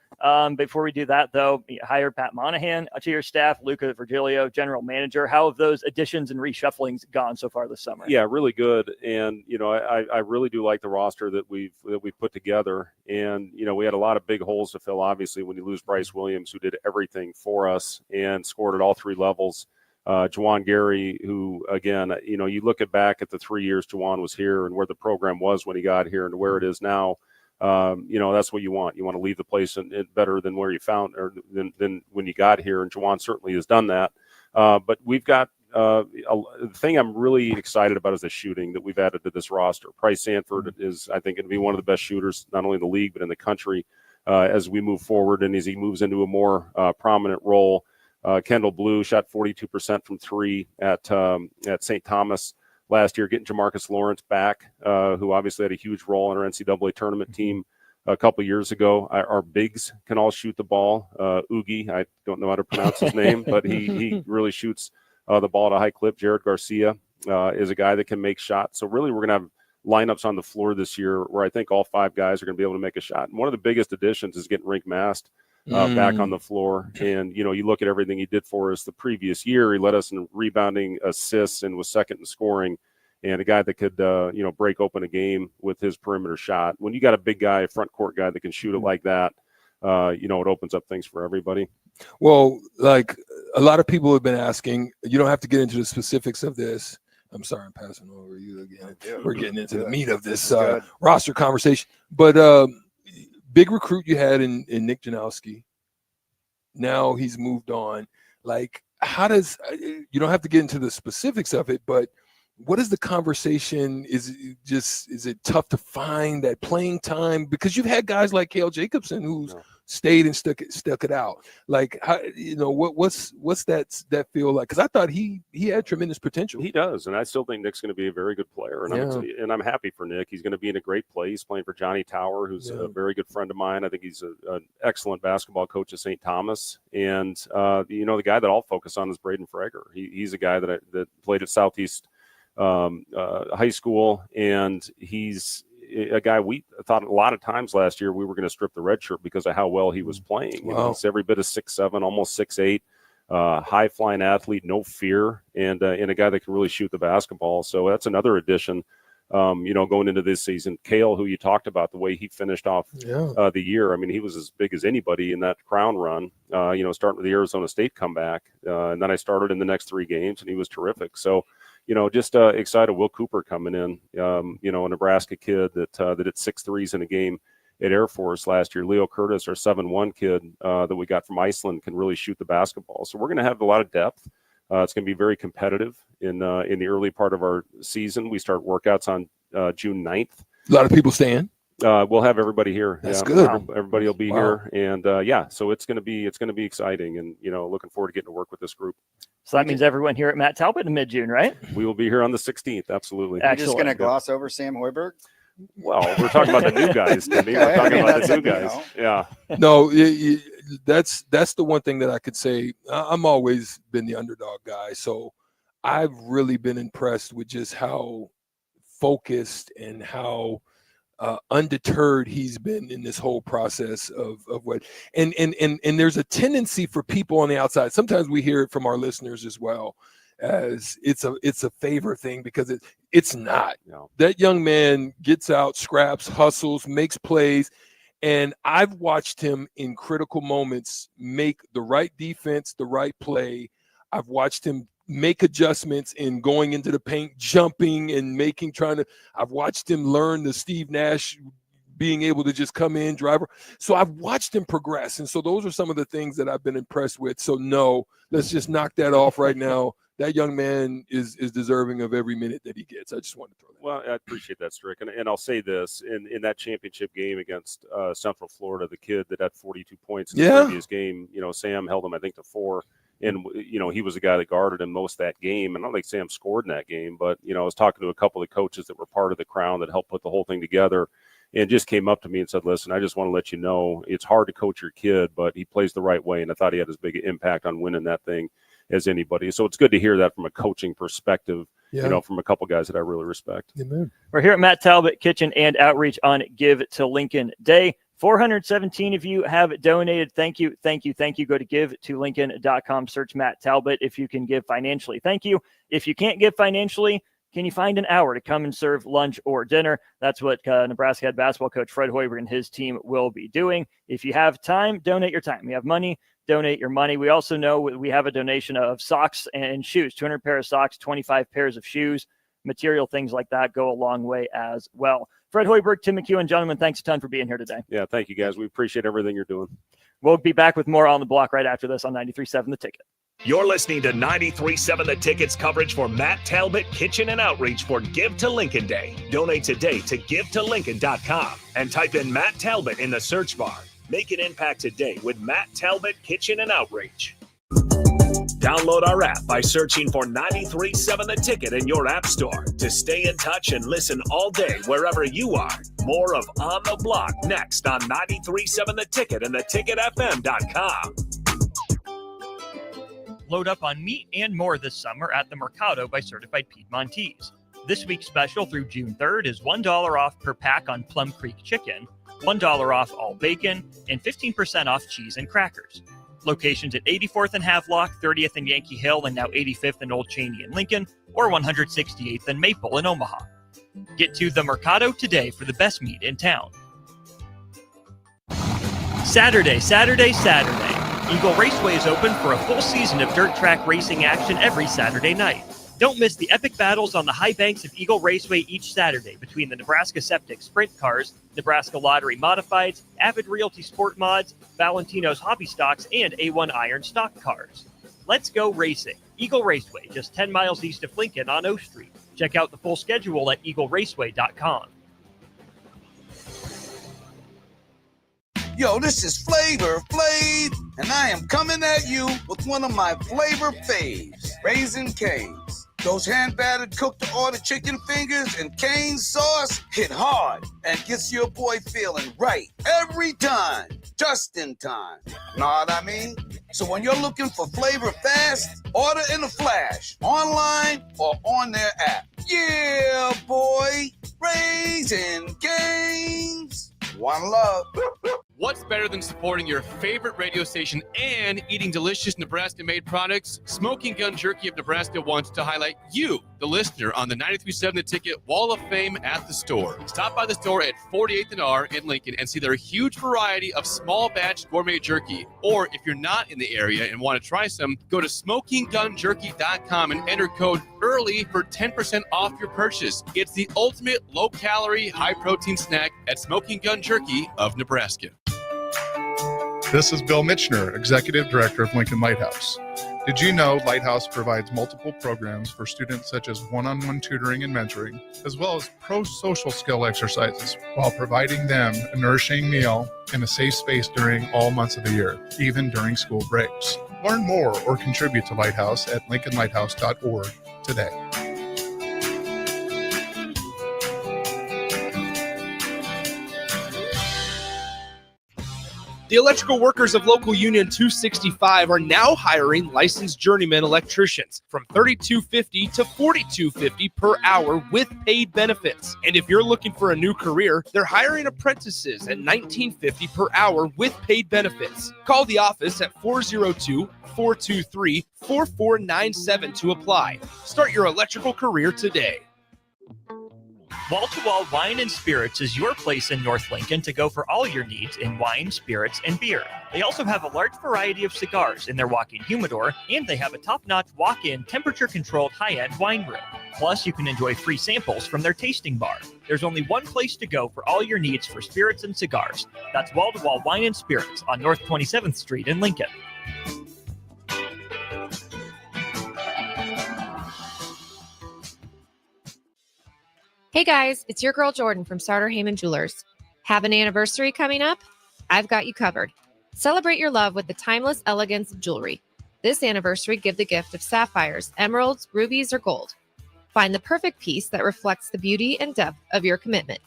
Before we do that, though, you hired Pat Monahan to your staff, Luca Virgilio, general manager. How have those additions and reshufflings gone so far this summer? Yeah, really good. And, I really do like the roster that we've put together. And, we had a lot of big holes to fill, obviously, when you lose Bryce Williams, who did everything for us and scored at all three levels. Juwan Gary, who, again, you look back at the 3 years Juwan was here and where the program was when he got here and where it is now. That's what you want. You want to leave the place better than where you found or than when you got here. And Juwan certainly has done that. But we've got the thing I'm really excited about is the shooting that we've added to this roster. Price Sanford is, I think, going to be one of the best shooters, not only in the league, but in the country as we move forward and as he moves into a more prominent role. Kendall Blue shot 42% from three at St. Thomas last year, getting Jamarcus Lawrence back, who obviously had a huge role in our NCAA tournament team a couple years ago. Our bigs can all shoot the ball. Oogie, I don't know how to pronounce his name, but he really shoots the ball at a high clip. Jared Garcia is a guy that can make shots. So really we're going to have lineups on the floor this year where I think all five guys are going to be able to make a shot. And one of the biggest additions is getting Rink Mast back on the floor. And, you look at everything he did for us the previous year. He led us in rebounding, assists, and was second in scoring. And a guy that could, break open a game with his perimeter shot. When you got a big guy, a front court guy that can shoot it like that, it opens up things for everybody. Well, like a lot of people have been asking, you don't have to get into the specifics of this. I'm sorry, I'm passing over you again. We're getting into the meat of this roster conversation. But big recruit you had in Nick Janowski. Now he's moved on. Like, how does you don't have to get into the specifics of it, but what is the conversation? Is it tough to find that playing time? Because you've had guys like Cale Jacobson who's stayed and stuck it out. Like, how, what's that feel like? Because I thought he had tremendous potential. He does, and I still think Nick's going to be a very good player. And I'm happy for Nick. He's going to be in a great place, playing for Johnny Tower, who's a very good friend of mine. I think he's an excellent basketball coach at St. Thomas. And the guy that I'll focus on is Braden Frager. He's a guy that played at Southeast high school, and he's a guy we thought a lot of times last year we were going to strip the red shirt because of how well he was playing. Wow. He's every bit of 6'7", almost 6'8", high flying athlete, no fear, and a guy that can really shoot the basketball. So that's another addition. Going into this season, Cale, who you talked about, the way he finished off the year. I mean, he was as big as anybody in that Crown run. Starting with the Arizona State comeback, and then I started in the next 3 games, and he was terrific. So. Just excited. Will Cooper coming in, a Nebraska kid that hit 6 threes in a game at Air Force last year. Leo Curtis, our 7'1" kid that we got from Iceland, can really shoot the basketball. So we're going to have a lot of depth. It's going to be very competitive in the early part of our season. We start workouts on June 9th. A lot of people staying. We'll have everybody here. That's good. Everybody will be here, and so it's going to be exciting, and looking forward to getting to work with this group. So that means everyone here at Matt Talbot in mid-June, right? We will be here on the 16th. Absolutely. You're just going to gloss over Sam Hoiberg? Well, we're talking about the new guys, Timmy. We're talking about the new guys. Yeah. No, that's the one thing that I could say. I'm always been the underdog guy, so I've really been impressed with just how focused and how undeterred he's been in this whole process of what and there's a tendency for people on the outside. Sometimes we hear it from our listeners as well, as it's a favor thing, because it's not. No. That young man gets out, scraps, hustles, makes plays, and I've watched him in critical moments make the right defense, the right play. I've watched him make adjustments in going into the paint, jumping and I've watched him learn the Steve Nash being able to just come in, driver. So I've watched him progress. And so those are some of the things that I've been impressed with. So no, let's just knock that off right now. That young man is deserving of every minute that he gets. I just wanted to throw that. Well, I appreciate that, Strick. And I'll say this, in that championship game against Central Florida, the kid that had 42 points in the previous game, Sam held him, I think, to 4. And, he was the guy that guarded him most that game. And I don't think Sam scored in that game, but, I was talking to a couple of coaches that were part of the Crown that helped put the whole thing together, and just came up to me and said, listen, I just want to let you know it's hard to coach your kid, but he plays the right way. And I thought he had as big an impact on winning that thing as anybody. So it's good to hear that from a coaching perspective, from a couple guys that I really respect. Amen. We're here at Matt Talbot Kitchen and Outreach on Give to Lincoln Day. 417 of you have donated. Thank you, thank you, thank you. Go to give2lincoln.com, search Matt Talbot if you can give financially. Thank you. If you can't give financially, can you find an hour to come and serve lunch or dinner? That's what Nebraska head basketball coach Fred Hoiberg and his team will be doing. If you have time, donate your time. You have money, donate your money. We also know we have a donation of socks and shoes, 200 pair of socks, 25 pairs of shoes, material, things like that go a long way as well. Fred Hoiberg, Tim McHugh, and gentlemen, thanks a ton for being here today. Yeah, thank you, guys. We appreciate everything you're doing. We'll be back with more On the Block right after this on 93.7 The Ticket. You're listening to 93.7 The Ticket's coverage for Matt Talbot Kitchen and Outreach for Give to Lincoln Day. Donate today to GiveToLincoln.com and type in Matt Talbot in the search bar. Make an impact today with Matt Talbot Kitchen and Outreach. Download our app by searching for 93.7 The Ticket in your app store to stay in touch and listen all day wherever you are. More of On the Block next on 93.7 The Ticket and theticketfm.com. Load up on meat and more this summer at the Mercado by Certified Piedmontese. This week's special through June 3rd is $1 off per pack on Plum Creek chicken, $1 off all bacon, and 15% off cheese and crackers. Locations at 84th and Havelock, 30th and Yankee Hill, and now 85th and Old Cheney in Lincoln, or 168th and Maple in Omaha. Get to the Mercado today for the best meat in town. Saturday. Eagle Raceway is open for a full season of dirt track racing action every Saturday night. Don't miss the epic battles on the high banks of Eagle Raceway each Saturday between the Nebraska Septic Sprint Cars, Nebraska Lottery Modifieds, Avid Realty Sport Mods, Valentino's Hobby Stocks, and A1 Iron Stock Cars. Let's go racing. Eagle Raceway, just 10 miles east of Lincoln on O Street. Check out the full schedule at eagleraceway.com. Yo, this is Flavor Flav, and I am coming at you with one of my flavor faves, Raisin Cane's. Those hand-battered cooked-to-order chicken fingers and cane sauce hit hard and gets your boy feeling right every time, just in time. Know what I mean? So when you're looking for flavor fast, order in a flash, online or on their app. Yeah, boy, Raisin Cane's. One love. What's better than supporting your favorite radio station and eating delicious Nebraska-made products? Smoking Gun Jerky of Nebraska wants to highlight you, the listener, on the 93.7 The Ticket Wall of Fame at the store. Stop by the store at 48th and R in Lincoln and see their huge variety of small batch gourmet jerky. Or if you're not in the area and want to try some, go to smokinggunjerky.com and enter code EARLY for 10% off your purchase. It's the ultimate low-calorie, high-protein snack at Smoking Gun Jerky of Nebraska. This is Bill Mitchner, Executive Director of Lincoln Lighthouse. Did you know Lighthouse provides multiple programs for students such as one-on-one tutoring and mentoring, as well as pro-social skill exercises, while providing them a nourishing meal and a safe space during all months of the year, even during school breaks? Learn more or contribute to Lighthouse at lincolnlighthouse.org today. The electrical workers of Local Union 265 are now hiring licensed journeyman electricians from $32.50 to $42.50 per hour with paid benefits. And if you're looking for a new career, they're hiring apprentices at $19.50 per hour with paid benefits. Call the office at 402-423-4497 to apply. Start your electrical career today. Wall-to-Wall Wine and Spirits is your place in North Lincoln to go for all your needs in wine, spirits, and beer. They also have a large variety of cigars in their walk-in humidor, and they have a top-notch walk-in temperature-controlled high-end wine room. Plus, you can enjoy free samples from their tasting bar. There's only one place to go for all your needs for spirits and cigars. That's Wall-to-Wall Wine and Spirits on North 27th Street in Lincoln. Hey guys, it's your girl Jordan from Sartor Heyman Jewelers. Have an anniversary coming up? I've got you covered. Celebrate your love with the timeless elegance of jewelry. This anniversary, give the gift of sapphires, emeralds, rubies, or gold. Find the perfect piece that reflects the beauty and depth of your commitment.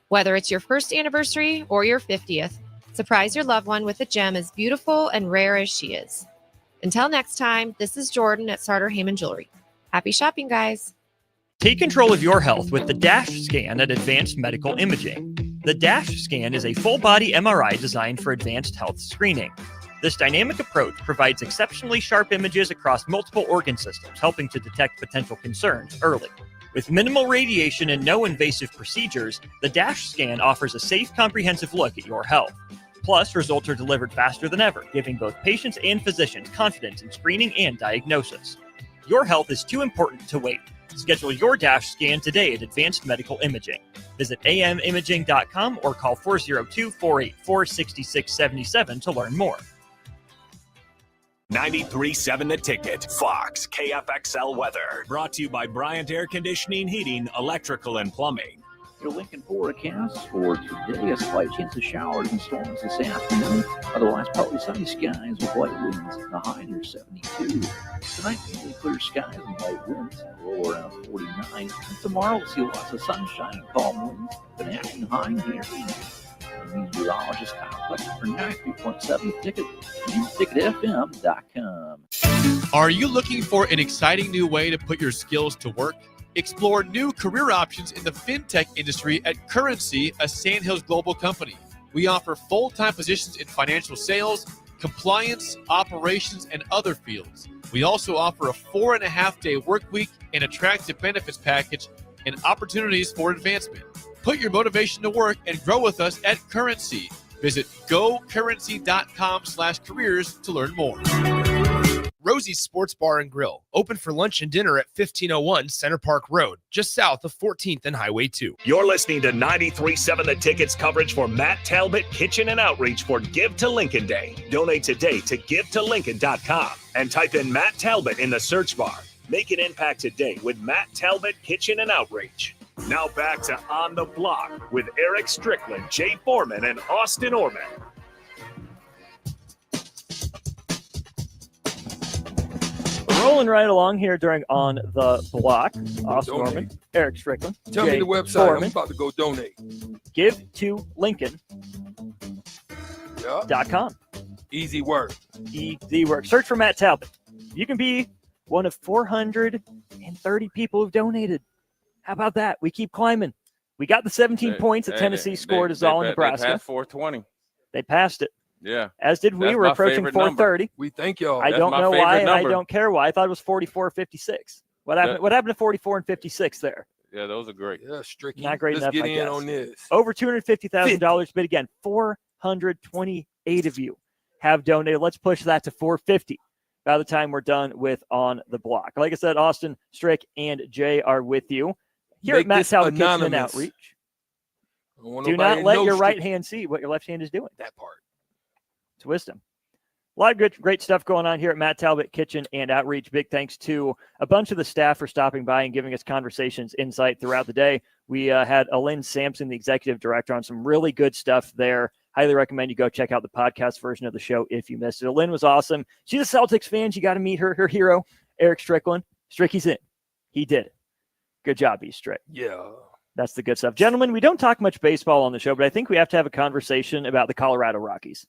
Whether it's your first anniversary or your 50th, surprise your loved one with a gem as beautiful and rare as she is. Until next time, this is Jordan at Sartor Heyman Jewelry. Happy shopping, guys. Take control of your health with the DASH scan at Advanced Medical Imaging. The DASH scan is a full-body MRI designed for advanced health screening. This dynamic approach provides exceptionally sharp images across multiple organ systems, helping to detect potential concerns early. With minimal radiation and no invasive procedures, the DASH scan offers a safe, comprehensive look at your health. Plus, results are delivered faster than ever, giving both patients and physicians confidence in screening and diagnosis. Your health is too important to wait. Schedule your DASH scan today at Advanced Medical Imaging. Visit amimaging.com or call 402-484-6677 to learn more. 93.7 The Ticket, Fox, KFXL weather. Brought to you by Bryant Air Conditioning, Heating, Electrical, and Plumbing. Your Lincoln forecast for today, a slight chance of showers and storms this afternoon. Otherwise, partly sunny skies with light winds. The high near 72. Tonight, mainly clear skies and light winds. Low around 49. And tomorrow, we'll see lots of sunshine and calm winds. The national high near 80. Meteorologist Talbot for 93.7 Ticket and TicketFM.com. Are you looking for an exciting new way to put your skills to work? Explore new career options in the fintech industry at Currency, a Sandhills global company. We offer full-time positions in financial sales, compliance, operations, and other fields. We also offer a 4.5-day work week, an attractive benefits package, and opportunities for advancement. Put your motivation to work and grow with us at Currency. Visit gocurrency.com/careers to learn more. Rosie's Sports Bar and Grill, open for lunch and dinner at 1501 Center Park Road, just south of 14th and Highway 2. You're listening to 93.7 The Ticket's coverage for Matt Talbot Kitchen and Outreach for Give to Lincoln Day. Donate today to givetolincoln.com and type in Matt Talbot in the search bar. Make an impact today with Matt Talbot Kitchen and Outreach. Now back to On the Block with Eric Strickland, Jay Foreman, and Austin Orman. Rolling right along here during On the Block. Austin Orman, Eric Strickland. Tell Jay me the website. Foreman. I'm about to go donate. GiveToLincoln.com. Easy work. Easy work. Search for Matt Talbot. You can be one of 430 people who've donated. How about that? We keep climbing. We got the 17 points that Tennessee scored is all in Nebraska. They passed 420. They passed it. Yeah. As did we. That's We're my approaching favorite 430. number. We thank y'all. I That's don't my know favorite why, and I number. don't care why. I thought it was 44 or 56. What happened? What happened to 44 and 56 there? Yeah, those are great. Yeah, Stricky. Not great Let's enough, get I in guess. on this. Over $250,000, but again, 428 of you have donated. Let's push that to 450 by the time we're done with On the Block. Like I said, Austin, Strick, and Jay are with you here Make at Matt this Talbot Kitchen and anonymous. Outreach. I don't want Do nobody not to let know your Strick- right hand see what your left hand is doing. That part. It's wisdom. A lot of great stuff going on here at Matt Talbot Kitchen and Outreach. Big thanks to a bunch of the staff for stopping by and giving us conversations, insight throughout the day. We had Alyn Sampson, the executive director, on some really good stuff there. Highly recommend you go check out the podcast version of the show if you missed it. Alyn was awesome. She's a Celtics fan. You got to meet her hero, Eric Strickland. Stricky's in. He did it. Good job, Strick. Yeah. That's the good stuff. Gentlemen, we don't talk much baseball on the show, but I think we have to have a conversation about the Colorado Rockies.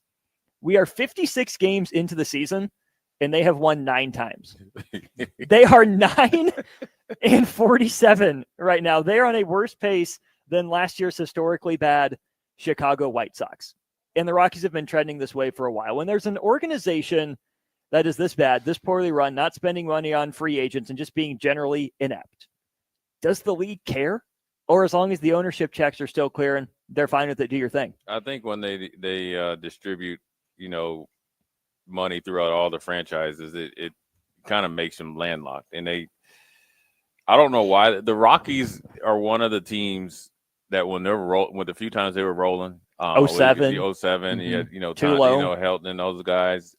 We are 56 games into the season, and they have won 9 times. They are 9-47 right now. They are on a worse pace than last year's historically bad Chicago White Sox. And the Rockies have been trending this way for a while. When there's an organization that is this bad, this poorly run, not spending money on free agents, and just being generally inept, does the league care? Or as long as the ownership checks are still clearing, they're fine with it, do your thing? I think when they distribute, money throughout all the franchises, it kind of makes them landlocked. And I don't know why. The Rockies are one of the teams that when they're with a few times they were rolling. 07. 07, you had, Tulo. Helton and those guys.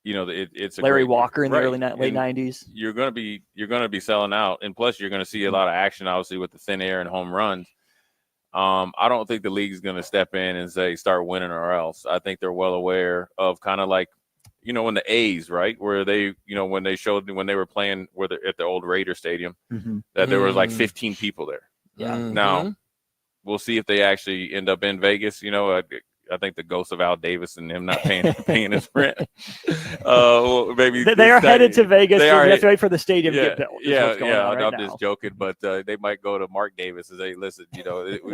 It's a Larry great, Walker in the right. early late And 90s. You're gonna be selling out, and plus you're gonna see a lot of action, obviously, with the thin air and home runs. I don't think the league is going to step in and say start winning or else. I think they're well aware of kind of like, in the A's, right, where they, when they were playing at the old Raider Stadium, that there was like 15 people there. Yeah. Now we'll see if they actually end up in Vegas. I think the ghost of Al Davis and him not paying his rent. Well, maybe They are headed to Vegas. They So are we have to wait for the stadium to get built. Is Yeah, what's going on right I'm now. just joking, but they might go to Mark Davis and say, "Listen, we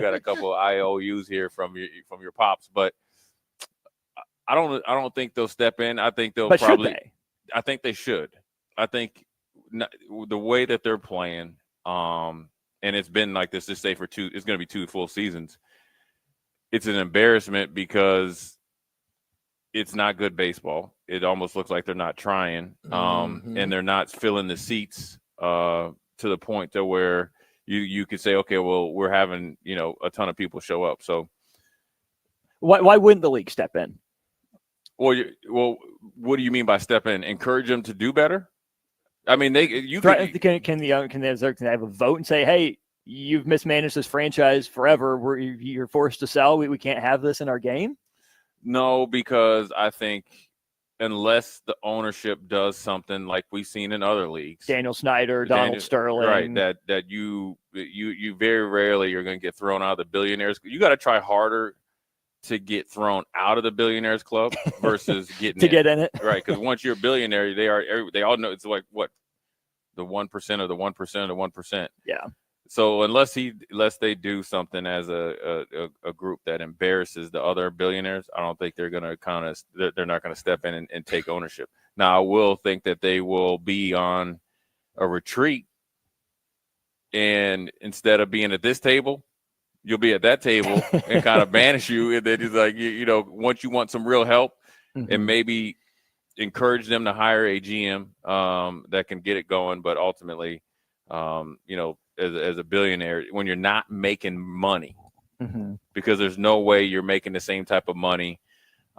got a couple of IOUs here from your pops," but I don't think they'll step in. I think they'll But probably. should they? I think they should. I think the way that they're playing, and it's been like this. Just say for two, it's going to be 2 full seasons. It's an embarrassment because it's not good baseball. It almost looks like they're not trying, and they're not filling the seats to the point to where you could say, okay, well, we're having a ton of people show up. So why wouldn't the league step in? Well, what do you mean by step in? Encourage them to do better? I mean, can they have a vote and say, "Hey, you've mismanaged this franchise forever. You're forced to sell. We can't have this in our game." No, because I think unless the ownership does something like we've seen in other leagues, Daniel Snyder, Donald Sterling, right? That you very rarely you're going to get thrown out of the billionaires. You got to try harder to get thrown out of the billionaires club versus getting get in it, right? Because once you're a billionaire, they all know it's like what the 1% of the 1% of the 1%. Yeah. So unless they do something as a group that embarrasses the other billionaires, I don't think they're gonna they're not gonna step in and take ownership. Now I will think that they will be on a retreat, and instead of being at this table, you'll be at that table and kind of banish you. And then it's like, once you want some real help and maybe encourage them to hire a GM that can get it going. But ultimately, as a billionaire, when you're not making money, because there's no way you're making the same type of money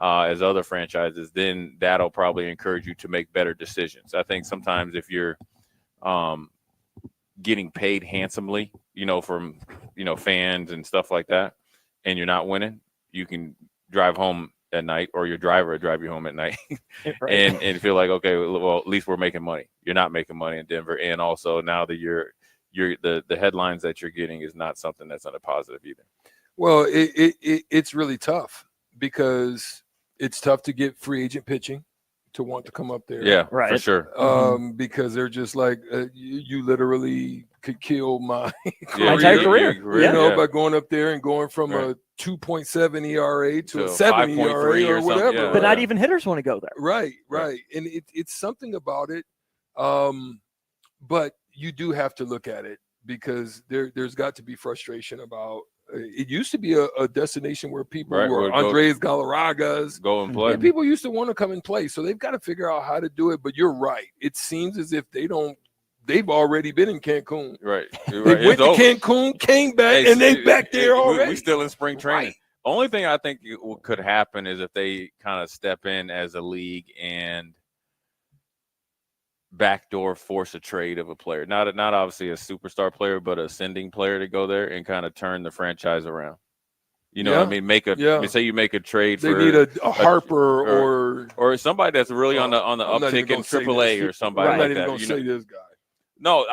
as other franchises, then that'll probably encourage you to make better decisions. I think sometimes if you're getting paid handsomely, from fans and stuff like that, and you're not winning, you can drive home at night, or your driver will drive you home at night, Right. and feel like, okay, well, at least we're making money. You're not making money in Denver, and also now that the headlines that you're getting is not something that's on a positive either. Well, it's really tough because it's tough to get free agent pitching to want to come up there. Yeah, right. For sure. Because they're just like, you literally could kill my entire career. by going up there and going from a 2.7 ERA to a 7 ERA or whatever. Yeah, but not even hitters want to go there. Right. And it's something about it. But you do have to look at it because there's got to be frustration about. It used to be a destination where people were Andres Galarragas. Go and play. And people used to want to come and play. So they've got to figure out how to do it. But you're right. It seems as if they've already been in Cancun. Right. They went to Cancun, came back, and they back there already. We still in spring training. Right. Only thing I think could happen is if they kind of step in as a league and backdoor force a trade of a player, not obviously a superstar player, but an ascending player to go there and kind of turn the franchise around. What I mean? Say you make a trade. They for need a Harper or somebody that's really on the uptick in AAA or somebody like that. I'm not even going to say this guy. No,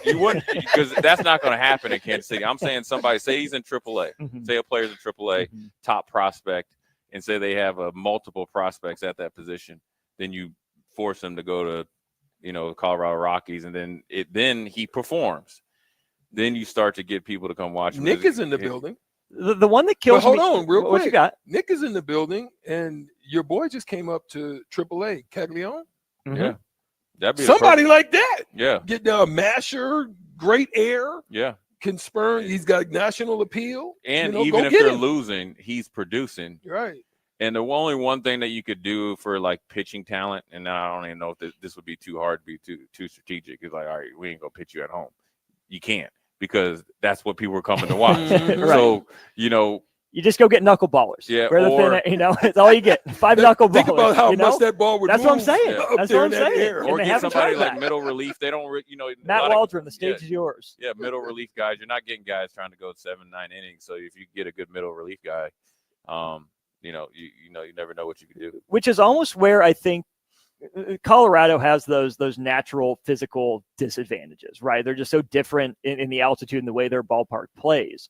you wouldn't, because that's not going to happen in Kansas City. I'm saying somebody, say he's in AAA, say a player's in AAA, top prospect, and say they have multiple prospects at that position. Then you force him to go to Colorado Rockies, and then he performs. Then you start to get people to come watch him. Nick is in the building. The one that kills me. Hold on, real quick. What you got? Nick is in the building, and your boy just came up to AAA, Caglione. Yeah, that'd be somebody like that. Yeah, get a masher, great air. Yeah, can spurn. He's got national appeal. And even if they're losing, he's producing. Right. And the only one thing that you could do for like pitching talent, and I don't even know if this would be too hard to be too strategic, is like, all right, we ain't gonna pitch you at home. You can't, because that's what people are coming to watch. Right. So you just go get knuckleballers. Yeah, it's all you get. 5 knuckleballers. Think about how much that ball would. That's what I'm saying. Up That's there what I'm in that saying. air. Or get somebody like middle relief. They don't, Matt Waldron, the stage is yours. Yeah, middle relief guys. You're not getting guys trying to go 7-9 innings. So if you get a good middle relief guy, you never know what you can do. Which is almost where I think Colorado has those natural physical disadvantages, right? They're just so different in the altitude and the way their ballpark plays.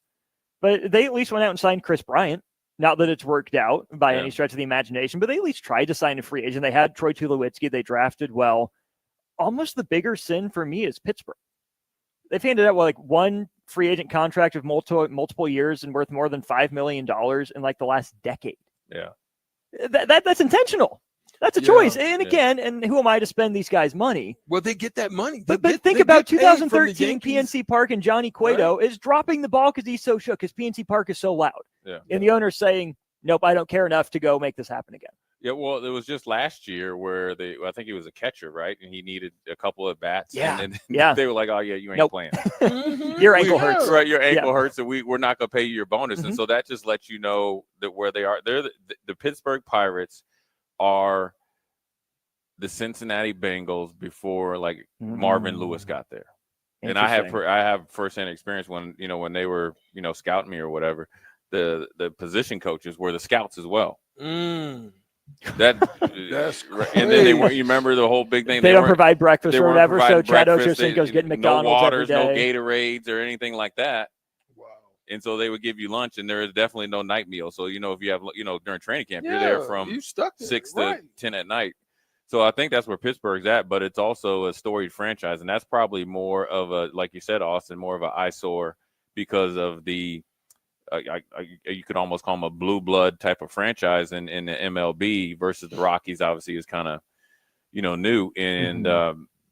But they at least went out and signed Chris Bryant. Not that it's worked out by Yeah. any stretch of the imagination, but they at least tried to sign a free agent. They had Troy Tulowitzki. They drafted well. Almost the bigger sin for me is Pittsburgh. They've handed out like one free agent contract of multiple years and worth more than $5 million in like the last decade. Yeah. That's intentional. That's a choice. And again, and who am I to spend these guys' money? Well, they get that money. But think about 2013 PNC Park and Johnny Cueto is dropping the ball because he's so shook because PNC Park is so loud. Yeah. And the owner's saying, nope, I don't care enough to go make this happen again. Yeah, well, it was just last year where I think he was a catcher, right? And he needed a couple of bats. Yeah. And then Yeah. they were like, oh, yeah, you ain't playing. Your ankle hurts. Right, your ankle Yeah. hurts, and we're not going to pay you your bonus. And so that just lets you know that where they are. They're the Pittsburgh Pirates are the Cincinnati Bengals before like Marvin Lewis got there. And I have firsthand experience when they were scouting me or whatever. The position coaches were the scouts as well. That's crazy. And then you remember the whole big thing. They don't provide breakfast or whatever, so Chad breakfast. Ochocinco's getting No McDonald's waters, every no day. Gatorades or anything like that. Wow. And so they would give you lunch, and there is definitely no night meal. So if you have during training camp, you're there from 6 to 10 at night. So I think that's where Pittsburgh's at, but it's also a storied franchise, and that's probably more of a, like you said, Austin, more of an eyesore because of the you could almost call them a blue blood type of franchise in the MLB versus the Rockies. Obviously, is kind of new, and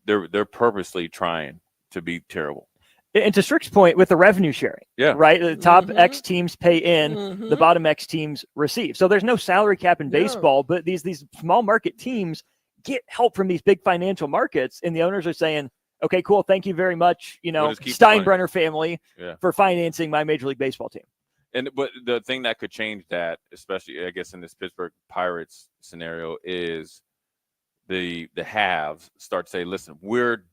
they're purposely trying to be terrible. And to Strick's point, with the revenue sharing, right? The top X teams pay in, the bottom X teams receive. So there's no salary cap in baseball, but these small market teams get help from these big financial markets, and the owners are saying, okay, cool, thank you very much, Steinbrenner family for financing my Major League Baseball team. But the thing that could change that, especially I guess in this Pittsburgh Pirates scenario, is the haves start to say, listen, we're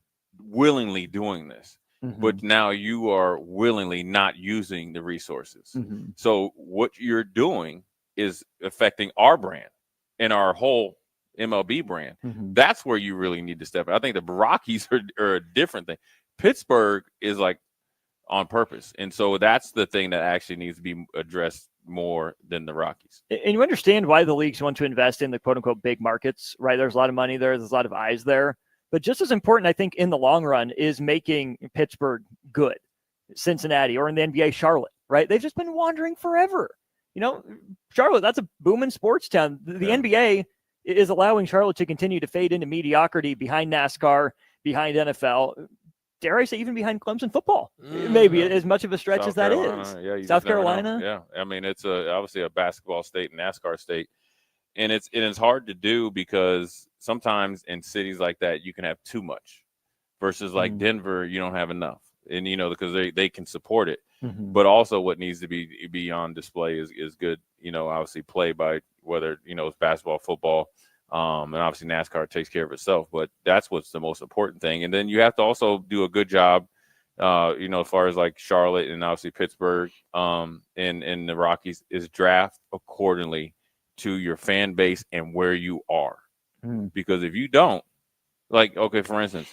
willingly doing this, but now you are willingly not using the resources. So what you're doing is affecting our brand and our whole MLB brand. That's where you really need to step in. I think the Rockies are a different thing. Pittsburgh is like on purpose. And so that's the thing that actually needs to be addressed more than the Rockies. And you understand why the leagues want to invest in the quote unquote big markets, right? There's a lot of money there. There's a lot of eyes there. But just as important, I think, in the long run is making Pittsburgh good. Cincinnati, or in the NBA, Charlotte, right? They've just been wandering forever. Charlotte, that's a booming sports town. The NBA is allowing Charlotte to continue to fade into mediocrity behind NASCAR, behind NFL, dare I say even behind Clemson football, maybe as much of a stretch South as that Carolina, is. yeah, South Carolina. Yeah. I mean, it's obviously a basketball state and NASCAR state. And it's hard to do because sometimes in cities like that, you can have too much versus like Denver, you don't have enough. And, because they can support it. But also what needs to be on display is good, obviously play by whether, it's basketball, football, and obviously NASCAR takes care of itself. But that's what's the most important thing. And then you have to also do a good job, as far as like Charlotte and obviously Pittsburgh and the Rockies is draft accordingly to your fan base and where you are. Because if you don't, like, okay, for instance,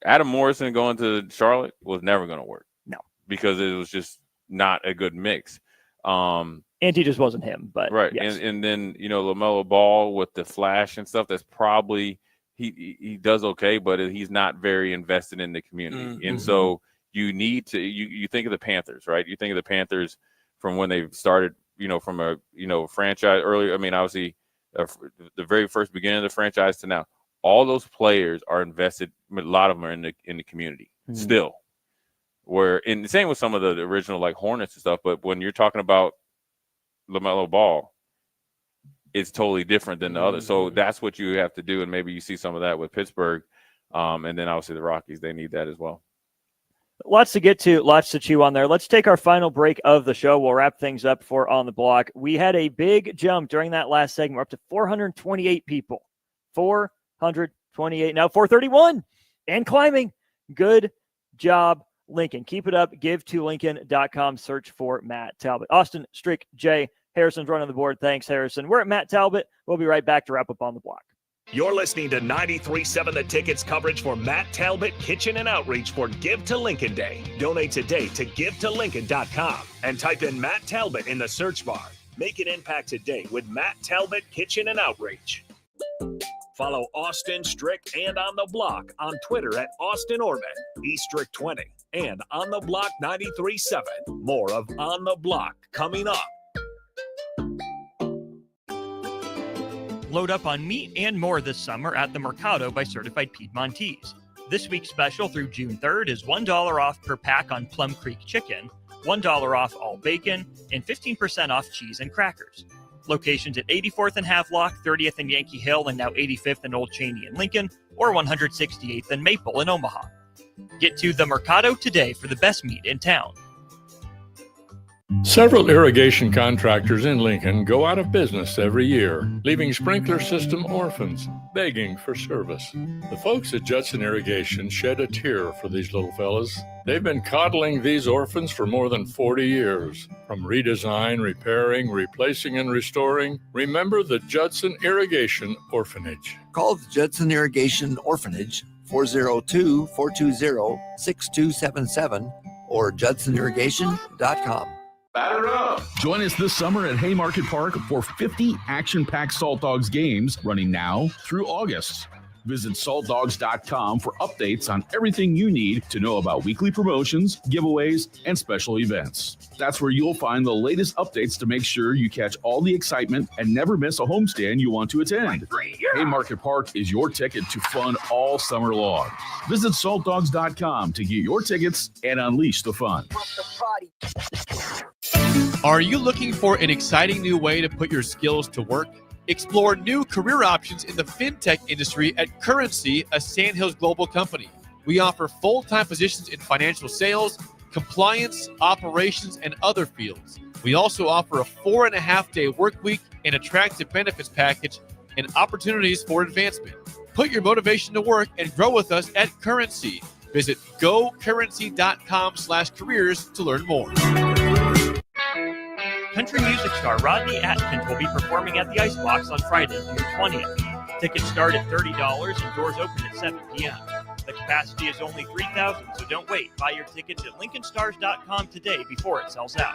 Adam Morrison going to Charlotte was never going to work. No. Because it was just not a good mix. And he just wasn't him, but right. Yes. And then, LaMelo Ball with the flash and stuff, that's probably he does okay, but he's not very invested in the community. And so you need to you think of the Panthers, right? You think of the Panthers from when they started, from a franchise earlier. I mean, obviously the very first beginning of the franchise to now. All those players are invested. A lot of them are in the community still. And the same with some of the original like Hornets and stuff. But when you're talking about LaMelo Ball, it's totally different than the others. So that's what you have to do. And maybe you see some of that with Pittsburgh. And then obviously the Rockies, they need that as well. Lots to get to, lots to chew on there. Let's take our final break of the show. We'll wrap things up for On the Block. We had a big jump during that last segment. We're up to 428 people. 428, now 431 and climbing. Good job, Lincoln. Keep it up. GiveToLincoln.com. Search for Matt Talbot. Austin, Strick, Jay, Harrison's running the board. Thanks, Harrison. We're at Matt Talbot. We'll be right back to wrap up On the Block. You're listening to 93.7 The Ticket's coverage for Matt Talbot Kitchen and Outreach for Give to Lincoln Day. Donate today to GiveToLincoln.com and type in Matt Talbot in the search bar. Make an impact today with Matt Talbot Kitchen and Outreach. Follow Austin Strick and On the Block on Twitter at Austin Orman, eStrick20, and On the Block 93.7. More of On the Block coming up. Load up on meat and more this summer at the Mercado by Certified Piedmontese. This week's special through June 3rd is $1 off per pack on Plum Creek chicken, $1 off all bacon, and 15% off cheese and crackers. Locations at 84th and Havelock, 30th and Yankee Hill, and now 85th and Old Cheney and Lincoln, or 168th and Maple in Omaha. Get to the Mercado today for the best meat in town. Several irrigation contractors in Lincoln go out of business every year, leaving sprinkler system orphans begging for service. The folks at Judson Irrigation shed a tear for these little fellas. They've been coddling these orphans for more than 40 years. From redesign, repairing, replacing, and restoring, remember the Judson Irrigation Orphanage. Call the Judson Irrigation Orphanage 402-420-6277 or judsonirrigation.com. Batter up! Join us this summer at Haymarket Park for 50 action-packed Salt Dogs games running now through August. Visit saltdogs.com for updates on everything you need to know about weekly promotions, giveaways, and special events. That's where you'll find the latest updates to make sure you catch all the excitement and never miss a homestand you want to attend. Haymarket Park is your ticket to fun all summer long. Visit saltdogs.com to get your tickets and unleash the fun. Are you looking for an exciting new way to put your skills to work? Explore new career options in the fintech industry at Currency, a Sandhills global company. We offer full-time positions in financial sales, compliance, operations, and other fields. We also offer a 4.5-day work week, an attractive benefits package, and opportunities for advancement. Put your motivation to work and grow with us at Currency. Visit gocurrency.com/careers to learn more. Country music star Rodney Atkins will be performing at the Icebox on Friday, June 20th. Tickets start at $30 and doors open at 7 p.m. The capacity is only 3,000, so don't wait. Buy your tickets at lincolnstars.com today before it sells out.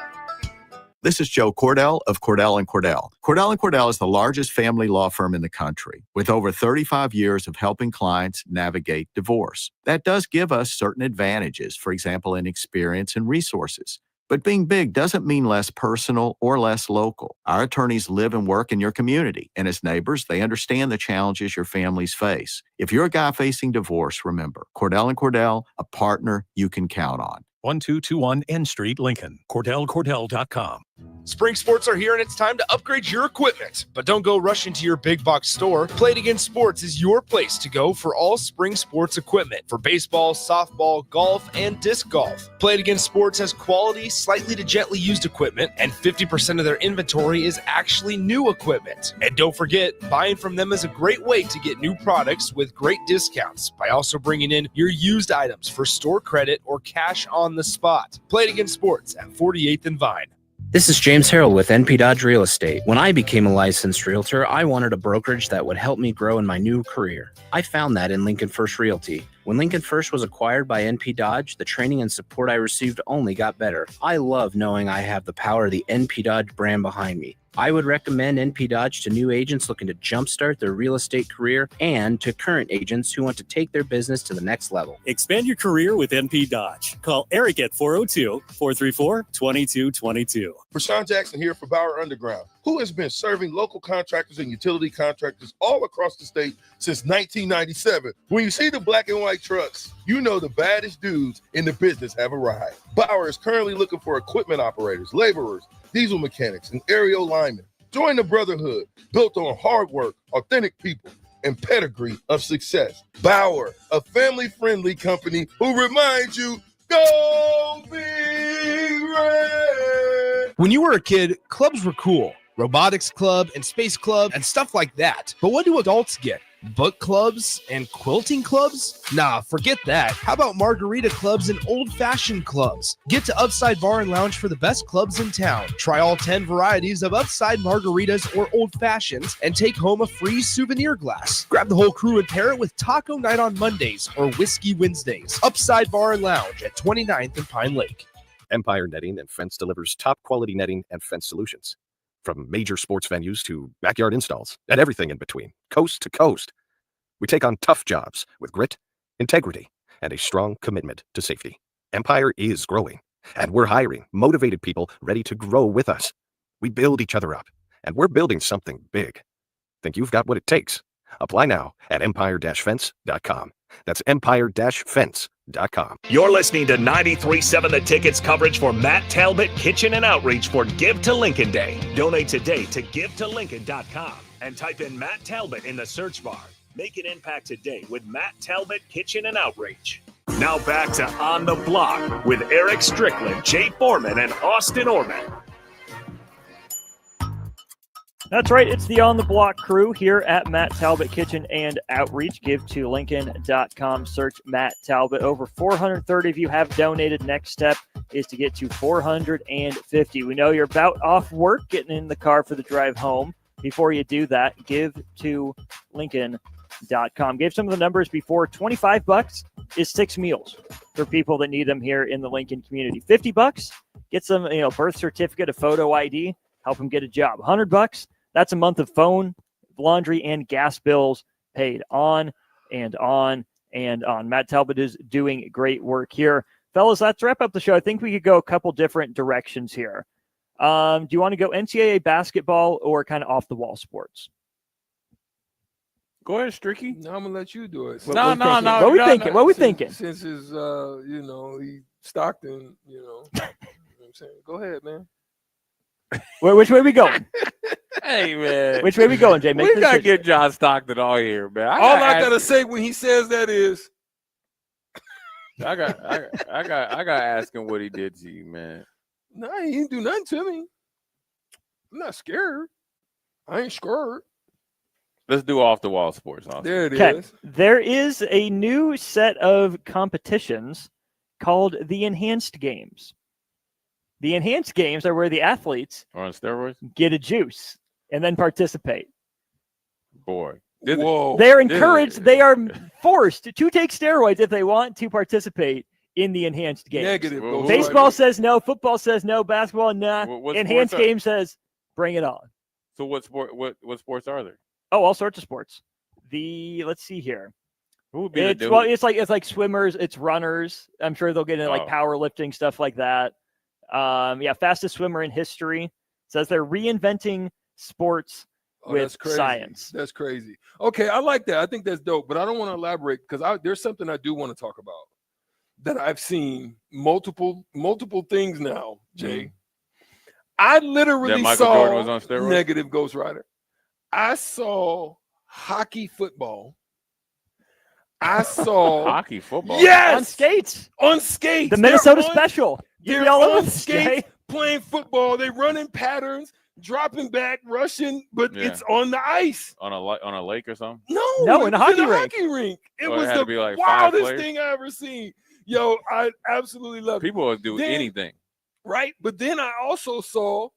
This is Joe Cordell of Cordell & Cordell. Cordell & Cordell is the largest family law firm in the country, with over 35 years of helping clients navigate divorce. That does give us certain advantages, for example, in experience and resources. But being big doesn't mean less personal or less local. Our attorneys live and work in your community, and as neighbors, they understand the challenges your families face. If you're a guy facing divorce, remember, Cordell & Cordell, a partner you can count on. 1221 N Street, Lincoln. CordellCordell.com. Spring sports are here and it's time to upgrade your equipment. But don't go rushing to your big box store. Play It Again Sports is your place to go for all spring sports equipment for baseball, softball, golf, and disc golf. Play It Again Sports has quality, slightly to gently used equipment, and 50% of their inventory is actually new equipment. And don't forget, buying from them is a great way to get new products with great discounts by also bringing in your used items for store credit or cash on the spot. Play It Again Sports at 48th and Vine. This is James Harrell with NP Dodge Real Estate. When I became a licensed realtor, I wanted a brokerage that would help me grow in my new career. I found that in Lincoln First Realty. When Lincoln First was acquired by NP Dodge, the training and support I received only got better. I love knowing I have the power of the NP Dodge brand behind me. I would recommend NP Dodge to new agents looking to jumpstart their real estate career and to current agents who want to take their business to the next level. Expand your career with NP Dodge. Call Eric at 402-434-2222. Rashawn Jackson here for Bauer Underground, who has been serving local contractors and utility contractors all across the state since 1997. When you see the black and white trucks, you know the baddest dudes in the business have arrived. Bauer is currently looking for equipment operators, laborers, diesel mechanics, and aerial linemen. Join the brotherhood built on hard work, authentic people, and pedigree of success. Bauer, a family-friendly company who reminds you, go Big Red! When you were a kid, clubs were cool. Robotics club and space club and stuff like that. But what do adults get? Book clubs and quilting clubs? Nah, forget that. How about margarita clubs and old-fashioned clubs? Get to Upside Bar and Lounge for the best clubs in town. Try all 10 varieties of Upside margaritas or old fashions and take home a free souvenir glass. Grab the whole crew and pair it with taco night on Mondays or whiskey Wednesdays. Upside Bar and Lounge at 29th and Pine Lake. Empire Netting and Fence delivers top quality netting and fence solutions. From major sports venues to backyard installs and everything in between, coast to coast. We take on tough jobs with grit, integrity, and a strong commitment to safety. Empire is growing, and we're hiring motivated people ready to grow with us. We build each other up, and we're building something big. Think you've got what it takes? Apply now at empire-fence.com. That's empire-fence.com. You're listening to 93.7 The Ticket's coverage for Matt Talbot Kitchen and Outreach for Give to Lincoln Day. Donate today to givetolincoln.com and type in Matt Talbot in the search bar. Make an impact today with Matt Talbot Kitchen and Outreach. Now back to On the Block with Eric Strickland, Jay Foreman, and Austin Orman. That's right. It's the On the Block crew here at Matt Talbot Kitchen and Outreach. GiveToLincoln.com. Search Matt Talbot. Over 430 of you have donated. Next step is to get to 450. We know you're about off work, getting in the car for the drive home. Before you do that, GiveToLincoln.com. Gave some of the numbers before. $25 is 6 meals for people that need them here in the Lincoln community. $50 gets them, birth certificate, a photo ID, help them get a job. $100. That's a month of phone, laundry, and gas bills paid. On and on and on. Matt Talbot is doing great work here. Fellas, let's wrap up the show. I think we could go a couple different directions here. Do you want to go NCAA basketball or kind of off-the-wall sports? Go ahead, Stricky. No, I'm going to let you do it. No. What are we thinking? What are we thinking? Since his, he Stockton, what I'm saying. Go ahead, man. Which way are we going? Hey, man. Which way are we going, Jay? We got to get John Stockton all here, man. All I got to say when he says that is, I got to ask him what he did to you, man. No, he didn't do nothing to me. I'm not scared. I ain't scared. Let's do off-the-wall sports. Austin. There it is. There is a new set of competitions called the Enhanced Games. The Enhanced Games are where the athletes are on steroids, get a juice, and then participate. Boy. Whoa. They are encouraged, they are forced to take steroids if they want to participate in the Enhanced Games. Negative. Baseball says no, football says no, basketball, nah. What Enhanced sports Game says bring it on. So what sports are there? Oh, all sorts of sports. Let's see here. Who would be it's like swimmers, it's runners. I'm sure they'll get into like powerlifting, stuff like that. Fastest swimmer in history. Says they're reinventing sports with science. That's crazy. Okay, I like that. I think that's dope, but I don't want to elaborate because there's something I do want to talk about that I've seen multiple things now, Jay. Mm-hmm. I literally Michael saw Jordan was on steroids? negative Ghost Rider. I saw hockey football. I saw hockey football. Yes, on skates. The They're Minnesota on- Special. They're all over on this, skates Jay. playing football. They running patterns, dropping back, rushing, but it's on the ice. On a lake or something? No, in a it was hockey rink. It So it was had to the be like 5 wildest players? thing I ever seen. Yo, I absolutely love it. People will do Then- anything. Right? But then I also saw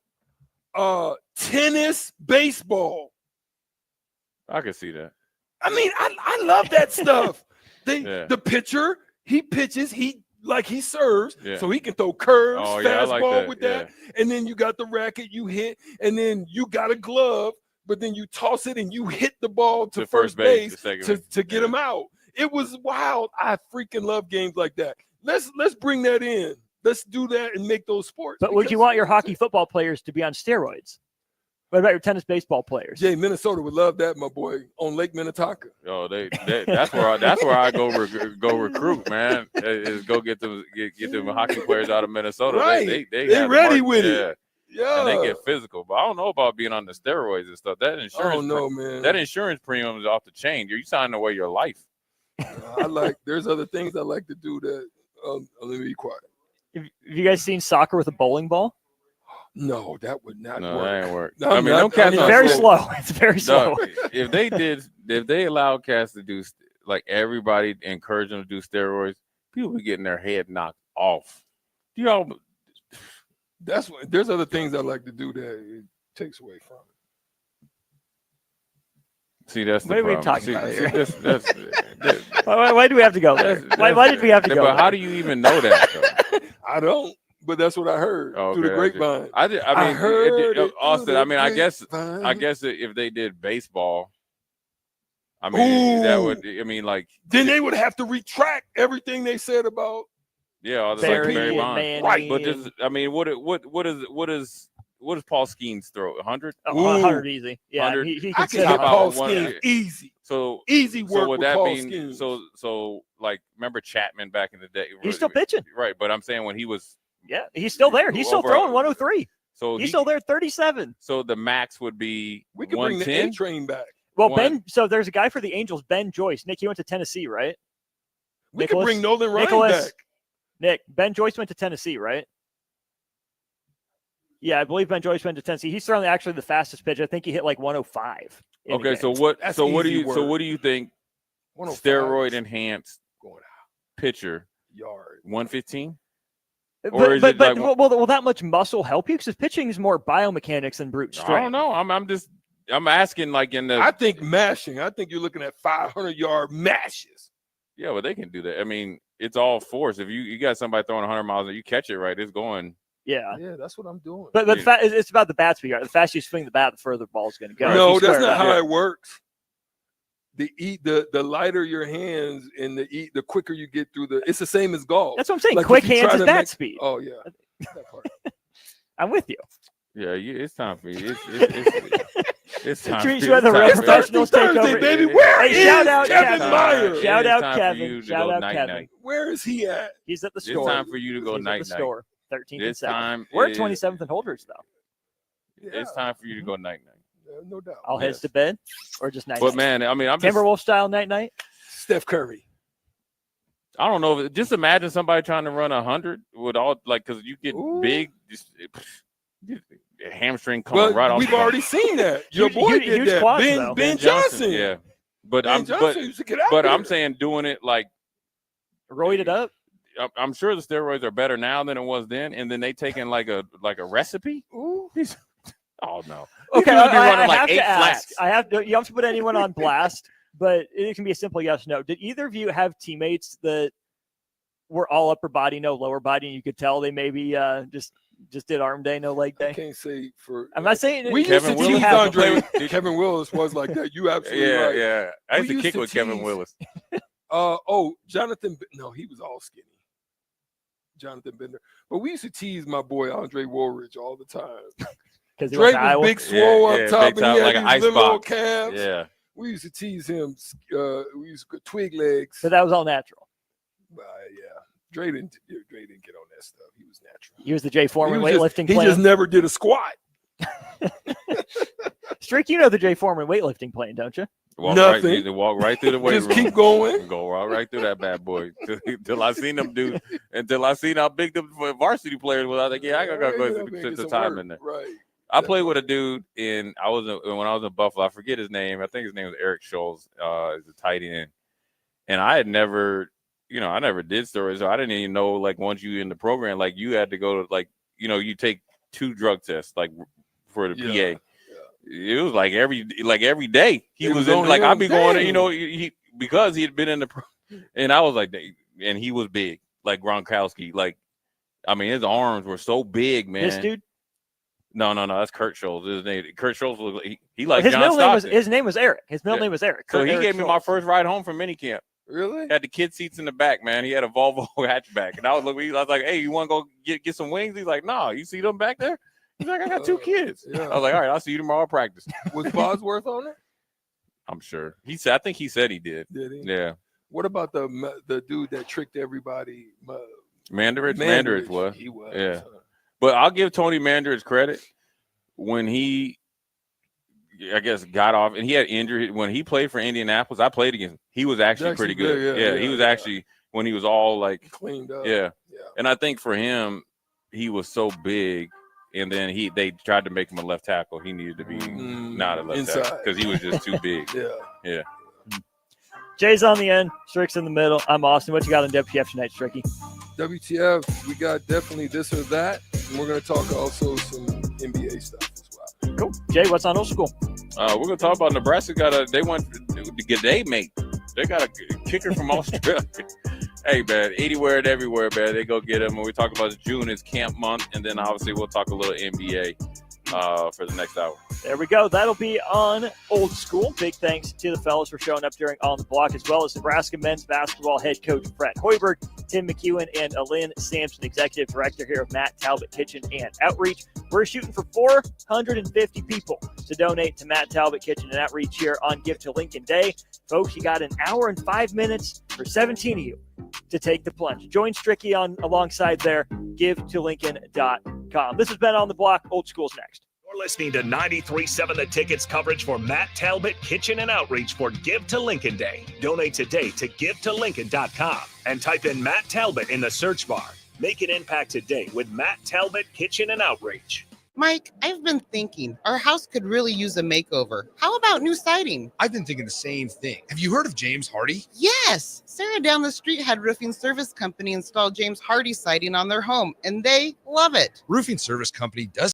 tennis, baseball. I can see that. I mean, I love that stuff. Yeah. The pitcher, he pitches, he serves, Yeah. so he can throw curves, Oh, yeah, I fastball like that, with that. And then you got the racket, you hit, and then you got a glove, but then you toss it and you hit the ball to first base the second to base. get him out. It was wild. I freaking love games like that. Let's bring that in. Let's do that and make those sports. But would you because- want your hockey football players to be on steroids? What about your tennis baseball players? Jay, Minnesota would love that, my boy, on Lake Minnetonka. Oh, that's where I go recruit, man. Is go get them hockey players out of Minnesota. Right. They have ready work, with yeah. it. Yeah. And they get physical. But I don't know about being on the steroids and stuff. That insurance, Oh, no, man. That insurance premium is off the chain. You're signing away your life. There's other things I like to do that. Let me be quiet. Have you guys seen soccer with a bowling ball? No, that would not No, work. that ain't work. No, I mean, not- them cats It's on very steroids- slow. It's very slow. No, if they allowed cats to do like everybody encourage them to do steroids, people be getting their head knocked off. That's what. There's other things I like to do that it takes away from it. See, that's the What are we problem. talking about See, here? that's- Why do we have to go there? Why did we have to go But there? how do you even know that? Though? I don't. but that's what I heard through the grapevine. I mean, heard it Austin. through I the mean, I guess grapevine. if they did baseball, I mean, that Ooh. would. I mean, like Then they would have to retract everything they said about. yeah, all the Barry Barry and Bonds. Manny Right, but and- this, I mean, what does Paul Skeens throw? 100? 100 easy. Yeah, 100? he I can can sit hit out Paul one- Skeens easy. So Easy work So would with that Paul mean Skeens. so like remember Chapman back in the day? He's still pitching. Right, but I'm saying when he was Yeah, he's still there. He's still Over- throwing 103. so He's still there at 37. So the max would be We could bring the 110. A train back. Well, One- Ben. So there's a guy for the Angels, Ben Joyce. Nick, he went to Tennessee, right? We could bring Nolan Ryan Nicholas, back. Nick, Ben Joyce went to Tennessee, right? Yeah, I believe Ben Joyce went to Tennessee. He's throwing actually the fastest pitch. I think he hit like 105. in a Okay, game. so what? That's So what do easy you? So work. what do you think? 105 Steroid is enhanced going out pitcher yard. 115? But, Or is but, it but like- will that much muscle help you? Because pitching is more biomechanics than brute strength. I don't know. I'm asking like in the I think mashing. I think you're looking at 500-yard mashes. yeah, but they can do that. I mean, it's all force. If you got somebody throwing 100 miles and you catch it right, it's going. Yeah. Yeah, that's what I'm doing. But it's about the bat speed. Right? The faster you swing the bat, the further the ball's going to go. No, If you that's square not it how up. it works. The lighter your hands and the quicker you get through the. It's the same as golf. That's what I'm saying. Like, Quick if you hands try is to bat make- speed. Oh yeah. I'm with you. Yeah, it's time for you. It's time. Treat for you the it's real time for- professionals take Thursday, over. baby. Where Hey, shout is out Kevin Kevin. Meyer? Shout It is out time for Kevin. you to Shout go out night Kevin. night. Where is he at? He's at the It's store. time for you to go He's night at the night. store. 13th and It's 7th. time. We're at is- 27th and Holders though. It's time for you to go night night. No doubt. All heads to bed, or just night. But man, I mean, I'm just. Timberwolf style night night. Steph Curry. I don't know. Just imagine somebody trying to run 100 with all like because you get big, just hamstring coming Well, right off. we've the already seen that. Your Huge- boy huge- did huge that. quads, though. Ben Johnson. Yeah, but Ben Johnson used to get out but there. I'm saying doing it like roided up. I'm sure the steroids are better now than it was then, and then they taking like a recipe. Ooh. Oh no. Okay, These dudes be running I like have 8 to ask. flats. I have to. You have to put anyone on blast, but it can be a simple yes no. Did either of you have teammates that were all upper body, no lower body, and you could tell they maybe just did arm day, no leg I day? can't say for. I'm not saying We Kevin used to Willis tease have- Andre. Kevin Willis was like that. You absolutely Yeah, right. yeah. I used We to kick used to with Kevin tease- Willis. Jonathan. No, he was all skinny. Jonathan Bender. But we used to tease my boy Andre Woolridge all the time. Because he Drake went to was Iowa. big, swole Yeah, up top, big and he top, had like an these ice little box. calves. Yeah. We used to tease him. We used to twig legs. So that was all natural. Yeah. Dre didn't get on that stuff. He was natural. He was the Jay Foreman He was weightlifting he plan. just never did a squat. Strick, you know the Jay Foreman weightlifting plan, don't you? Walk Nothing. Right, you walk right through the weight Just room. keep going. And go right through that bad boy till I seen them dude. Until I seen how big the varsity players was. I was like, yeah, I gotta go Get the some time work. in there. Right. I played with a dude when I was in Buffalo. I forget his name. I think his name was Eric Scholes. As a tight end, and I had never, I never did stories, so I didn't even know like once you in the program, like you had to go to like, you take 2 drug tests like for the PA. It was like every day he was in, on like him. I'd be going, Dang. he because he had been in the, and I was like, and he was big like Gronkowski, like I mean his arms were so big, man. This dude. No, that's Kurt Scholes. His name, Kurt Scholes was he like His John middle name was Stockton. his name was Eric. His middle Yeah. name was Eric. So Kurt he Eric gave me my Scholes. first ride home from minicamp. Really? Had the kid seats in the back, man. He had a Volvo hatchback, and I was like, "Hey, you want to go get some wings?" He's like, "No, you see them back there?" He's like, "I got 2 kids." Yeah. I was like, "All right, I'll see you tomorrow at practice." Was Bosworth on it? I'm sure he said. I think he said he did. Did he? Yeah, What about the dude that tricked everybody? Mandarich was. He was. Yeah, but I'll give Tony Mandarich credit when he, I guess, got off and he had injury when he played for Indianapolis. I played against him. He was actually pretty good. Yeah, He was actually when he was all like cleaned up. Yeah. And I think for him, he was so big, and then they tried to make him a left tackle. He needed to be not a left inside. tackle because he was just too big. Yeah. Jay's on the end. Strick's in the middle. I'm Austin. What you got on WTF tonight, Stricky? WTF, we got definitely this or that. And we're going to talk also some NBA stuff as well. Cool. Jay, what's on old school? We're gonna talk about Nebraska. They got a kicker from Australia. Hey, man, anywhere and everywhere, man. They go get them. When we talk about June, it's camp month, and then obviously we'll talk a little NBA for the next hour. There we go. That'll be on Old School. Big thanks to the fellas for showing up during On the Block, as well as Nebraska men's basketball head coach Brett Hoiberg, Tim McEwen, and Alyn Sampson, executive director here of Matt Talbot Kitchen and Outreach. We're shooting for 450 people to donate to Matt Talbot Kitchen and Outreach here on Give to Lincoln Day. Folks, you got an hour and 5 minutes for 17 of you to take the plunge. Join Stricky alongside there, givetolincoln.com. This has been On the Block. Old School's next. You're listening to 93.7 The Ticket's coverage for Matt Talbot Kitchen and Outreach for Give to Lincoln Day. Donate today to givetolincoln.com and type in Matt Talbot in the search bar. Make an impact today with Matt Talbot Kitchen and Outreach. Mike, I've been thinking our house could really use a makeover. How about new siding? I've been thinking the same thing. Have you heard of James Hardy? Yes. Sarah down the street had Roofing Service Company install James Hardy siding on their home, and they love it. Roofing Service Company does